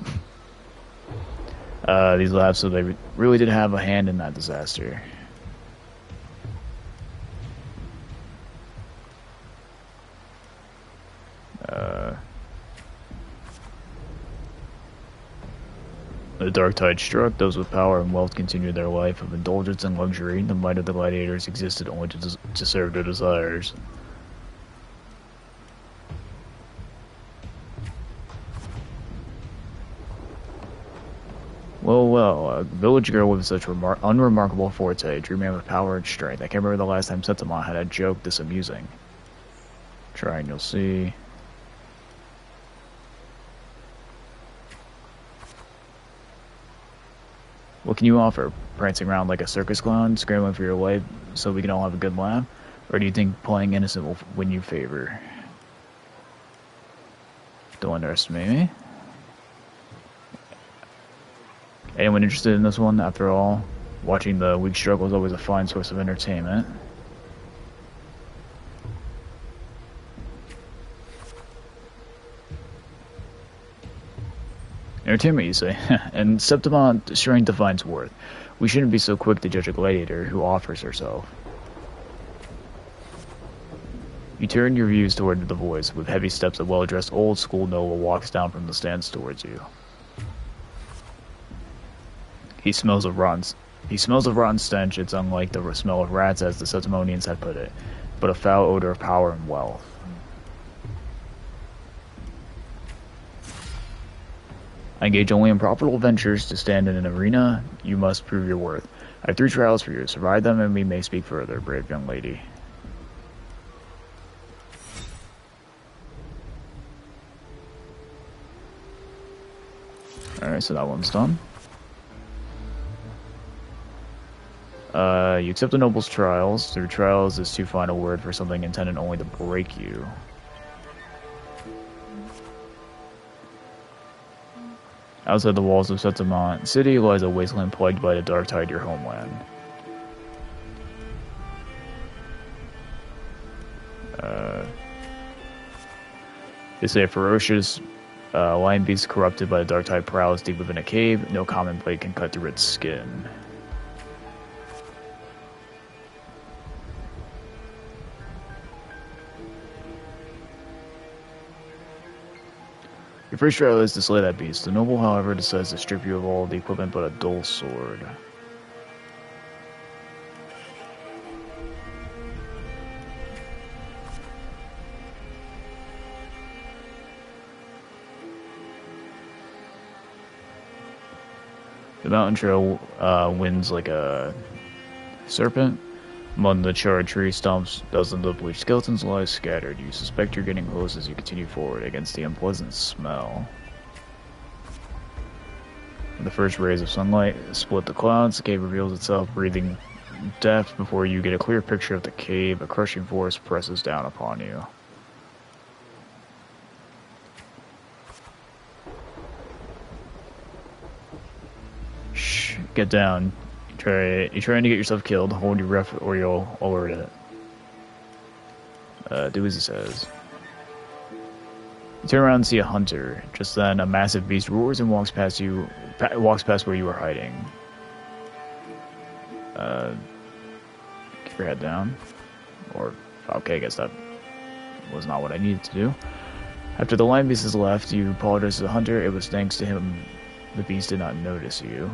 These laughs, so they really did have a hand in that disaster. The dark tide struck. Those with power and wealth continued their life of indulgence and luxury. The might of the gladiators existed only to serve their desires. Well, a village girl with such unremarkable forte, drew man with power and strength. I can't remember the last time Setsuma had a joke this amusing. Try and you'll see. What can you offer? Prancing around like a circus clown, scrambling for your life so we can all have a good laugh? Or do you think playing innocent will win you favor? Don't underestimate me. Anyone interested in this one? After all, watching the weak struggle is always a fine source of entertainment. Entertainment, you say? And Septimont strength defines worth. We shouldn't be so quick to judge a gladiator who offers herself. You turn your views toward the voice. With heavy steps, a well-dressed old-school noble walks down from the stands towards you. He smells of rotten stench. It's unlike the smell of rats, as the Septimonians had put it, but a foul odor of power and wealth. I engage only in profitable ventures. To stand in an arena, you must prove your worth. I have 3 trials for you. Survive them and we may speak further, brave young lady. Alright, so that one's done. You accept the noble's trials. Through trials is to find a word for something intended only to break you. Outside the walls of Settlement City lies a wasteland plagued by the dark tide, your homeland. They say a ferocious lion beast corrupted by the dark tide prowls deep within a cave. No common blade can cut through its skin. Your first trial is to slay that beast. The noble, however, decides to strip you of all the equipment but a dull sword. The mountain trail winds like a serpent. Among the charred tree stumps, dozens of bleached skeletons lie scattered. You suspect you're getting close as you continue forward against the unpleasant smell. The first rays of sunlight split the clouds. The cave reveals itself, breathing depth. Before you get a clear picture of the cave, a crushing force presses down upon you. Shh, get down. You're trying to get yourself killed. Hold your breath or you'll alert it. Do as he says. You turn around and see a hunter. Just then, a massive beast roars and walks past you. Walks past where you were hiding. Keep your head down. Or, okay, I guess that was not what I needed to do. After the lion beast has left, you apologize to the hunter. It was thanks to him the beast did not notice you.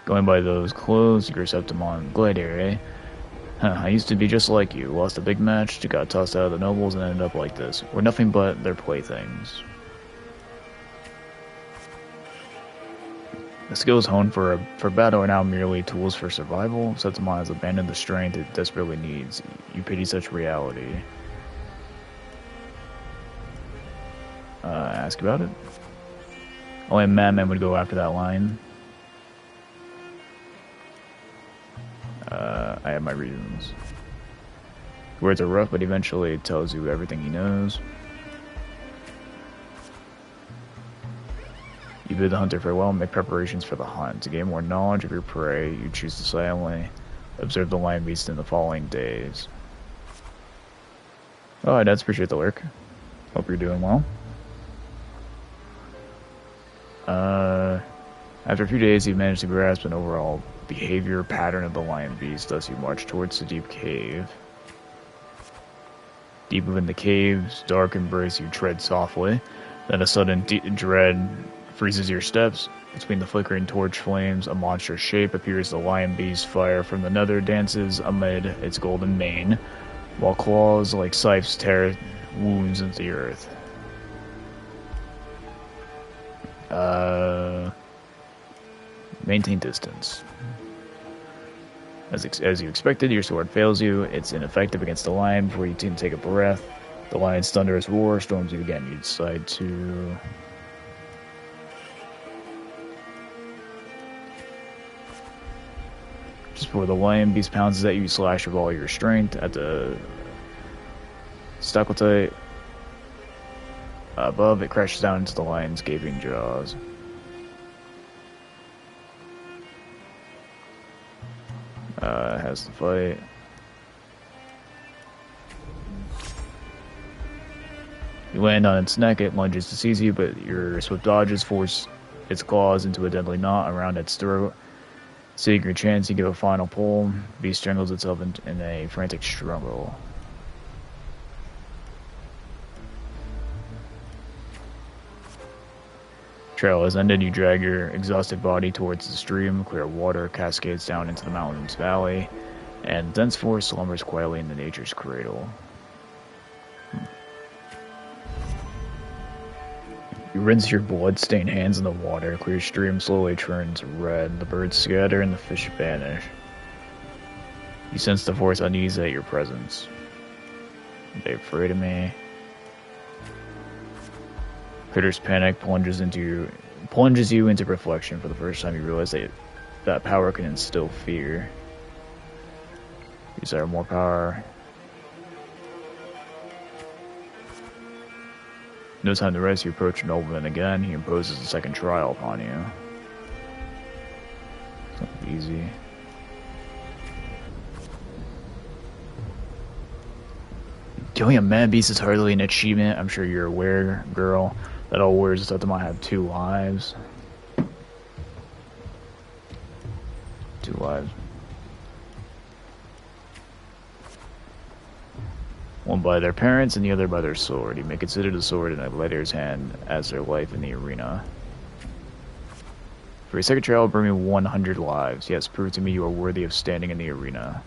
Going by those clothes, you're Septimon Gladiator, eh? Huh, I used to be just like you. Lost a big match, got tossed out of the nobles, and ended up like this. We're nothing but their playthings. The skills honed for battle are now merely tools for survival. Septimon has abandoned the strength it desperately needs. You pity such reality. Ask about it? Only a madman would go after that line. I have my reasons. Words are rough, but eventually it tells you everything he knows. You bid the hunter farewell and make preparations for the hunt. To gain more knowledge of your prey, you choose to silently observe the lion beast in the following days. Oh, I appreciate the lurk. Hope you're doing well. After a few days, you've managed to grasp an overall behavior pattern of the lion beast. Thus, you march towards the deep cave. Deep within the cave's dark embrace, you tread softly. Then a sudden dread freezes your steps. Between the flickering torch flames, a monstrous shape appears. The lion beast fire from the nether dances amid its golden mane, while claws like scythes tear wounds into the earth. Maintain distance. As you expected, your sword fails you. It's ineffective against the lion. Before you can take a breath, the lion's thunderous roar storms you again. You decide to... Just before the lion beast pounces at you, you slash with all your strength at the stacotite. Above, it crashes down into the lion's gaping jaws. Has the fight. You land on its neck, it lunges to seize you, but your swift dodges force its claws into a deadly knot around its throat. Seeing your chance, you give a final pull. Beast strangles itself in a frantic struggle. Trail has ended. You drag your exhausted body towards the stream. Clear water cascades down into the mountain's valley, and dense forest slumbers quietly in the nature's cradle. You rinse your blood-stained hands in the water. Clear stream slowly turns red. The birds scatter and the fish vanish. You sense the force uneasy at your presence. Are they afraid of me? Critter's panic plunges you into reflection. For the first time, you realize that power can instill fear. You desire more power. No time to rest, you approach a nobleman again. He imposes a second trial upon you. It's not easy. Killing a man beast is hardly an achievement. I'm sure you're aware, girl, that all warriors of Septimont have 2 lives. 2 lives. One by their parents and the other by their sword. You may consider the sword in a gladiator's hand as their life in the arena. For a second trial, bring me 100 lives. Yes, prove to me you are worthy of standing in the arena.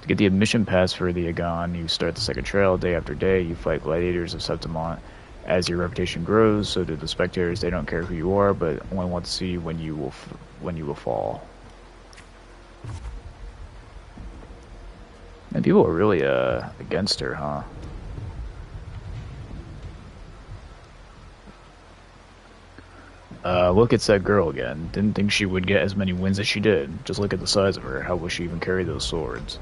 To get the admission pass for the Agon, you start the second trial day after day. You fight gladiators of Septimont. As your reputation grows, so do the spectators. They don't care who you are, but only want to see when you will fall. And people are really against her, huh? Look at that girl again. Didn't think she would get as many wins as she did. Just look at the size of her. How will she even carry those swords?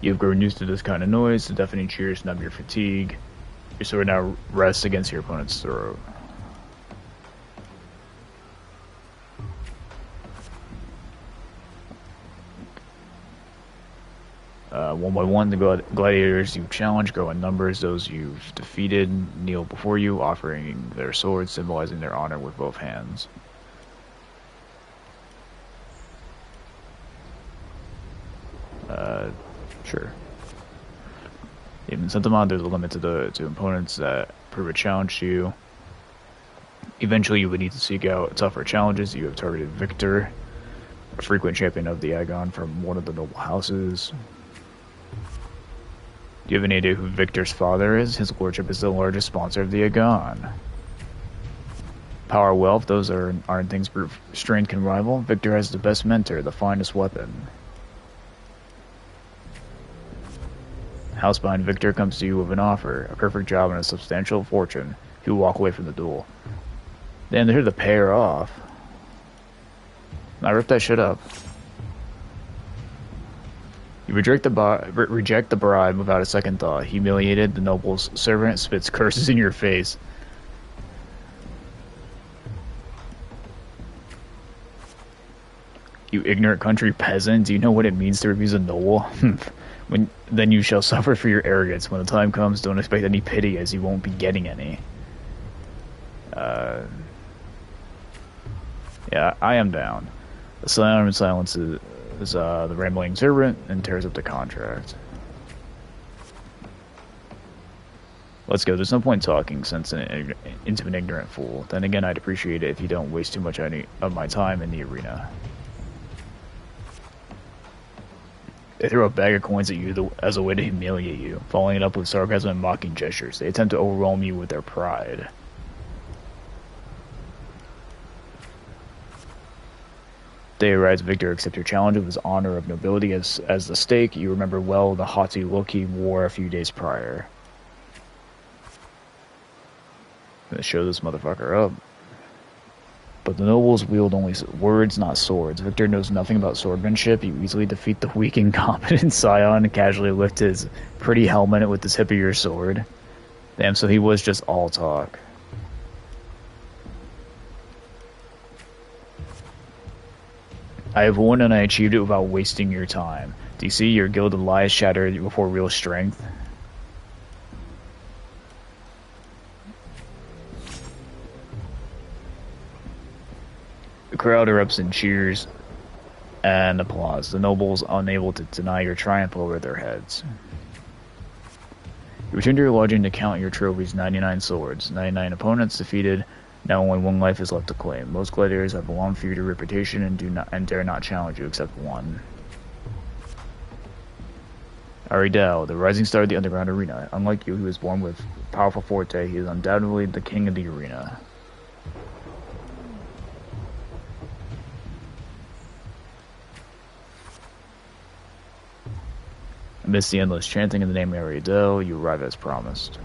You've grown used to this kind of noise. The deafening cheers numb your fatigue. Your sword now rests against your opponent's throat. One by one, the gladiators you challenge grow in numbers. Those you've defeated kneel before you, offering their swords, symbolizing their honor with both hands. Sure. Even Septimont, there's a limit to opponents that prove a challenge to you. Eventually, you would need to seek out tougher challenges. You have targeted Victor, a frequent champion of the Agon from one of the noble houses. Do you have any idea who Victor's father is? His lordship is the largest sponsor of the Agon. Power, wealth, those aren't things brute strength can rival. Victor has the best mentor, the finest weapon. House behind Victor comes to you with an offer, a perfect job and a substantial fortune. He will walk away from the duel. Damn, they're here to pay her off. Now rip that shit up. You reject the bribe without a second thought. Humiliated, the noble's servant spits curses in your face. You ignorant country peasant, do you know what it means to refuse a noble? Then you shall suffer for your arrogance. When the time comes, don't expect any pity, as you won't be getting any. Yeah, I am down. The silent silence is the rambling servant and tears up the contract. Let's go. There's no point talking sense into an ignorant fool. Then again, I'd appreciate it if you don't waste too much of my time in the arena. They throw a bag of coins at you as a way to humiliate you, following it up with sarcasm and mocking gestures. They attempt to overwhelm you with their pride. Day arrives, Victor accepts your challenge of his honor of nobility as the stake. You remember well the haughty look he wore a few days prior. I'm gonna show this motherfucker up. But the nobles wield only words, not swords. Victor knows nothing about swordmanship. You easily defeat the weak, incompetent scion and casually lift his pretty helmet with the tip of your sword. Damn, so he was just all talk. I have won and I achieved it without wasting your time. Do you see your gilded lies shattered before real strength? The crowd erupts in cheers and applause. The nobles, unable to deny your triumph, lower their heads. You return to your lodging to count your trophies. 99 swords, 99 opponents defeated, Now only one life is left to claim. Most gladiators have a long feared reputation and dare not challenge you except one. Aridel, the rising star of the underground arena. Unlike you, he was born with a powerful forte. He is undoubtedly the king of the arena. Amidst the endless chanting in the name of Aridel, you arrive as promised.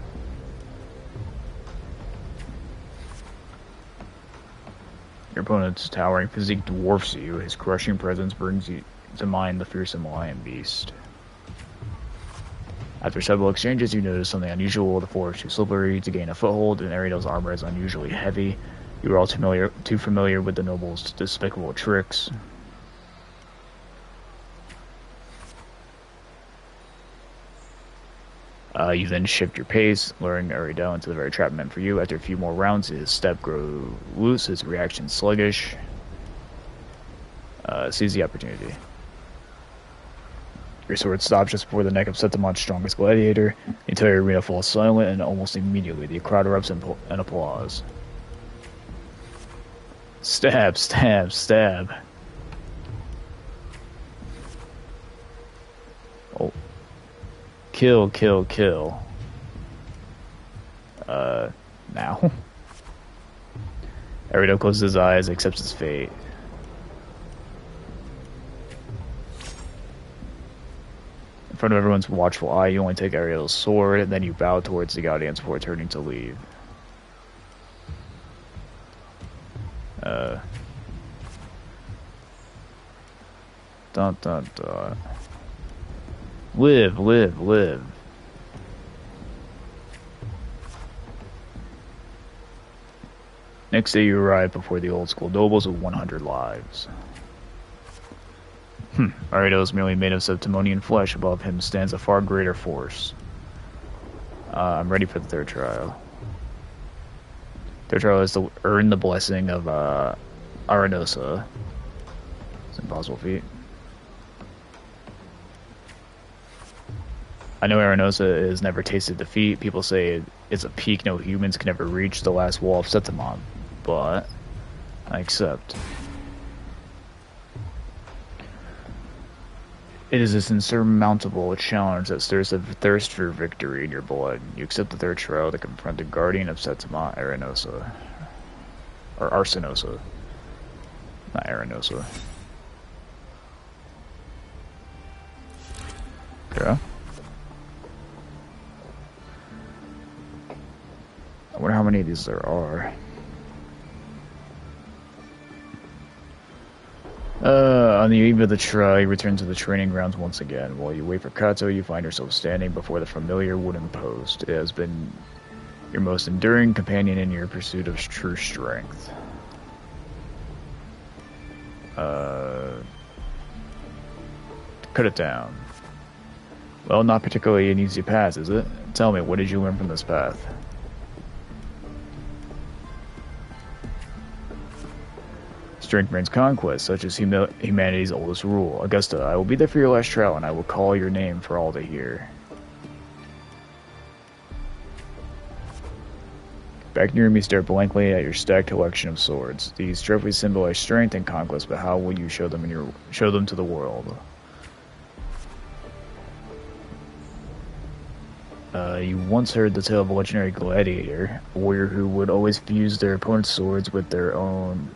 Your opponent's towering physique dwarfs you. His crushing presence brings you to mind the fearsome lion beast. After several exchanges, you notice something unusual. The floor is too slippery to gain a foothold, and Ariel's armor is unusually heavy. You are all too familiar with the noble's despicable tricks. You then shift your pace, luring Aridel into the very trap meant for you. After a few more rounds, his step grows loose, his reaction sluggish. Seize the opportunity. Your sword stops just before the neck of Septimon's strongest gladiator. The entire arena falls silent, and almost immediately the crowd erupts in applause. Stab, stab, stab. Oh. Kill, kill, kill. Now. Aridel closes his eyes, accepts his fate. In front of everyone's watchful eye, you only take Ariel's sword, and then you bow towards the audience before turning to leave. Dun dun dun. Live, live, live. Next day you arrive before the old school nobles with 100 lives. Aridel is merely made of Septimonian flesh. Above him stands a far greater force. I'm ready for the third trial. Third trial is to earn the blessing of Arenosa. It's an impossible feat. I know Arenosa has never tasted defeat. People say it's a peak no humans can ever reach, the last wall of Septimon. But I accept. It is this insurmountable challenge that stirs a thirst for victory in your blood. You accept the third trial to confront the guardian of Septimon, Arenosa. Or Arsenosa. Not Arenosa. Yeah. I wonder how many of these there are. On the eve of the trial, you return to the training grounds once again. While you wait for Kato, you find yourself standing before the familiar wooden post. It has been your most enduring companion in your pursuit of true strength. Cut it down. Well, not particularly an easy path, is it? Tell me, what did you learn from this path? Strength brings conquest, such as humanity's oldest rule. Augusta, I will be there for your last trial, and I will call your name for all to hear. Back near me, stare blankly at your stacked collection of swords. These trophies symbolize strength and conquest, but how will you show them to the world? You once heard the tale of a legendary gladiator, a warrior who would always fuse their opponent's swords with their own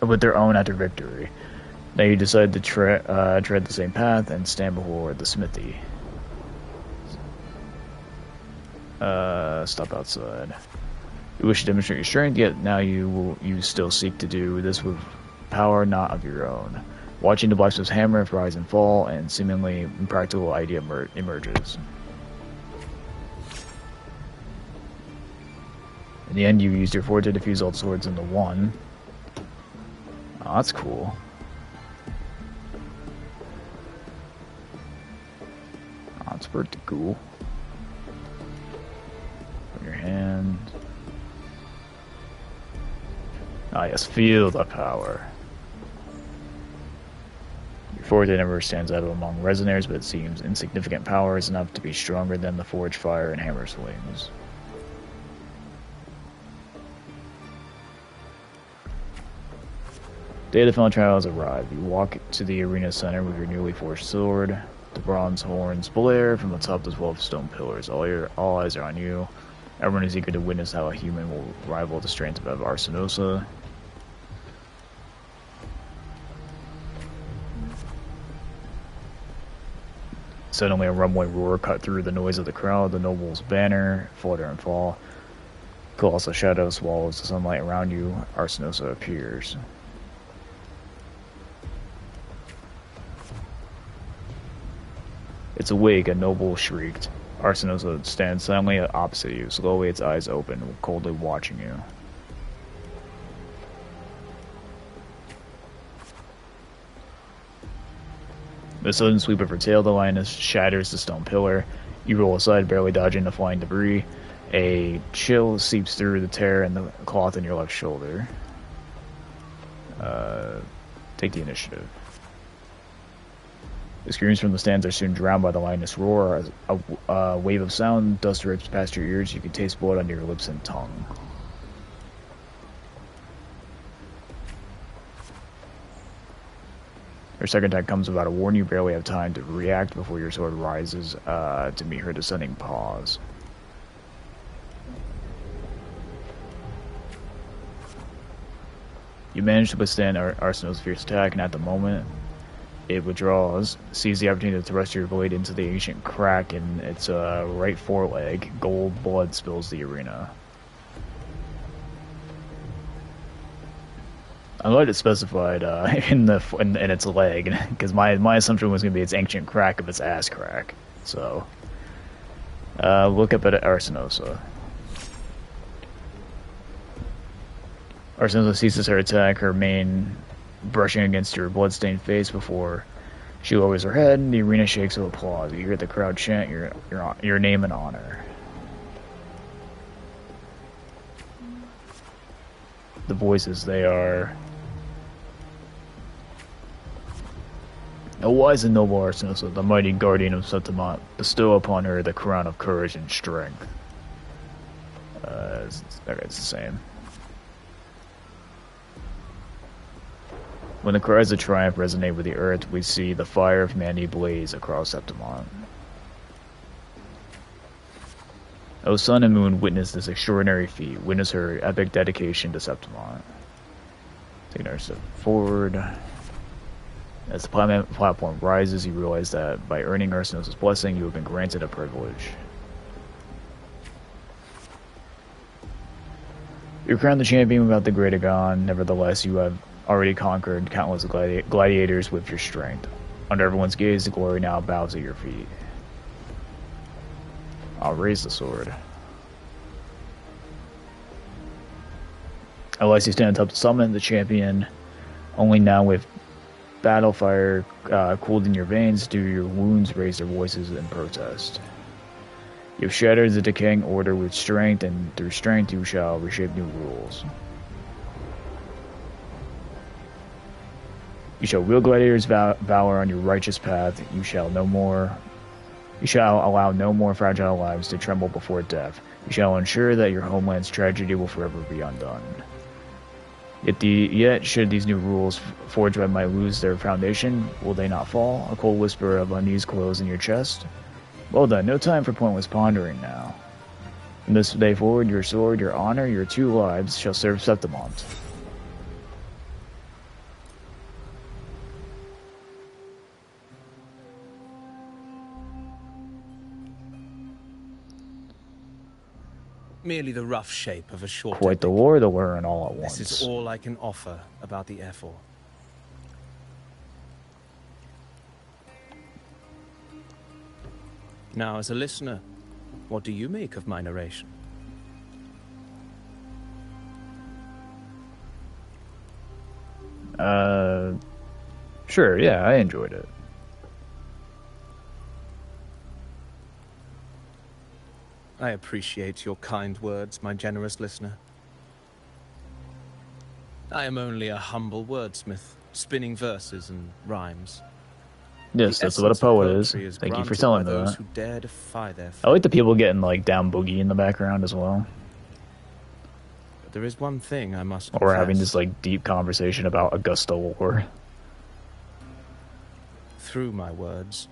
after victory. Now you decide to tread the same path and stand before the smithy. Stop outside. You wish to demonstrate your strength, yet now you still seek to do this with power not of your own. Watching the blacksmith's hammer rise and fall, and seemingly impractical idea emerges. In the end, you used your forte to fuse all swords into one. Oh, that's cool. Oh, that's pretty cool. Put your hand. Ah, yes, feel the power. Your forte never stands out among resonators, but it seems insignificant power is enough to be stronger than the forge fire and hammer swings. Day of the final trial has arrived. You walk to the arena center with your newly forged sword. The bronze horns blare from the top of 12 stone pillars. All eyes are on you. Everyone is eager to witness how a human will rival the strength of Arsinosa. Suddenly a rumbling roar cut through the noise of the crowd. The noble's banner flutter and fall. Colossal shadow swallows the sunlight around you. Arsinosa appears. It's awake, a noble shrieked. Arsinosa stands silently opposite you. Slowly its eyes open, coldly watching you. The sudden sweep of her tail, the lioness shatters the stone pillar. You roll aside, barely dodging the flying debris. A chill seeps through the tear in the cloth in your left shoulder. Take the initiative. The screams from the stands are soon drowned by the lioness roar. As a wave of sound, dust rips past your ears. You can taste blood on your lips and tongue. Her second attack comes without a warning. You barely have time to react before your sword rises to meet her descending paws. You manage to withstand Arsino's fierce attack, and at the moment it withdraws, seize the opportunity to thrust your blade into the ancient crack in its right foreleg. Gold blood spills the arena. I like it specified in its leg, because my assumption was going to be its ancient crack of its ass crack. So, look up at Arsinosa. Arsinosa ceases her attack, her mane brushing against your bloodstained face before she lowers her head, and the arena shakes with applause. You hear the crowd chant your name and honor. The voices, they are... A wise and noble Arsinosa, the mighty guardian of Septimont, bestow upon her the crown of courage and strength. It's the same. When the cries of triumph resonate with the earth, we see the fire of humanity blaze across Septimont. O sun and moon, witness this extraordinary feat. Witness her epic dedication to Septimont. Taking our step forward. As the platform rises, you realize that by earning Arsinosa's blessing, you have been granted a privilege. You're crowned the champion without the great Agon. Nevertheless, you have already conquered countless gladiators with your strength. Under everyone's gaze, the glory now bows at your feet. I'll raise the sword. Unless you stand up to summon the champion, only now with battle fire cooled in your veins do your wounds raise their voices in protest. You've shattered the decaying order with strength, and through strength you shall reshape new rules. You shall wield gladiators' valor on your righteous path. You shall allow no more fragile lives to tremble before death. You shall ensure that your homeland's tragedy will forever be undone. Yet should these new rules forged by might lose their foundation, will they not fall? A cold whisper of unease glows in your chest. Well then, no time for pointless pondering now. From this day forward, your sword, your honor, your 2 lives shall serve Septimont. Merely the rough shape of a short Quite the war to learn all at once. This is all I can offer about the Ephor. Now, as a listener, what do you make of my narration? Sure, yeah, I enjoyed it. I appreciate your kind words, my generous listener. I am only a humble wordsmith, spinning verses and rhymes. Yes, that's what a poet is. Thank you for telling me that. Who dare defy their I like the people getting like down boogie in the background as well. there is one thing I must Or we're having confess. this like deep conversation about Augusta War. Through my words,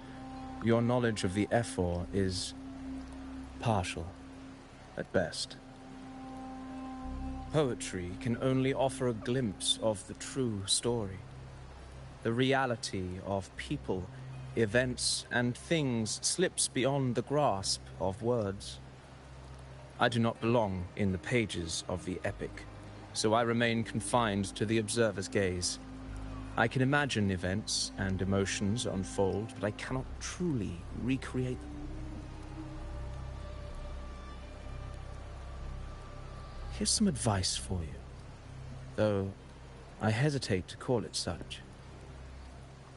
your knowledge of the Ephor is partial, at best. Poetry can only offer a glimpse of the true story. The reality of people, events, and things slips beyond the grasp of words. I do not belong in the pages of the epic, so I remain confined to the observer's gaze. I can imagine events and emotions unfold, but I cannot truly recreate them. Here's some advice for you, though I hesitate to call it such.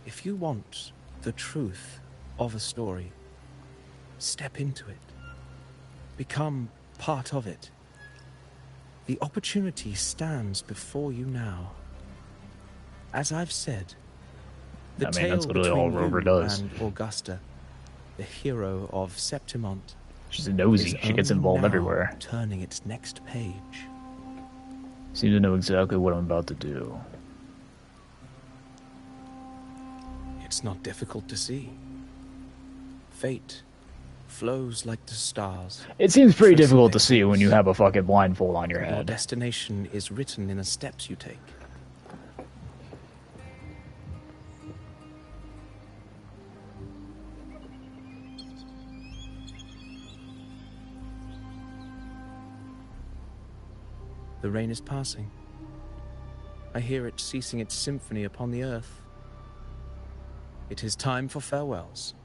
If you want the truth of a story, step into it. Become part of it. The opportunity stands before you now. As I've said, the that's tale literally all between Rover you does. and Augusta, the hero of Septimont, She's a nosy. is She gets only involved now everywhere. turning its next page. Seems to know exactly what I'm about to do. It's not difficult to see. Fate flows like the stars. It seems pretty Trace difficult to away see when you things. have a fucking blindfold on your Your head. destination is written in the steps you take. The rain is passing. I hear it ceasing its symphony upon the earth. It is time for farewells.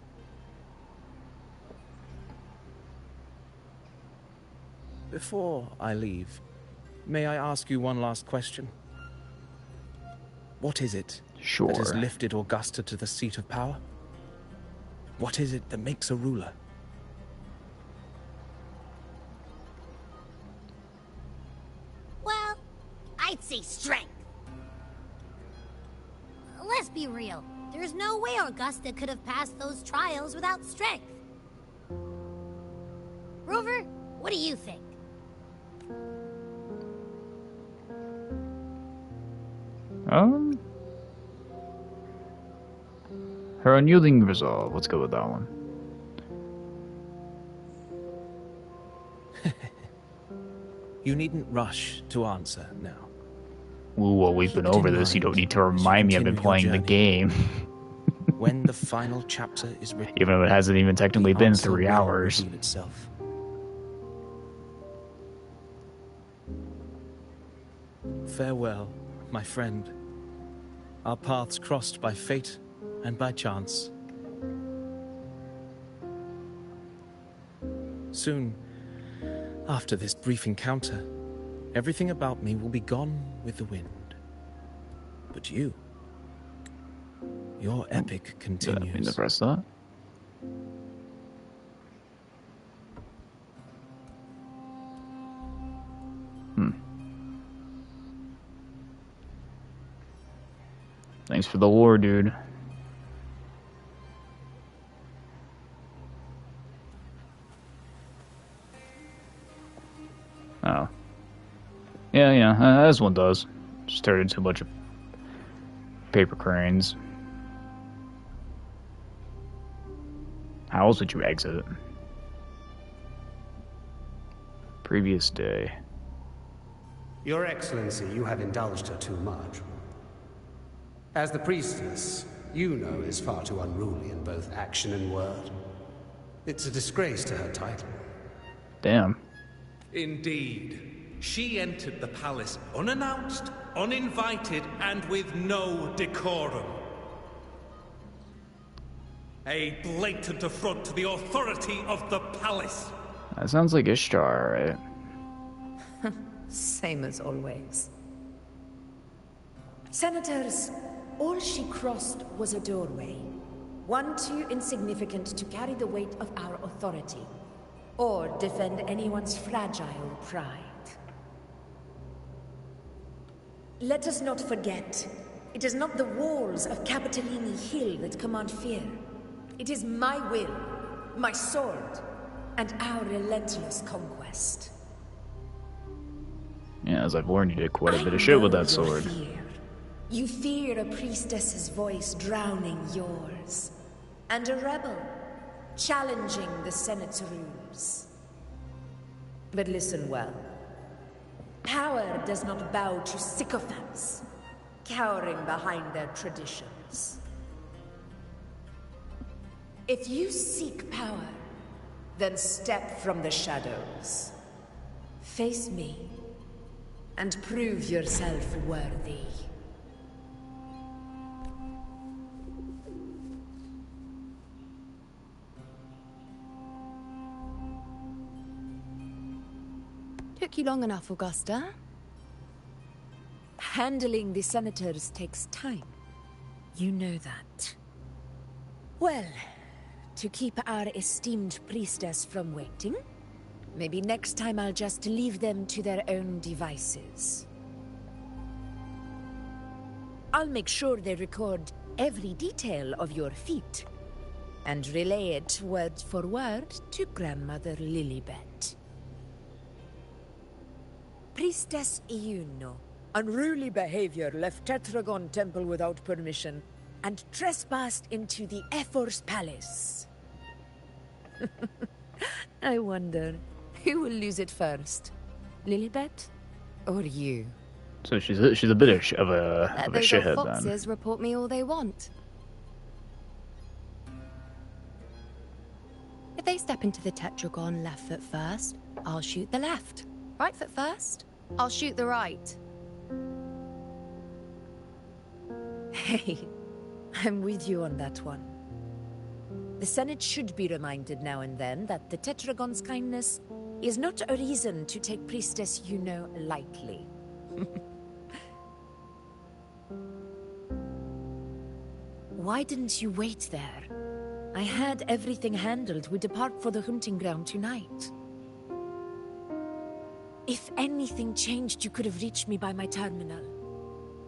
Before I leave, may I ask you one last question? What is it that has Sure. lifted Augusta to the seat of power? What is it that makes a ruler? Well, I'd say strength. Let's be real. There's no way Augusta could have passed those trials without strength. Rover, what do you think? Her unyielding resolve. Let's go with that one. You needn't rush to answer now. Ooh, we've been Keep it over in this. You mind don't need to remind me I've been continue your playing the journey. game. When the final chapter is written, Even though it hasn't even technically the been answer 3 will hours. reveal itself. Farewell, my friend. Our paths crossed by fate and by chance. Soon, after this brief encounter, everything about me will be gone with the wind. But you, your epic continues. Did I mean to press that? Thanks for the lore, dude. Oh. Yeah, as one does. Just turned into a bunch of paper cranes. How else would you exit? Previous day. Your Excellency, you have indulged her too much. As the priestess, you know is far too unruly in both action and word. It's a disgrace to her title. Damn. Indeed. She entered the palace unannounced, uninvited, and with no decorum. A blatant affront to the authority of the palace. That sounds like Ishtar, right? Same as always. Senators, all she crossed was a doorway. One too insignificant to carry the weight of our authority, or defend anyone's fragile pride. Let us not forget, it is not the walls of Capitolini Hill that command fear. It is my will, my sword, and our relentless conquest. Yeah, as I've learned, you did quite a bit of shit with that sword. Fear. You fear a priestess's voice drowning yours, and a rebel challenging the Senate's rules. But listen well. Power does not bow to sycophants, cowering behind their traditions. If you seek power, then step from the shadows. Face me, and prove yourself worthy. Took you long enough, Augusta. Handling the senators takes time. You know that. Well, to keep our esteemed priestess from waiting, maybe next time I'll just leave them to their own devices. I'll make sure they record every detail of your feat, and relay it word for word to Grandmother Lilibet. Priestess Iuno. Unruly behavior left Tetragon Temple without permission and trespassed into the Ephor's palace. I wonder, who will lose it first? Lilibet or you? So she's a bit of a Those shithead old then. foxes report me all they want. If they step into the tetragon left foot first, I'll shoot the left. Right foot first, I'll shoot the right. Hey, I'm with you on that one. The Senate should be reminded now and then that the Tetragon's kindness is not a reason to take Priestess Yuno lightly. Why didn't you wait there? I had everything handled. We depart for the hunting ground tonight. If anything changed, you could have reached me by my terminal.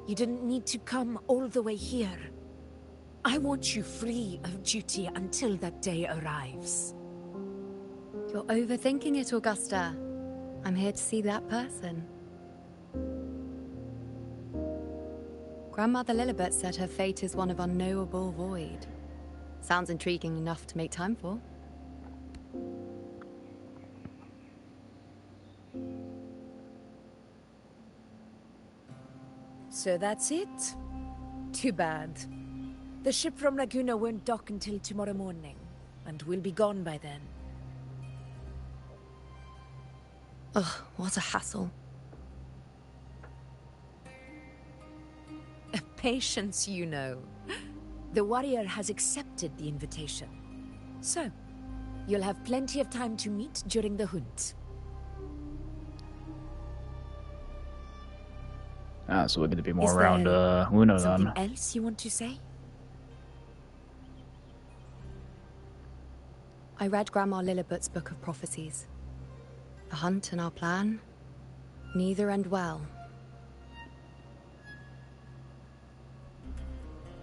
You didn't need to come all the way here. I want you free of duty until that day arrives. You're overthinking it, Augusta. I'm here to see that person. Grandmother Lilibet said her fate is one of unknowable void. Sounds intriguing enough to make time for. So that's it? Too bad. The ship from Laguna won't dock until tomorrow morning, and we'll be gone by then. Ugh, what a hassle. Patience, you know. The warrior has accepted the invitation. So, you'll have plenty of time to meet during the hunt. Ah, so we're going to be more Is around there Uno something then. else you want to say? I read Grandma Lilibet's book of prophecies. The hunt and our plan, neither end well.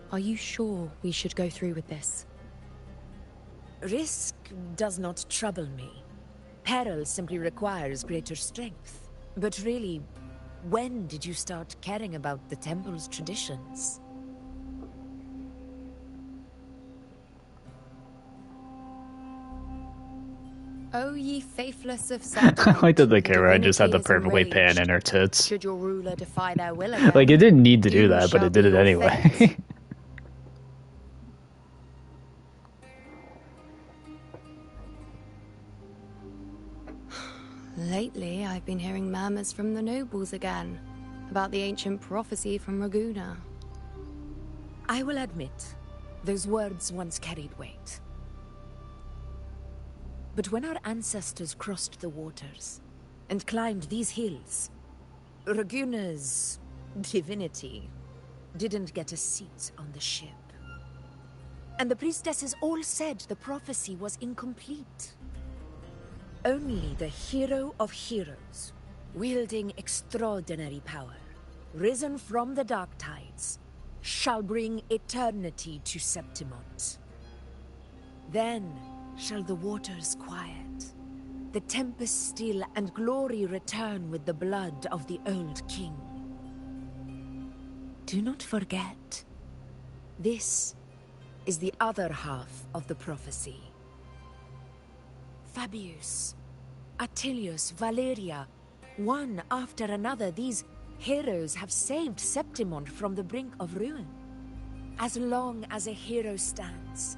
Are you sure we should go through with this? Risk does not trouble me. Peril simply requires greater strength. But really, when did you start caring about the temple's traditions? O ye faithless of Saturn. I like that the camera divinity just had the is perfectly enraged. pan in her tits. Should your ruler defy their will again, Like, it didn't need to do you that, but shall it did be it your anyway. fate. Lately, I've been hearing murmurs from the nobles again about the ancient prophecy from Raguna. I will admit, those words once carried weight. But when our ancestors crossed the waters and climbed these hills, Raguna's divinity didn't get a seat on the ship. And the priestesses all said the prophecy was incomplete. Only the hero of heroes, wielding extraordinary power, risen from the dark tides, shall bring eternity to Septimont. Then shall the waters quiet, The tempest still and glory return with the blood of the old king. Do not forget, this is the other half of the prophecy. Fabius, Attilius, Valeria, one after another, these heroes have saved Septimond from the brink of ruin. As long as a hero stands,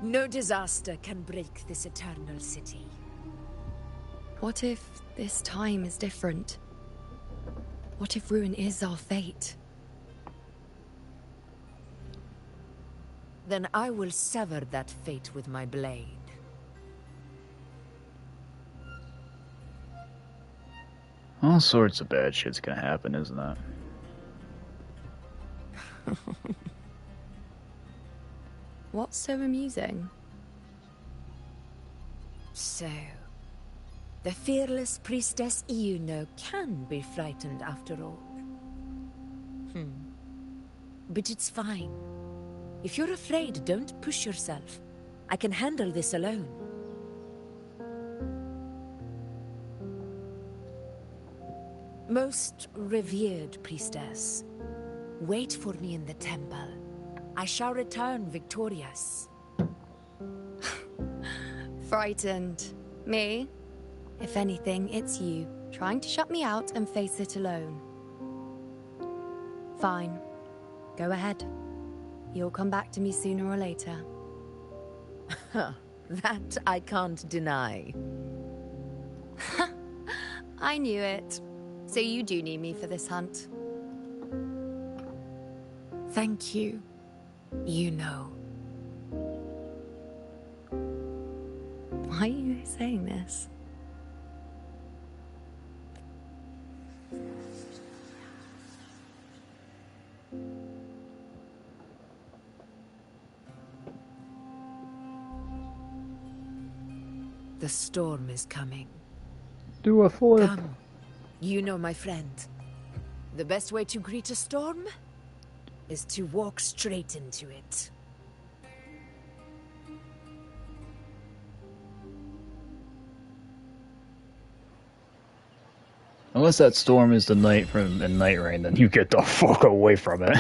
no disaster can break this eternal city. What if this time is different? What if ruin is our fate? Then I will sever that fate with my blade. All sorts of bad shit's gonna happen, isn't it? What's so amusing? So, the fearless priestess Iuno can be frightened after all. But it's fine. If you're afraid, don't push yourself. I can handle this alone. Most revered priestess, wait for me in the temple. I shall return victorious. Frightened. Me? If anything, it's you, trying to shut me out and face it alone. Fine. Go ahead. You'll come back to me sooner or later. That I can't deny. I knew it. So you do need me for this hunt. Thank you. You know. Why are you saying this? The storm is coming. Do a flip. Come. You know, my friend. The best way to greet a storm is to walk straight into it. Unless that storm is the night from the night rain, then you get the fuck away from it.